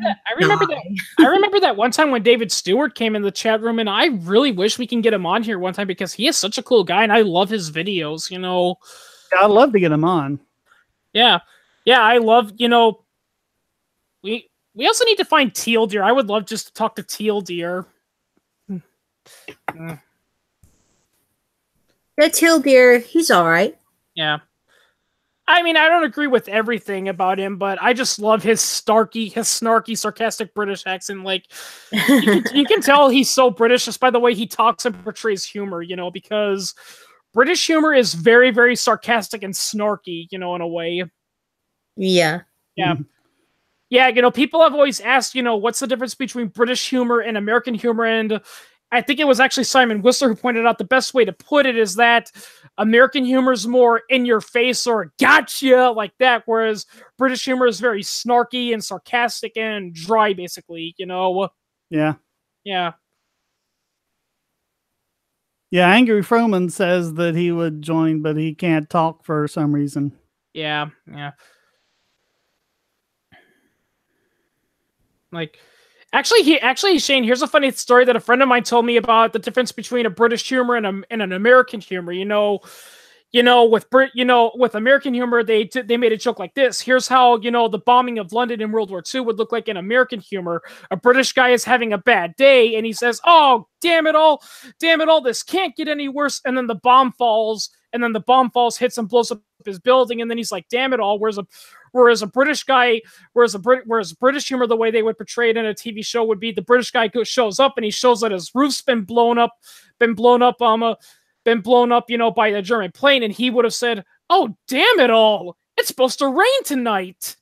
that one time when David Stewart came in the chat room, and I really wish we can get him on here one time because he is such a cool guy and I love his videos, I'd love to get him on. Yeah. Yeah, I love, we also need to find Teal Deer. I would love just to talk to Teal Deer. Yeah, Teal Deer, he's alright. Yeah. I mean, I don't agree with everything about him, but I just love his snarky, sarcastic British accent. Like, you can tell he's so British just by the way he talks and portrays humor, because British humor is very, very sarcastic and snarky, in a way. Yeah. Yeah. Yeah, people have always asked, what's the difference between British humor and American humor? And I think it was actually Simon Whistler who pointed out the best way to put it is that American humor is more in your face or gotcha like that, whereas British humor is very snarky and sarcastic and dry, basically, Yeah. Yeah. Yeah, Angry Froman says that he would join, but he can't talk for some reason. Yeah. Like, actually, Shane, here's a funny story that a friend of mine told me about the difference between a British humor and an American humor. With American humor, they made a joke like this. Here's how, the bombing of London in World War II would look like in American humor. A British guy is having a bad day, and he says, "Oh, damn it all, this can't get any worse." And then the bomb falls, hits and blows up his building, and then he's like, "Damn it all." Whereas British humor, the way they would portray it in a TV show would be the British guy shows up and he shows that his roof's been blown up, by a German plane, and he would have said, "Oh, damn it all, it's supposed to rain tonight."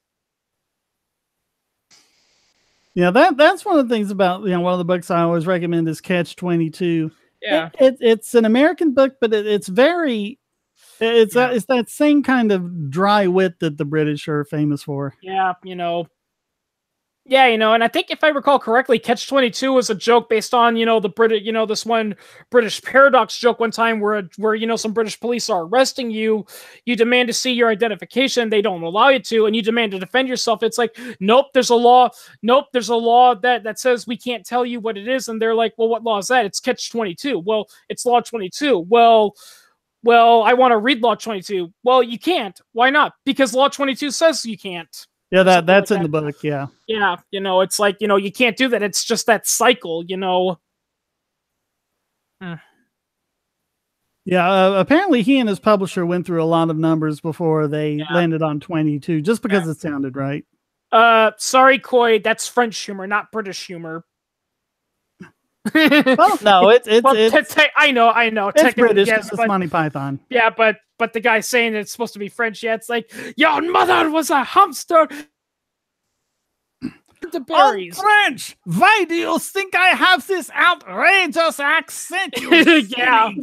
Yeah, that's one of the things about, one of the books I always recommend is Catch-22. Yeah. It's an American book, but it's very... It's that same kind of dry wit that the British are famous for. Yeah, Yeah, and I think if I recall correctly, Catch-22 was a joke based on, the British, this one British paradox joke one time where some British police are arresting you, you demand to see your identification, they don't allow you to, and you demand to defend yourself. It's like, nope, there's a law that says we can't tell you what it is, and they're like, well, what law is that? It's Catch-22. Well, it's Law 22. Well, I want to read Law 22. Well, you can't. Why not? Because Law 22 says you can't. Yeah, that's in the book. Yeah. Yeah. It's like, you can't do that. It's just that cycle, Yeah. Apparently he and his publisher went through a lot of numbers before they landed on 22, just because it sounded right. Sorry, Coy, that's French humor, not British humor. Well, no, I know. It's British because it's Monty Python. Yeah, but the guy saying it's supposed to be French, it's like, your mother was a hamster. The berries. Oh, French! Why do you think I have this outrageous accent? You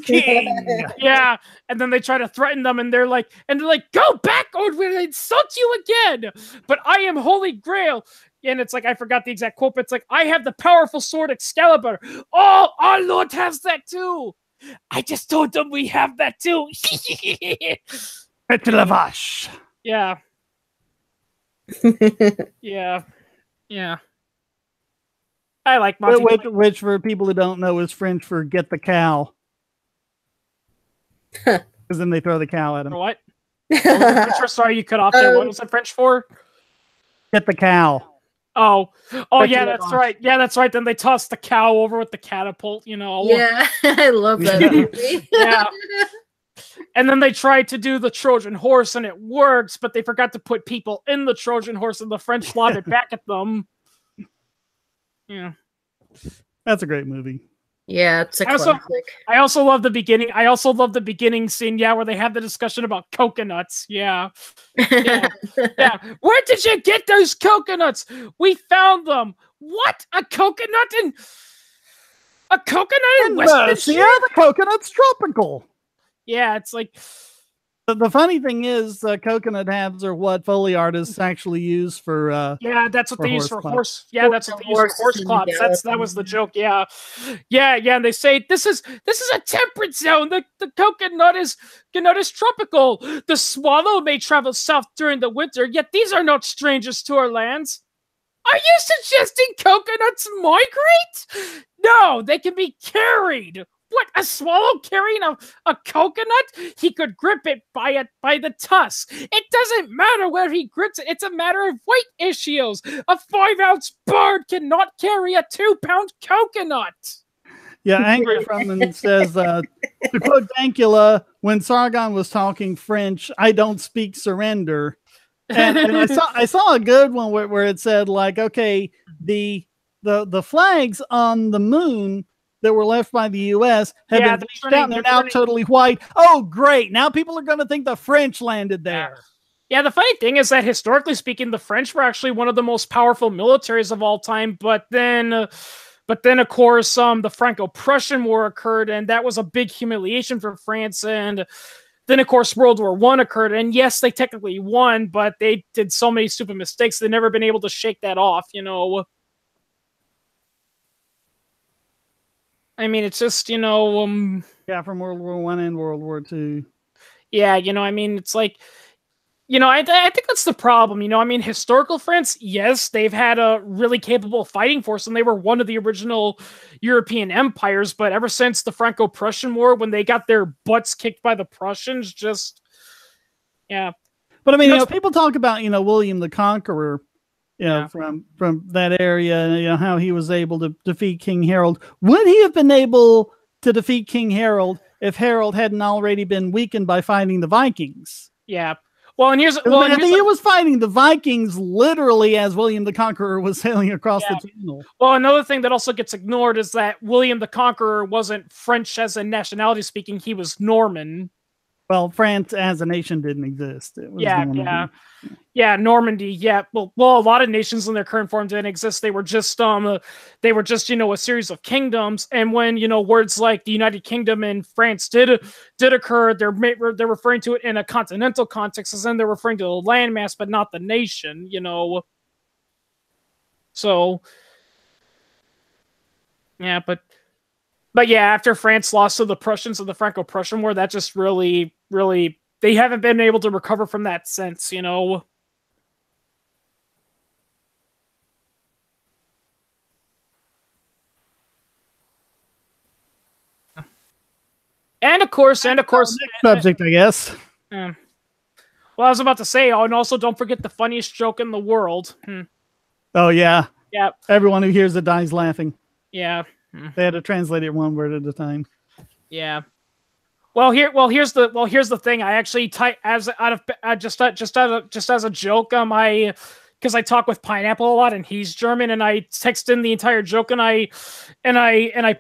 king? Yeah, and then they try to threaten them, and they're like, go back, or we'll insult you again. But I am Holy Grail. And it's like, I forgot the exact quote, but it's like, I have the powerful sword Excalibur. Oh, our Lord has that too. I just told them we have that too. Petlavash. Yeah. Yeah. I like Monty. Which, for people who don't know, is French for "get the cow." Because then they throw the cow at him. For what? Sorry, you cut off there. What was it French for? Get the cow. Oh, yeah, that's right. Yeah, that's right. Then they toss the cow over with the catapult, Yeah, I love that movie. Yeah. And then they tried to do the Trojan horse, and it works, but they forgot to put people in the Trojan horse, and the French lob it back at them. Yeah. That's a great movie. Yeah, it's a classic. I also love the beginning. I also love the beginning scene, where they have the discussion about coconuts. Yeah. Where did you get those coconuts? We found them. What? A coconut in West? Yeah, the coconut's tropical. Yeah, it's like the funny thing is, coconut halves are what Foley artists actually use for. That's what they use for horse. Yeah, that's what they use for horse clops. That was the joke. Yeah. And they say this is a temperate zone. The coconut is tropical. The swallow may travel south during the winter, yet these are not strangers to our lands. Are you suggesting coconuts migrate? No, they can be carried. What, a swallow carrying a coconut? He could grip it by the tusk. It doesn't matter where he grips it. It's a matter of weight issues. A 5-ounce bird cannot carry a 2-pound coconut. Yeah, Angry Froman says, to quote Dankula, when Sargon was talking French, I don't speak surrender. And I saw a good one where it said, like, okay, the flags on the moon that were left by the U.S. have been bleached out, and they're now totally white. Oh, great. Now people are going to think the French landed there. Yeah, the funny thing is that historically speaking, the French were actually one of the most powerful militaries of all time. But then of course, the Franco-Prussian War occurred, and that was a big humiliation for France. And then, of course, World War I occurred. And yes, they technically won, but they did so many stupid mistakes. They've never been able to shake that off, I mean, it's just, from World War I and World War II. Yeah, I mean, it's like, I think that's the problem. Historical France, yes, they've had a really capable fighting force, and they were one of the original European empires, but ever since the Franco-Prussian War, when they got their butts kicked by the Prussians, yeah. But I mean, people talk about, William the Conqueror, from that area, how he was able to defeat King Harold. Would he have been able to defeat King Harold if Harold hadn't already been weakened by fighting the Vikings? Yeah. Well, and here's he was fighting the Vikings literally as William the Conqueror was sailing across the channel. Well, another thing that also gets ignored is that William the Conqueror wasn't French as a nationality speaking; he was Norman. Well, France as a nation didn't exist. It was Normandy. Normandy. Yeah, well, a lot of nations in their current form didn't exist. They were just, a series of kingdoms. And when words like the United Kingdom and France did occur, they're referring to it in a continental context, as in they're referring to the landmass, but not the nation. So, yeah, but yeah, after France lost to the Prussians in the Franco-Prussian War, that just really, they haven't been able to recover from that since, you know. And of course, subject, I guess. Well, I was about to say, and also don't forget the funniest joke in the world. Oh yeah. Yeah. Everyone who hears it dies laughing. Yeah. They had to translate it one word at a time. Yeah. Well, here's the thing. I actually type just as a joke on my, because I talk with Pineapple a lot and he's German, and I text in the entire joke and I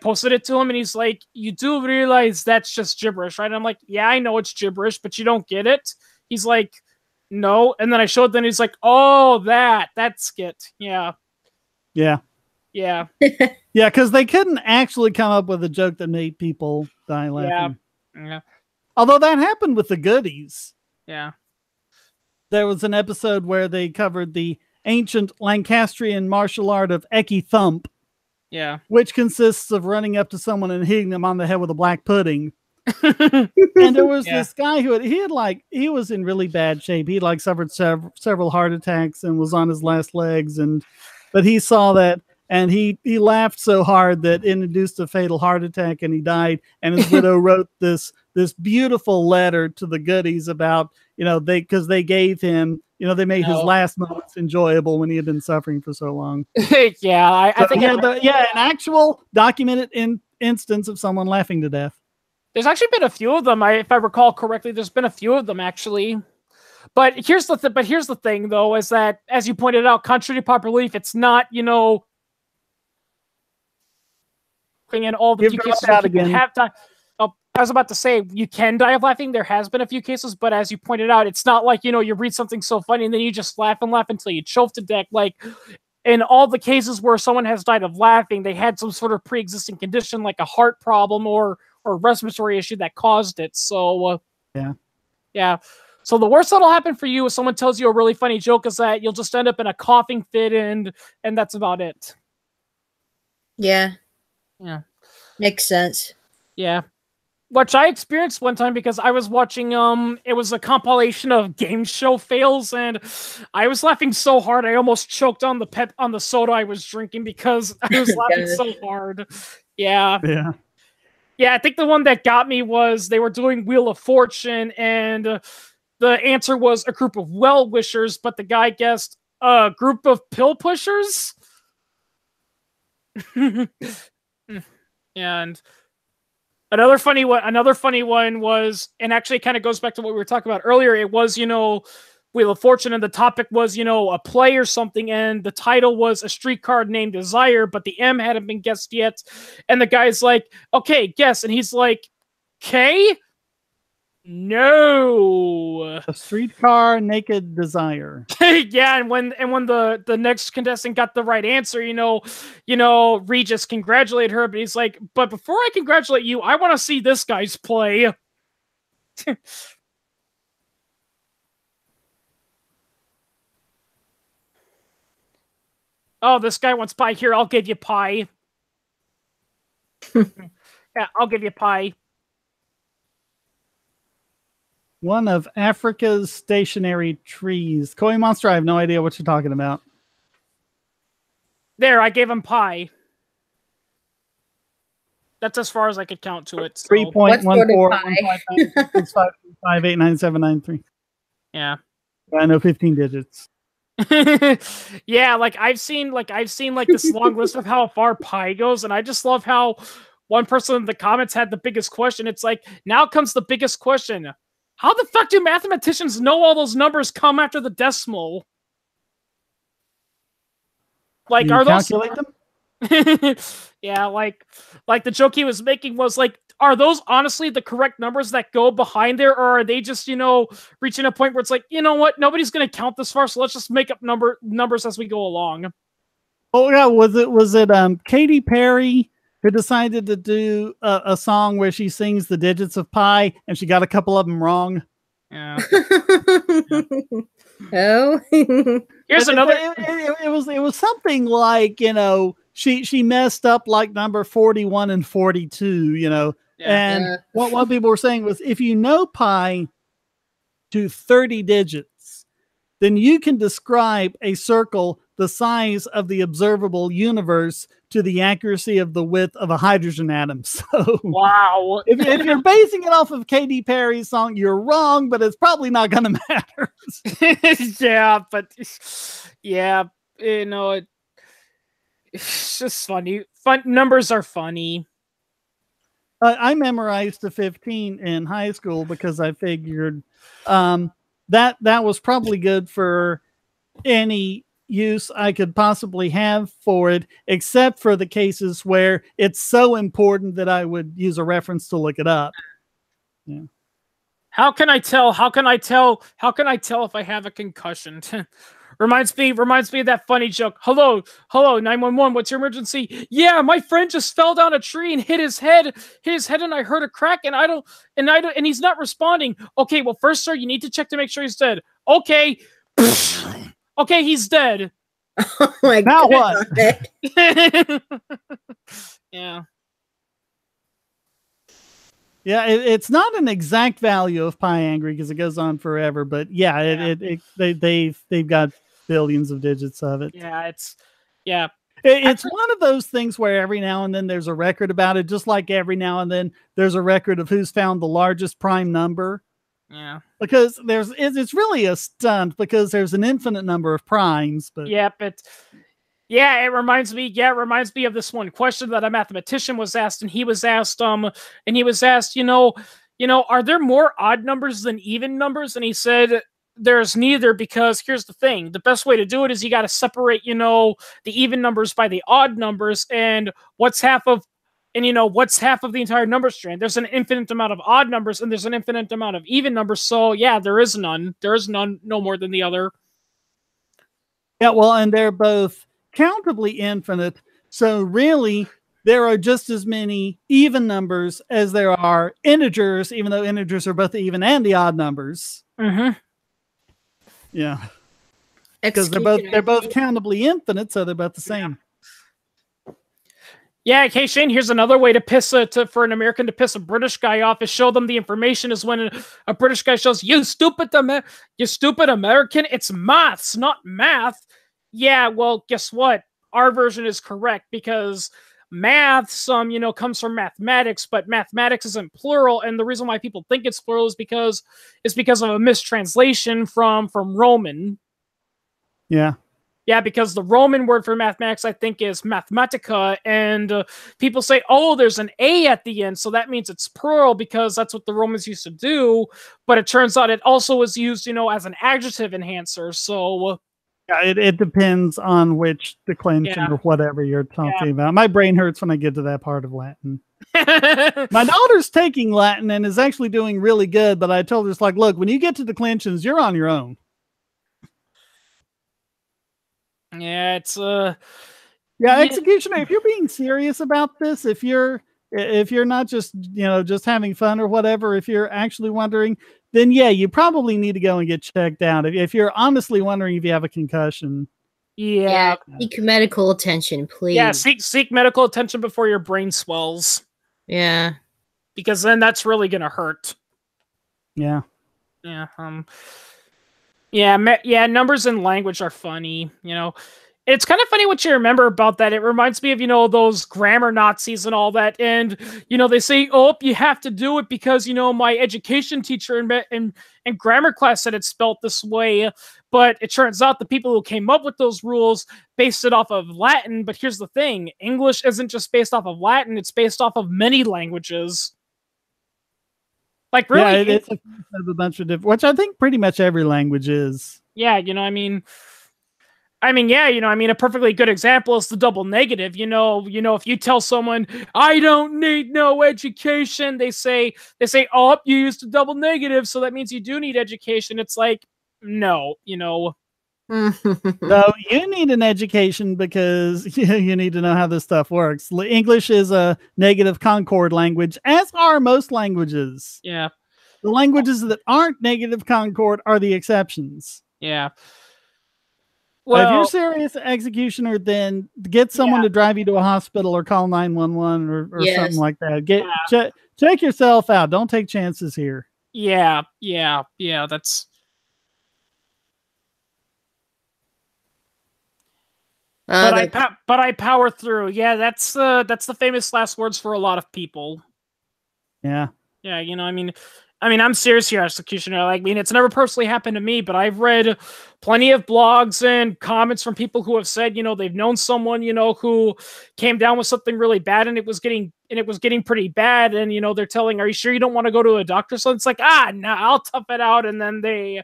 posted it to him, and he's like, "You do realize that's just gibberish, right?" I'm like, "Yeah, I know it's gibberish, but you don't get it." He's like, "No," and then I showed. Then he's like, "Oh, that's it." Yeah. Yeah. Yeah. Yeah, because they couldn't actually come up with a joke that made people die laughing. Yeah. Although that happened with the goodies. Yeah. There was an episode where they covered the ancient Lancastrian martial art of Eki Thump. Yeah. Which consists of running up to someone and hitting them on the head with a black pudding. And there was this guy he was in really bad shape. He suffered several heart attacks and was on his last legs, but he saw that and he laughed so hard that it induced a fatal heart attack and he died. And his widow wrote this beautiful letter to the goodies about, because they gave him, they made his last moments enjoyable when he had been suffering for so long. Yeah, I think an actual documented instance of someone laughing to death. There's actually been a few of them. If I recall correctly, there's been a few of them actually. But here's the thing, though, is that, as you pointed out, contrary to popular belief, it's not, in all the few cases where people have died. Oh, I was about to say, you can die of laughing. There has been a few cases, but as you pointed out, it's not like, you read something so funny and then you just laugh and laugh until you choke to death. Like, in all the cases where someone has died of laughing, they had some sort of pre-existing condition, like a heart problem or respiratory issue that caused it. So, yeah. So the worst that'll happen for you if someone tells you a really funny joke is that you'll just end up in a coughing fit, and that's about it. Yeah. Yeah. Makes sense. Yeah. Which I experienced one time because I was watching, it was a compilation of game show fails, and I was laughing so hard I almost choked on the soda I was drinking because I was laughing so hard. Yeah. Yeah. Yeah, I think the one that got me was they were doing Wheel of Fortune, and the answer was a group of well-wishers, but the guy guessed a group of pill pushers. And another funny one was, and actually kind of goes back to what we were talking about earlier. It was, Wheel of Fortune, and the topic was, a play or something, and the title was A Streetcar Named Desire, but the M hadn't been guessed yet. And the guy's like, "Okay, guess." And he's like, "K? No." A Streetcar Naked Desire. Yeah, and when the next contestant got the right answer, Regis congratulated her, but he's like, "But before I congratulate you, I want to see this guy's play." "Oh, this guy wants pie. Here, I'll give you pie." Yeah, I'll give you pie. One of Africa's stationary trees. Koi Monster, I have no idea what you're talking about. There, I gave him pie. That's as far as I could count to it. So. 3.141556589793. Yeah. I know 15 digits. Yeah, I've seen this long list of how far pi goes, and I just love how one person in the comments had the biggest question. It's like, now comes the biggest question. How the fuck do mathematicians know all those numbers come after the decimal? Like, are those calculate them? Yeah, like the joke he was making was like, are those honestly the correct numbers that go behind there, or are they just, reaching a point where it's like, you know what, nobody's gonna count this far, so let's just make up numbers as we go along. Oh yeah, was it Katy Perry who decided to do a song where she sings the digits of pi and she got a couple of them wrong? Yeah. Oh. Here's But another. It was something like, you know, she messed up like number 41 and 42, you know. Yeah. And what people were saying was, if you know pi to 30 digits, then you can describe a circle the size of the observable universe to the accuracy of the width of a hydrogen atom. So Wow. if you're basing it off of Katy Perry's song, you're wrong, but it's probably not going to matter. Yeah, but yeah, you know, it's just funny. Fun numbers are funny. I memorized the 15 in high school because I figured that was probably good for any use I could possibly have for it, except for the cases where it's so important that I would use a reference to look it up. Yeah. How can I tell? How can I tell? How can I tell if I have a concussion? Reminds me of that funny joke. Hello, 911. What's your emergency? Yeah, my friend just fell down a tree and hit his head, and I heard a crack, and he's not responding. Okay, well, first, sir, you need to check to make sure he's dead. Okay, okay, he's dead. Oh my Now God. what? Yeah. Yeah, it's not an exact value of pi angry because it goes on forever, but yeah, they've got billions of digits of it. Yeah, it's one of those things where every now and then there's a record about it, just like every now and then there's a record of who's found the largest prime number. Yeah. Because it's really a stunt because there's an infinite number of primes, but it reminds me of this one question that a mathematician was asked, and he was asked, you know, are there more odd numbers than even numbers? And he said, there's neither, because here's the thing. The best way to do it is you got to separate, you know, the even numbers by the odd numbers, and what's half of the entire number strand. There's an infinite amount of odd numbers, and there's an infinite amount of even numbers. So yeah, there is none, no more than the other. Yeah, well, and they're both countably infinite. So really, there are just as many even numbers as there are integers, even though integers are both the even and the odd numbers. Mm-hmm. Yeah. Because they're both countably infinite, so they're both the same. Yeah, okay, Shane, here's another way to for an American to piss a British guy off is show them the information is when a British guy shows, you stupid American, it's maths, not math. Yeah, well, guess what? Our version is correct because maths, comes from mathematics, but mathematics isn't plural, and the reason why people think it's plural is because of a mistranslation from Roman. Yeah. Yeah, because the Roman word for mathematics, I think, is mathematica, and people say, oh, there's an A at the end, so that means it's plural because that's what the Romans used to do, but it turns out it also was used, as an adjective enhancer, so... Yeah, it depends on which declension or whatever you're talking about. My brain hurts when I get to that part of Latin. My daughter's taking Latin and is actually doing really good, but I told her, it's like, look, when you get to declensions, you're on your own. Yeah, it's Executioner, if you're being serious about this, if you're not just just having fun or whatever, if you're actually wondering, then yeah, you probably need to go and get checked out. If you're honestly wondering if you have a concussion, seek medical attention, please. Yeah, seek medical attention before your brain swells. Yeah, because then that's really gonna hurt. Yeah. Numbers and language are funny, It's kind of funny what you remember about that. It reminds me of, those grammar Nazis and all that. And, they say, oh, you have to do it because, my education teacher in grammar class said it's spelt this way. But it turns out the people who came up with those rules based it off of Latin. But here's the thing. English isn't just based off of Latin. It's based off of many languages. Like, really? Yeah, it's a bunch of different, which I think pretty much every language is. Yeah, a perfectly good example is the double negative. If you tell someone, I don't need no education, they say, oh, you used a double negative, so that means you do need education. It's like, no, No, you need an education because you need to know how this stuff works. English is a negative concord language, as are most languages. Yeah. The languages that aren't negative concord are the exceptions. Yeah. Well, if you're Well, serious, executioner, then get someone to drive you to a hospital or call 911 or something Yes. like that. Check yourself out. Don't take chances here. yeah. That's but I power through. Yeah, that's the famous last words for a lot of people. Yeah. Yeah, I'm serious here, executioner. Like, I mean, it's never personally happened to me, but I've read plenty of blogs and comments from people who have said, they've known someone, who came down with something really bad, and it was getting pretty bad, and they're telling, "Are you sure you don't want to go to a doctor?" So it's like, no, I'll tough it out, and then they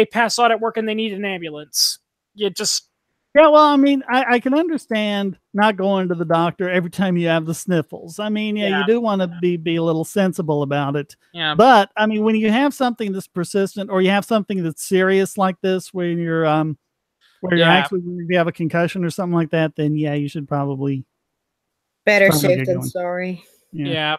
pass out at work and they need an ambulance. You just Yeah, well, I mean, I can understand not going to the doctor every time you have the sniffles. I mean, yeah, you do want to be a little sensible about it. Yeah. But I mean, when you have something that's persistent, or you have something that's serious like this, when you're actually, when you have a concussion or something like that, then yeah, you should probably better get safe than going. sorry. Yeah.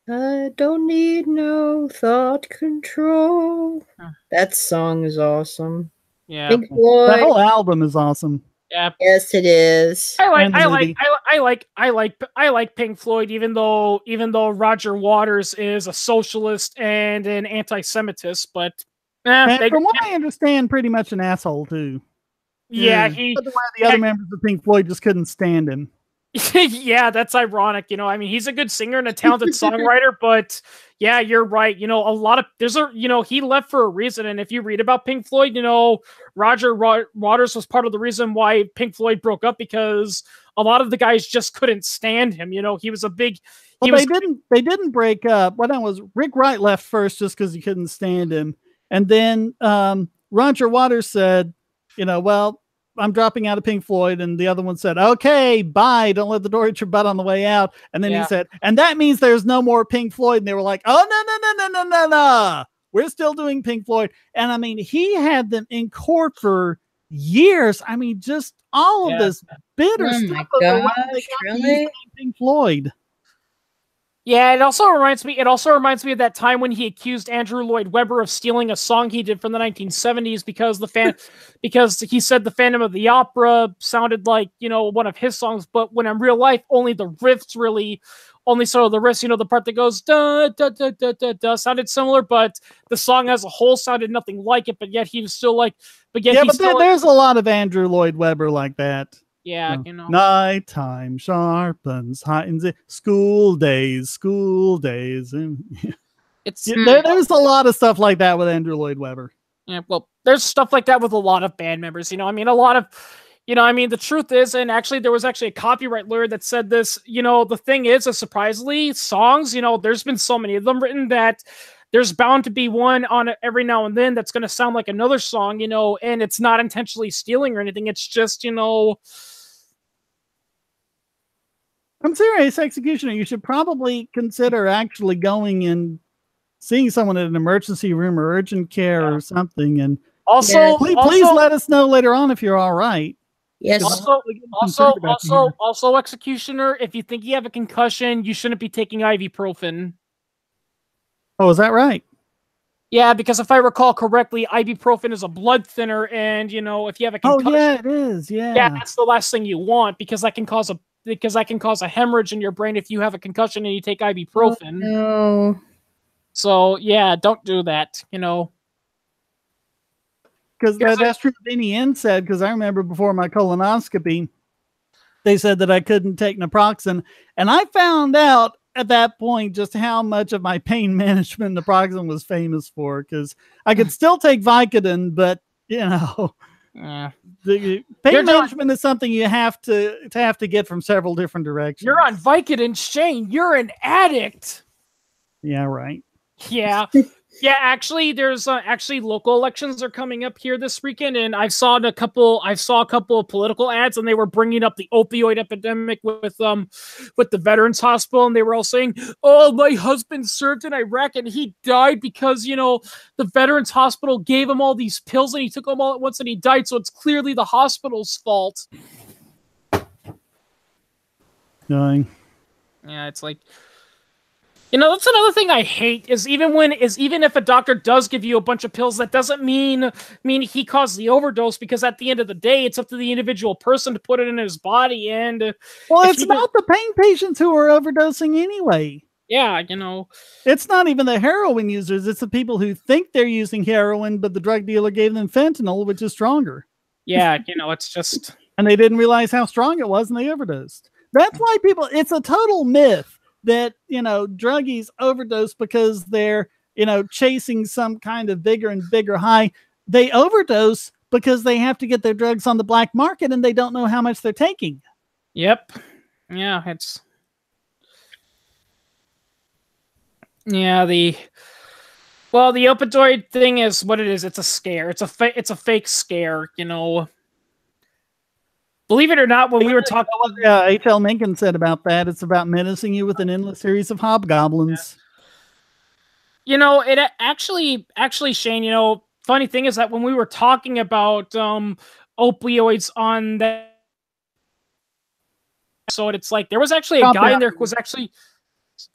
I don't need no thought control. That song is awesome. Yeah. Pink Floyd. That whole album is awesome. Yeah. Yes, it is. I like Pink Floyd, even though Roger Waters is a socialist and an anti-Semitist, but and from what I understand, pretty much an asshole too. Yeah, the other members of Pink Floyd just couldn't stand him. Yeah, that's ironic. I mean, he's a good singer and a talented songwriter, but yeah, you're right. A lot of he left for a reason. And if you read about Pink Floyd, Roger Waters was part of the reason why Pink Floyd broke up, because a lot of the guys just couldn't stand him. He was a big. They didn't break up. What was Rick Wright left first just because he couldn't stand him, and then Roger Waters said, well, I'm dropping out of Pink Floyd, and the other one said, okay, bye, don't let the door hit your butt on the way out. And then he said, and that means there's no more Pink Floyd. And they were like, oh, no, we're still doing Pink Floyd. And I mean, he had them in court for years. I mean, just all of this bitter stuff. Gosh, really? Pink Floyd. Yeah, it also reminds me of that time when he accused Andrew Lloyd Webber of stealing a song he did from the 1970s because he said the Phantom of the Opera sounded like, one of his songs, but when in real life only the riffs, the part that goes da da da da da da sounded similar, but the song as a whole sounded nothing like it, but yet he was still like there's a lot of Andrew Lloyd Webber like that. Yeah, nighttime sharpens, heightens it. School days. There's a lot of stuff like that with Andrew Lloyd Webber. Yeah, well, there's stuff like that with a lot of band members. I mean, a lot of, the truth is, and actually, there was actually a copyright lawyer that said this. The thing is, surprisingly, songs. There's been so many of them written that there's bound to be one on it every now and then that's going to sound like another song. And it's not intentionally stealing or anything. It's just, I'm serious, executioner. You should probably consider actually going and seeing someone at an emergency room or urgent care or something. And also, please let us know later on if you're all right. Yes. Also, executioner, if you think you have a concussion, you shouldn't be taking ibuprofen. Oh, is that right? Yeah, because if I recall correctly, ibuprofen is a blood thinner, and if you have a concussion, oh yeah, it is. Yeah, that's the last thing you want, because that can cause a hemorrhage in your brain if you have a concussion and you take ibuprofen. Oh, no. So yeah, don't do that. Because that's true. Benny N said, because I remember before my colonoscopy, they said that I couldn't take naproxen, and I found out at that point just how much of my pain management naproxen was famous for, because I could still take Vicodin, but the pain management is something you have to get from several different directions. You're on Vicodin, Shane. You're an addict. Yeah, right. Yeah. Yeah, actually, there's local elections are coming up here this weekend, and I saw a couple of political ads, and they were bringing up the opioid epidemic with the Veterans Hospital, and they were all saying, "Oh, my husband served in Iraq, and he died because the Veterans Hospital gave him all these pills, and he took them all at once, and he died. So it's clearly the hospital's fault." Dying. Yeah, it's like. You know, that's another thing I hate is even if a doctor does give you a bunch of pills, that doesn't mean he caused the overdose, because at the end of the day, it's up to the individual person to put it in his body. And well, it's not the pain patients who are overdosing anyway. Yeah, you know, it's not even the heroin users. It's the people who think they're using heroin, but the drug dealer gave them fentanyl, which is stronger. Yeah, you know, it's just, and they didn't realize how strong it was, and they overdosed. That's why people. It's a total myth that, you know, druggies overdose because they're, you know, chasing some kind of bigger and bigger high. They overdose because they have to get their drugs on the black market and they don't know how much they're taking. Yep. Yeah, it's... Yeah, the opioid thing is what it is. It's a scare. It's a fake scare, you know. Believe it or not, when we were talking... H.L. Mencken said about that, it's about menacing you with an endless series of hobgoblins. Yeah. You know, it actually, Shane, you know, funny thing is that when we were talking about opioids on that... So it's like, there was actually a guy in there who was actually...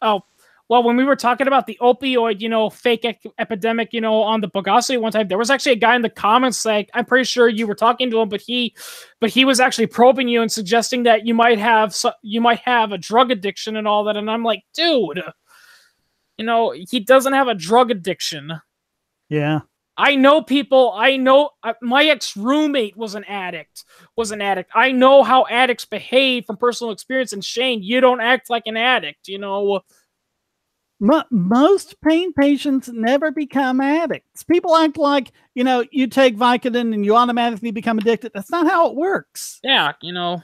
Oh, well, when we were talking about the opioid, you know, fake epidemic, you know, on the Bogasi one time, there was actually a guy in the comments like, I'm pretty sure you were talking to him, but he was actually probing you and suggesting that you might have a drug addiction and all that. And I'm like, dude, you know, he doesn't have a drug addiction. Yeah. I know people. I know my ex-roommate was an addict. I know how addicts behave from personal experience. And Shane, you don't act like an addict, you know. Most pain patients never become addicts. People act like, you know, you take Vicodin and you automatically become addicted. That's not how it works. Yeah, you know.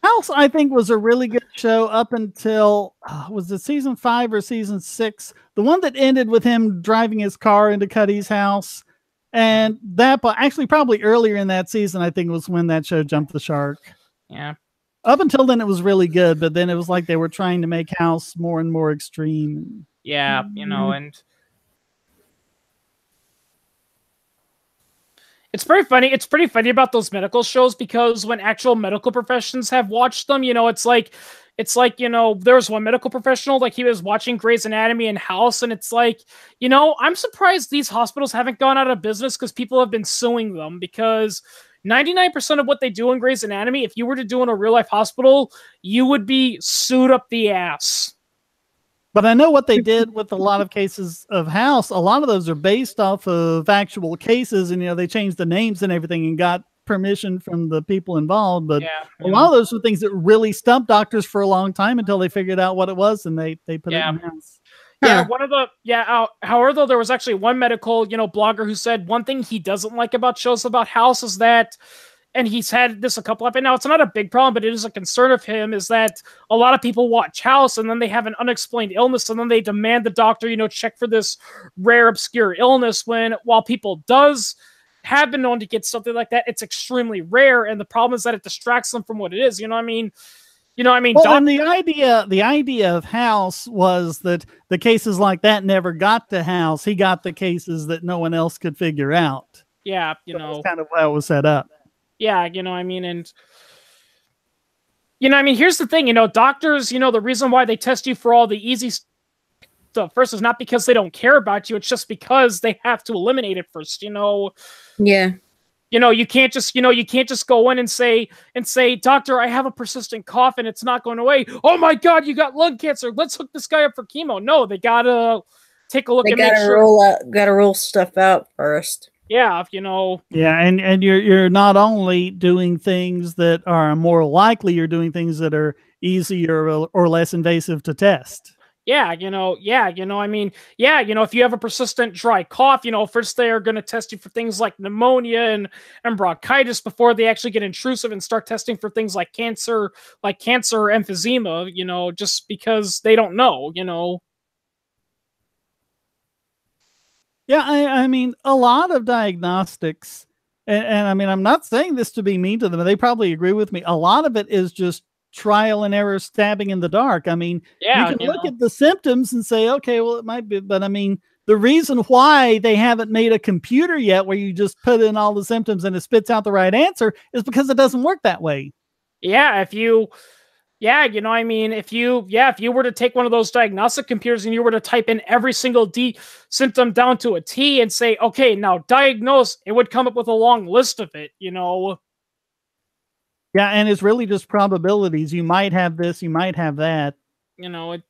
House, I think, was a really good show up until, was it season 5 or season 6? The one that ended with him driving his car into Cuddy's house. And that, actually, probably earlier in that season, I think, was when that show jumped the shark. Yeah. Up until then, it was really good, but then it was like they were trying to make House more and more extreme. Yeah, you know, and it's pretty funny. It's pretty funny about those medical shows, because when actual medical professions have watched them, you know, it's like, you know, there was one medical professional, like he was watching Grey's Anatomy and House, and it's like, you know, I'm surprised these hospitals haven't gone out of business because people have been suing them, because 99% of what they do in Grey's Anatomy, if you were to do in a real-life hospital, you would be sued up the ass. But I know what they did with a lot of cases of House. A lot of those are based off of actual cases, and, you know, they changed the names and everything and got permission from the people involved. But a lot of those were things that really stumped doctors for a long time until they figured out what it was and they put it in House. Yeah, however, there was actually one medical, you know, blogger who said one thing he doesn't like about shows about House is that, and he's had this a couple of, and now it's not a big problem, but it is a concern of him, is that a lot of people watch House and then they have an unexplained illness and then they demand the doctor, you know, check for this rare, obscure illness, when while people have been known to get something like that, it's extremely rare, and the problem is that it distracts them from what it is, you know what I mean? You know what I mean? Well, and the idea of House was that the cases like that never got to House. He got the cases that no one else could figure out. Yeah, you know. That's kind of how it was set up. Yeah, you know what I mean? And, you know, I mean, here's the thing, you know, doctors, you know, the reason why they test you for all the easy stuff first is not because they don't care about you. It's just because they have to eliminate it first, you know? Yeah. You know, you can't just go in and say, doctor, I have a persistent cough and it's not going away. Oh my God, you got lung cancer. Let's hook this guy up for chemo. No, they gotta take a look and make sure. Gotta rule stuff out first. Yeah, you know. Yeah, and you're not only doing things that are more likely, you're doing things that are easier or less invasive to test. Yeah, you know, I mean, yeah, you know, if you have a persistent dry cough, you know, first they're going to test you for things like pneumonia and bronchitis before they actually get intrusive and start testing for things like cancer or emphysema, you know, just because they don't know, you know. Yeah, I mean, a lot of diagnostics, and I mean, I'm not saying this to be mean to them. They probably agree with me. A lot of it is just trial and error, stabbing in the dark. I mean, you can look at the symptoms and say, okay, well, it might be, but I mean, the reason why they haven't made a computer yet where you just put in all the symptoms and it spits out the right answer is because it doesn't work that way. Yeah, if you Yeah, you know, I mean, if you were to take one of those diagnostic computers and you were to type in every single symptom down to a T and say, okay, now diagnose, it would come up with a long list of it, you know. Yeah, and it's really just probabilities. You might have this, you might have that. You know, it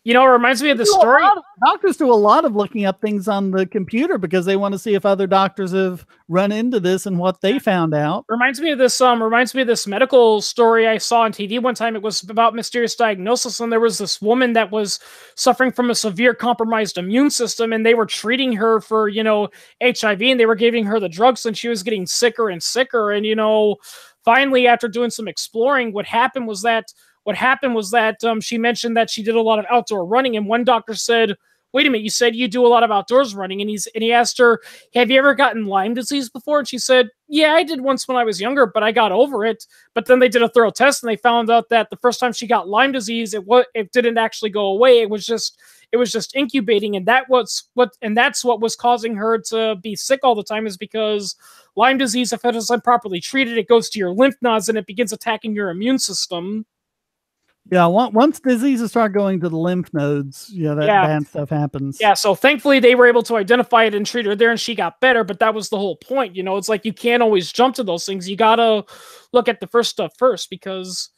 reminds me of the story. Doctors do a lot of looking up things on the computer because they want to see if other doctors have run into this and what they found out. Reminds me of this medical story I saw on TV one time. It was about mysterious diagnosis, and there was this woman that was suffering from a severe compromised immune system, and they were treating her for, HIV, and they were giving her the drugs, and she was getting sicker and sicker. And, finally, after doing some exploring, what happened was that she mentioned that she did a lot of outdoor running, and one doctor said, wait a minute, you said you do a lot of outdoors running, and he asked her, have you ever gotten Lyme disease before? And she said, yeah, I did once when I was younger, but I got over it. But then they did a thorough test, and they found out that the first time she got Lyme disease, it didn't actually go away. It was just incubating, and that's what was causing her to be sick all the time, is because Lyme disease, if it isn't properly treated, it goes to your lymph nodes and it begins attacking your immune system. Yeah, once diseases start going to the lymph nodes, bad stuff happens. Yeah, so thankfully they were able to identify it and treat her there, and she got better, but that was the whole point. It's like you can't always jump to those things. You gotta look at the first stuff first, because...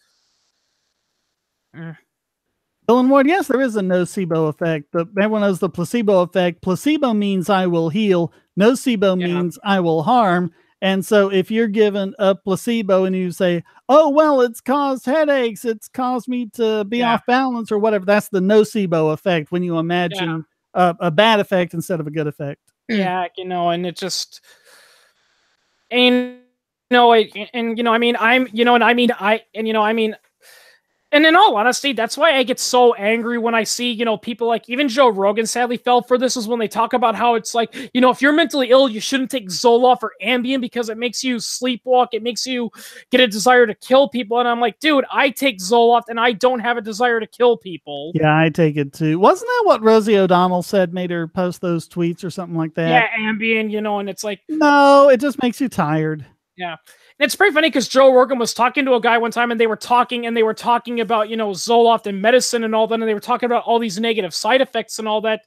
Dylan Ward, yes, there is a nocebo effect, but everyone knows the placebo effect. Placebo means I will heal. Nocebo means I will harm. And so if you're given a placebo and you say, oh, well, it's caused headaches, it's caused me to be off balance or whatever, that's the nocebo effect, when you imagine a bad effect instead of a good effect. Yeah, and it just... And in all honesty, that's why I get so angry when I see, people like even Joe Rogan sadly fell for this, is when they talk about how it's like, if you're mentally ill, you shouldn't take Zoloft or Ambien because it makes you sleepwalk. It makes you get a desire to kill people. And I'm like, dude, I take Zoloft and I don't have a desire to kill people. Yeah, I take it too. Wasn't that what Rosie O'Donnell said made her post those tweets or something like that? Yeah, Ambien, and it's like... No, it just makes you tired. Yeah. It's pretty funny because Joe Rogan was talking to a guy one time, and they were talking about, Zoloft and medicine and all that, and they were talking about all these negative side effects and all that.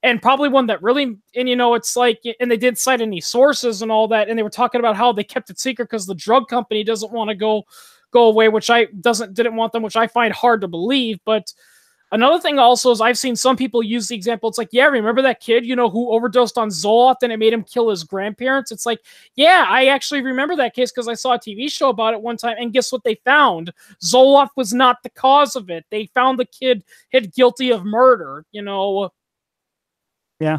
And probably one that really, and it's like, and they didn't cite any sources and all that, and they were talking about how they kept it secret because the drug company doesn't want to go away, which didn't want them, which I find hard to believe. But another thing also is I've seen some people use the example. It's like, yeah, remember that kid, who overdosed on Zoloft and it made him kill his grandparents? It's like, yeah, I actually remember that case because I saw a TV show about it one time. And guess what they found? Zoloft was not the cause of it. They found the kid guilty of murder, Yeah.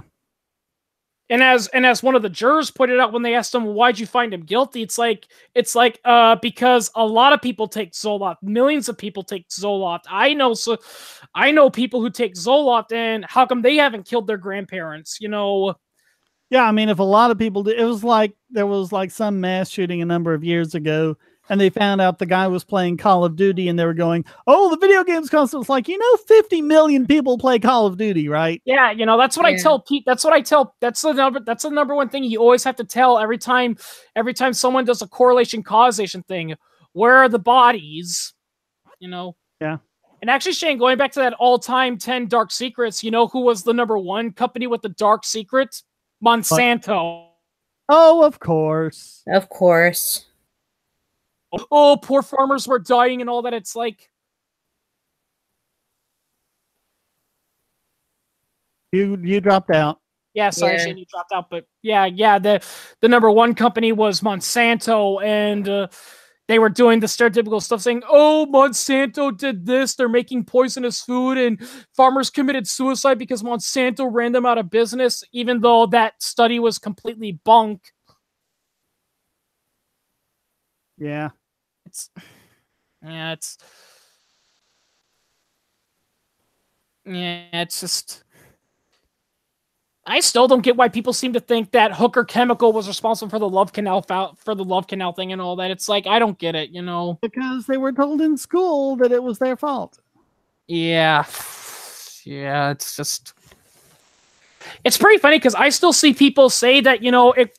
And as one of the jurors pointed out when they asked him, why'd you find him guilty? It's like because a lot of people take Zoloft. Millions of people take Zoloft. I know people who take Zoloft, and how come they haven't killed their grandparents? Yeah, I mean, if a lot of people did, it was like there was like some mass shooting a number of years ago, and they found out the guy was playing Call of Duty, and they were going, oh, the video games console. It's like, 50 million people play Call of Duty, right? Yeah, that's what I tell Pete. That's the number one thing you always have to tell every time someone does a correlation causation thing. Where are the bodies? Yeah. And actually, Shane, going back to that all-time 10 dark secrets, who was the number one company with the dark secret? Monsanto. Oh, of course. Of course. Oh, poor farmers were dying and all that. It's like... You dropped out. Yeah, sorry, Shane, you dropped out. But yeah, the number one company was Monsanto, and they were doing the stereotypical stuff saying, oh, Monsanto did this. They're making poisonous food, and farmers committed suicide because Monsanto ran them out of business, even though that study was completely bunk. Yeah. It's just... I still don't get why people seem to think that Hooker Chemical was responsible for the Love Canal thing and all that. It's like, I don't get it, Because they were told in school that it was their fault. Yeah. Yeah, it's just... It's pretty funny because I still see people say that,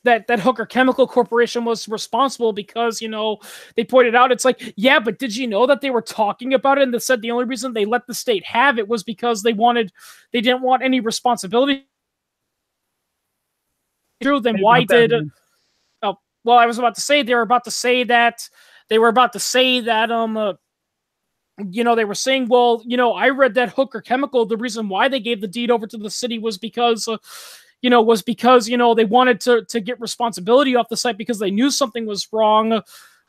that Hooker Chemical Corporation was responsible because, they pointed out, it's like, yeah, but did you know that they were talking about it and they said the only reason they let the state have it was because they didn't want any responsibility. True, then why did... Oh, well, I was about to say, they were about to say that, they were saying, well, I read that Hooker Chemical, the reason why they gave the deed over to the city was because, they wanted to get responsibility off the site because they knew something was wrong.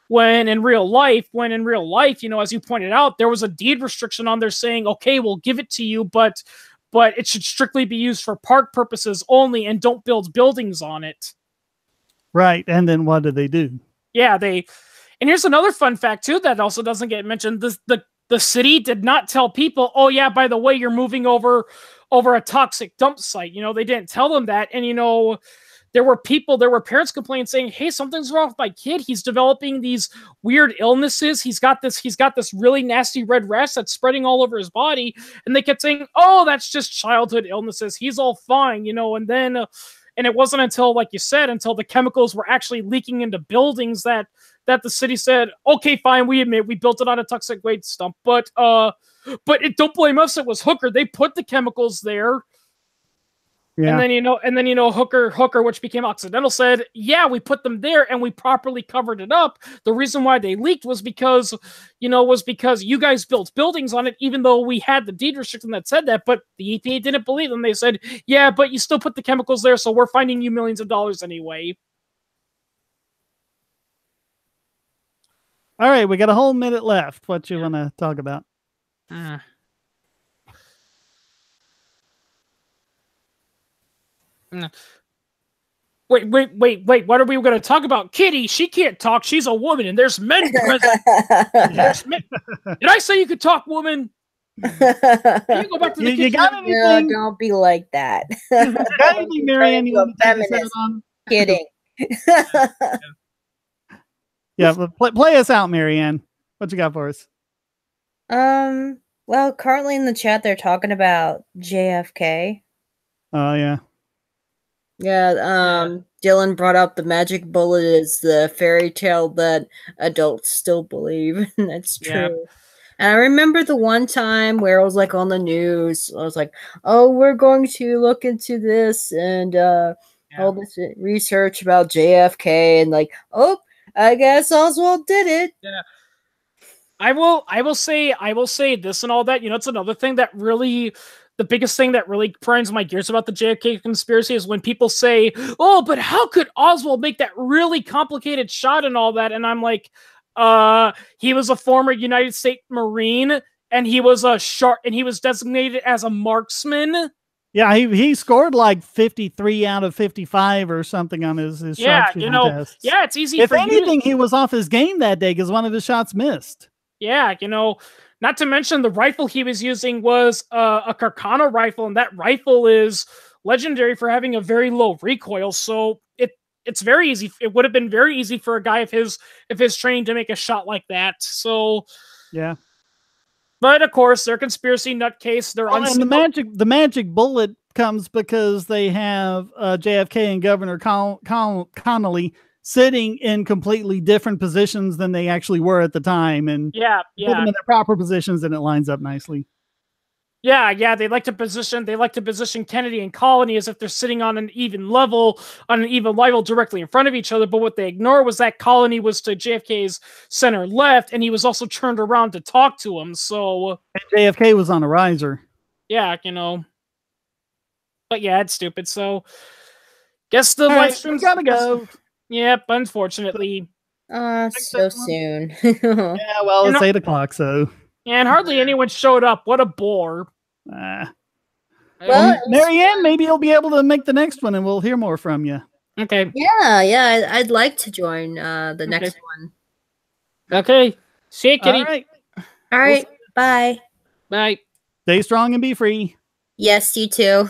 When in real life, as you pointed out, there was a deed restriction on there saying, okay, we'll give it to you, but it should strictly be used for park purposes only and don't build buildings on it. Right. And then what did they do? Yeah, and here's another fun fact too that also doesn't get mentioned. The city did not tell people, oh yeah, by the way, you're moving over a toxic dump site. They didn't tell them that. And there were parents complaining saying, hey, something's wrong with my kid. He's developing these weird illnesses. He's got this really nasty red rash that's spreading all over his body. And they kept saying, oh, that's just childhood illnesses. He's all fine, and then and it wasn't until, like you said, until the chemicals were actually leaking into buildings that the city said, okay, fine, we admit we built it on a toxic waste dump, but don't blame us. It was Hooker. They put the chemicals there. Yeah. And then Hooker, which became Occidental, said, yeah, we put them there and we properly covered it up. The reason why they leaked was because you guys built buildings on it, even though we had the deed restriction that said that, but the EPA didn't believe them. They said, yeah, but you still put the chemicals there, so we're finding you millions of dollars anyway. All right, we got a whole minute left. What you want to talk about? Wait. What are we going to talk about? Kitty, she can't talk. She's a woman, and there's men present. There's men. Did I say you could talk, woman? You go back to the you got anything? No, don't be like that. Got anything, Marianne? You want to take us on? Kidding. Yeah, but play us out, Marianne. What you got for us? Well, currently in the chat they're talking about JFK. Oh yeah. Yeah, Dylan brought up the magic bullet is the fairy tale that adults still believe. That's true. Yeah. And I remember the one time where it was like on the news, I was like, oh, we're going to look into this and all this research about JFK and like, oh, I guess Oswald did it. Yeah. I will say this and all that. It's another thing that really, the biggest thing that really grinds my gears about the JFK conspiracy is when people say, oh, but how could Oswald make that really complicated shot and all that? And I'm like, he was a former United States Marine and he was he was designated as a marksman. Yeah, he scored like 53 out of 55 or something on his sharpshooting tests. Yeah, it's easy. If anything, he was off his game that day because one of his shots missed. Yeah, not to mention the rifle he was using was a Carcano rifle, and that rifle is legendary for having a very low recoil. So it's very easy. It would have been very easy for a guy of his training to make a shot like that. So yeah. But of course, they're conspiracy nutcase. They're and the magic bullet comes because they have JFK and Governor Connolly sitting in completely different positions than they actually were at the time, and put them in their proper positions, and it lines up nicely. Yeah, they like to position Kennedy and Colony as if they're sitting on an even level directly in front of each other. But what they ignore was that Colony was to JFK's center left, and he was also turned around to talk to him. So and JFK was on a riser. Yeah, But yeah, it's stupid. So guess the live stream's gotta go. Yep, unfortunately. So soon. Yeah, well, it's 8 o'clock, so. And hardly anyone showed up. What a bore. Well, Marianne, maybe you'll be able to make the next one and we'll hear more from you. Okay. Yeah, I'd like to join the next one. Okay. See you, Kitty. All right. Bye. Bye. Stay strong and be free. Yes, you too.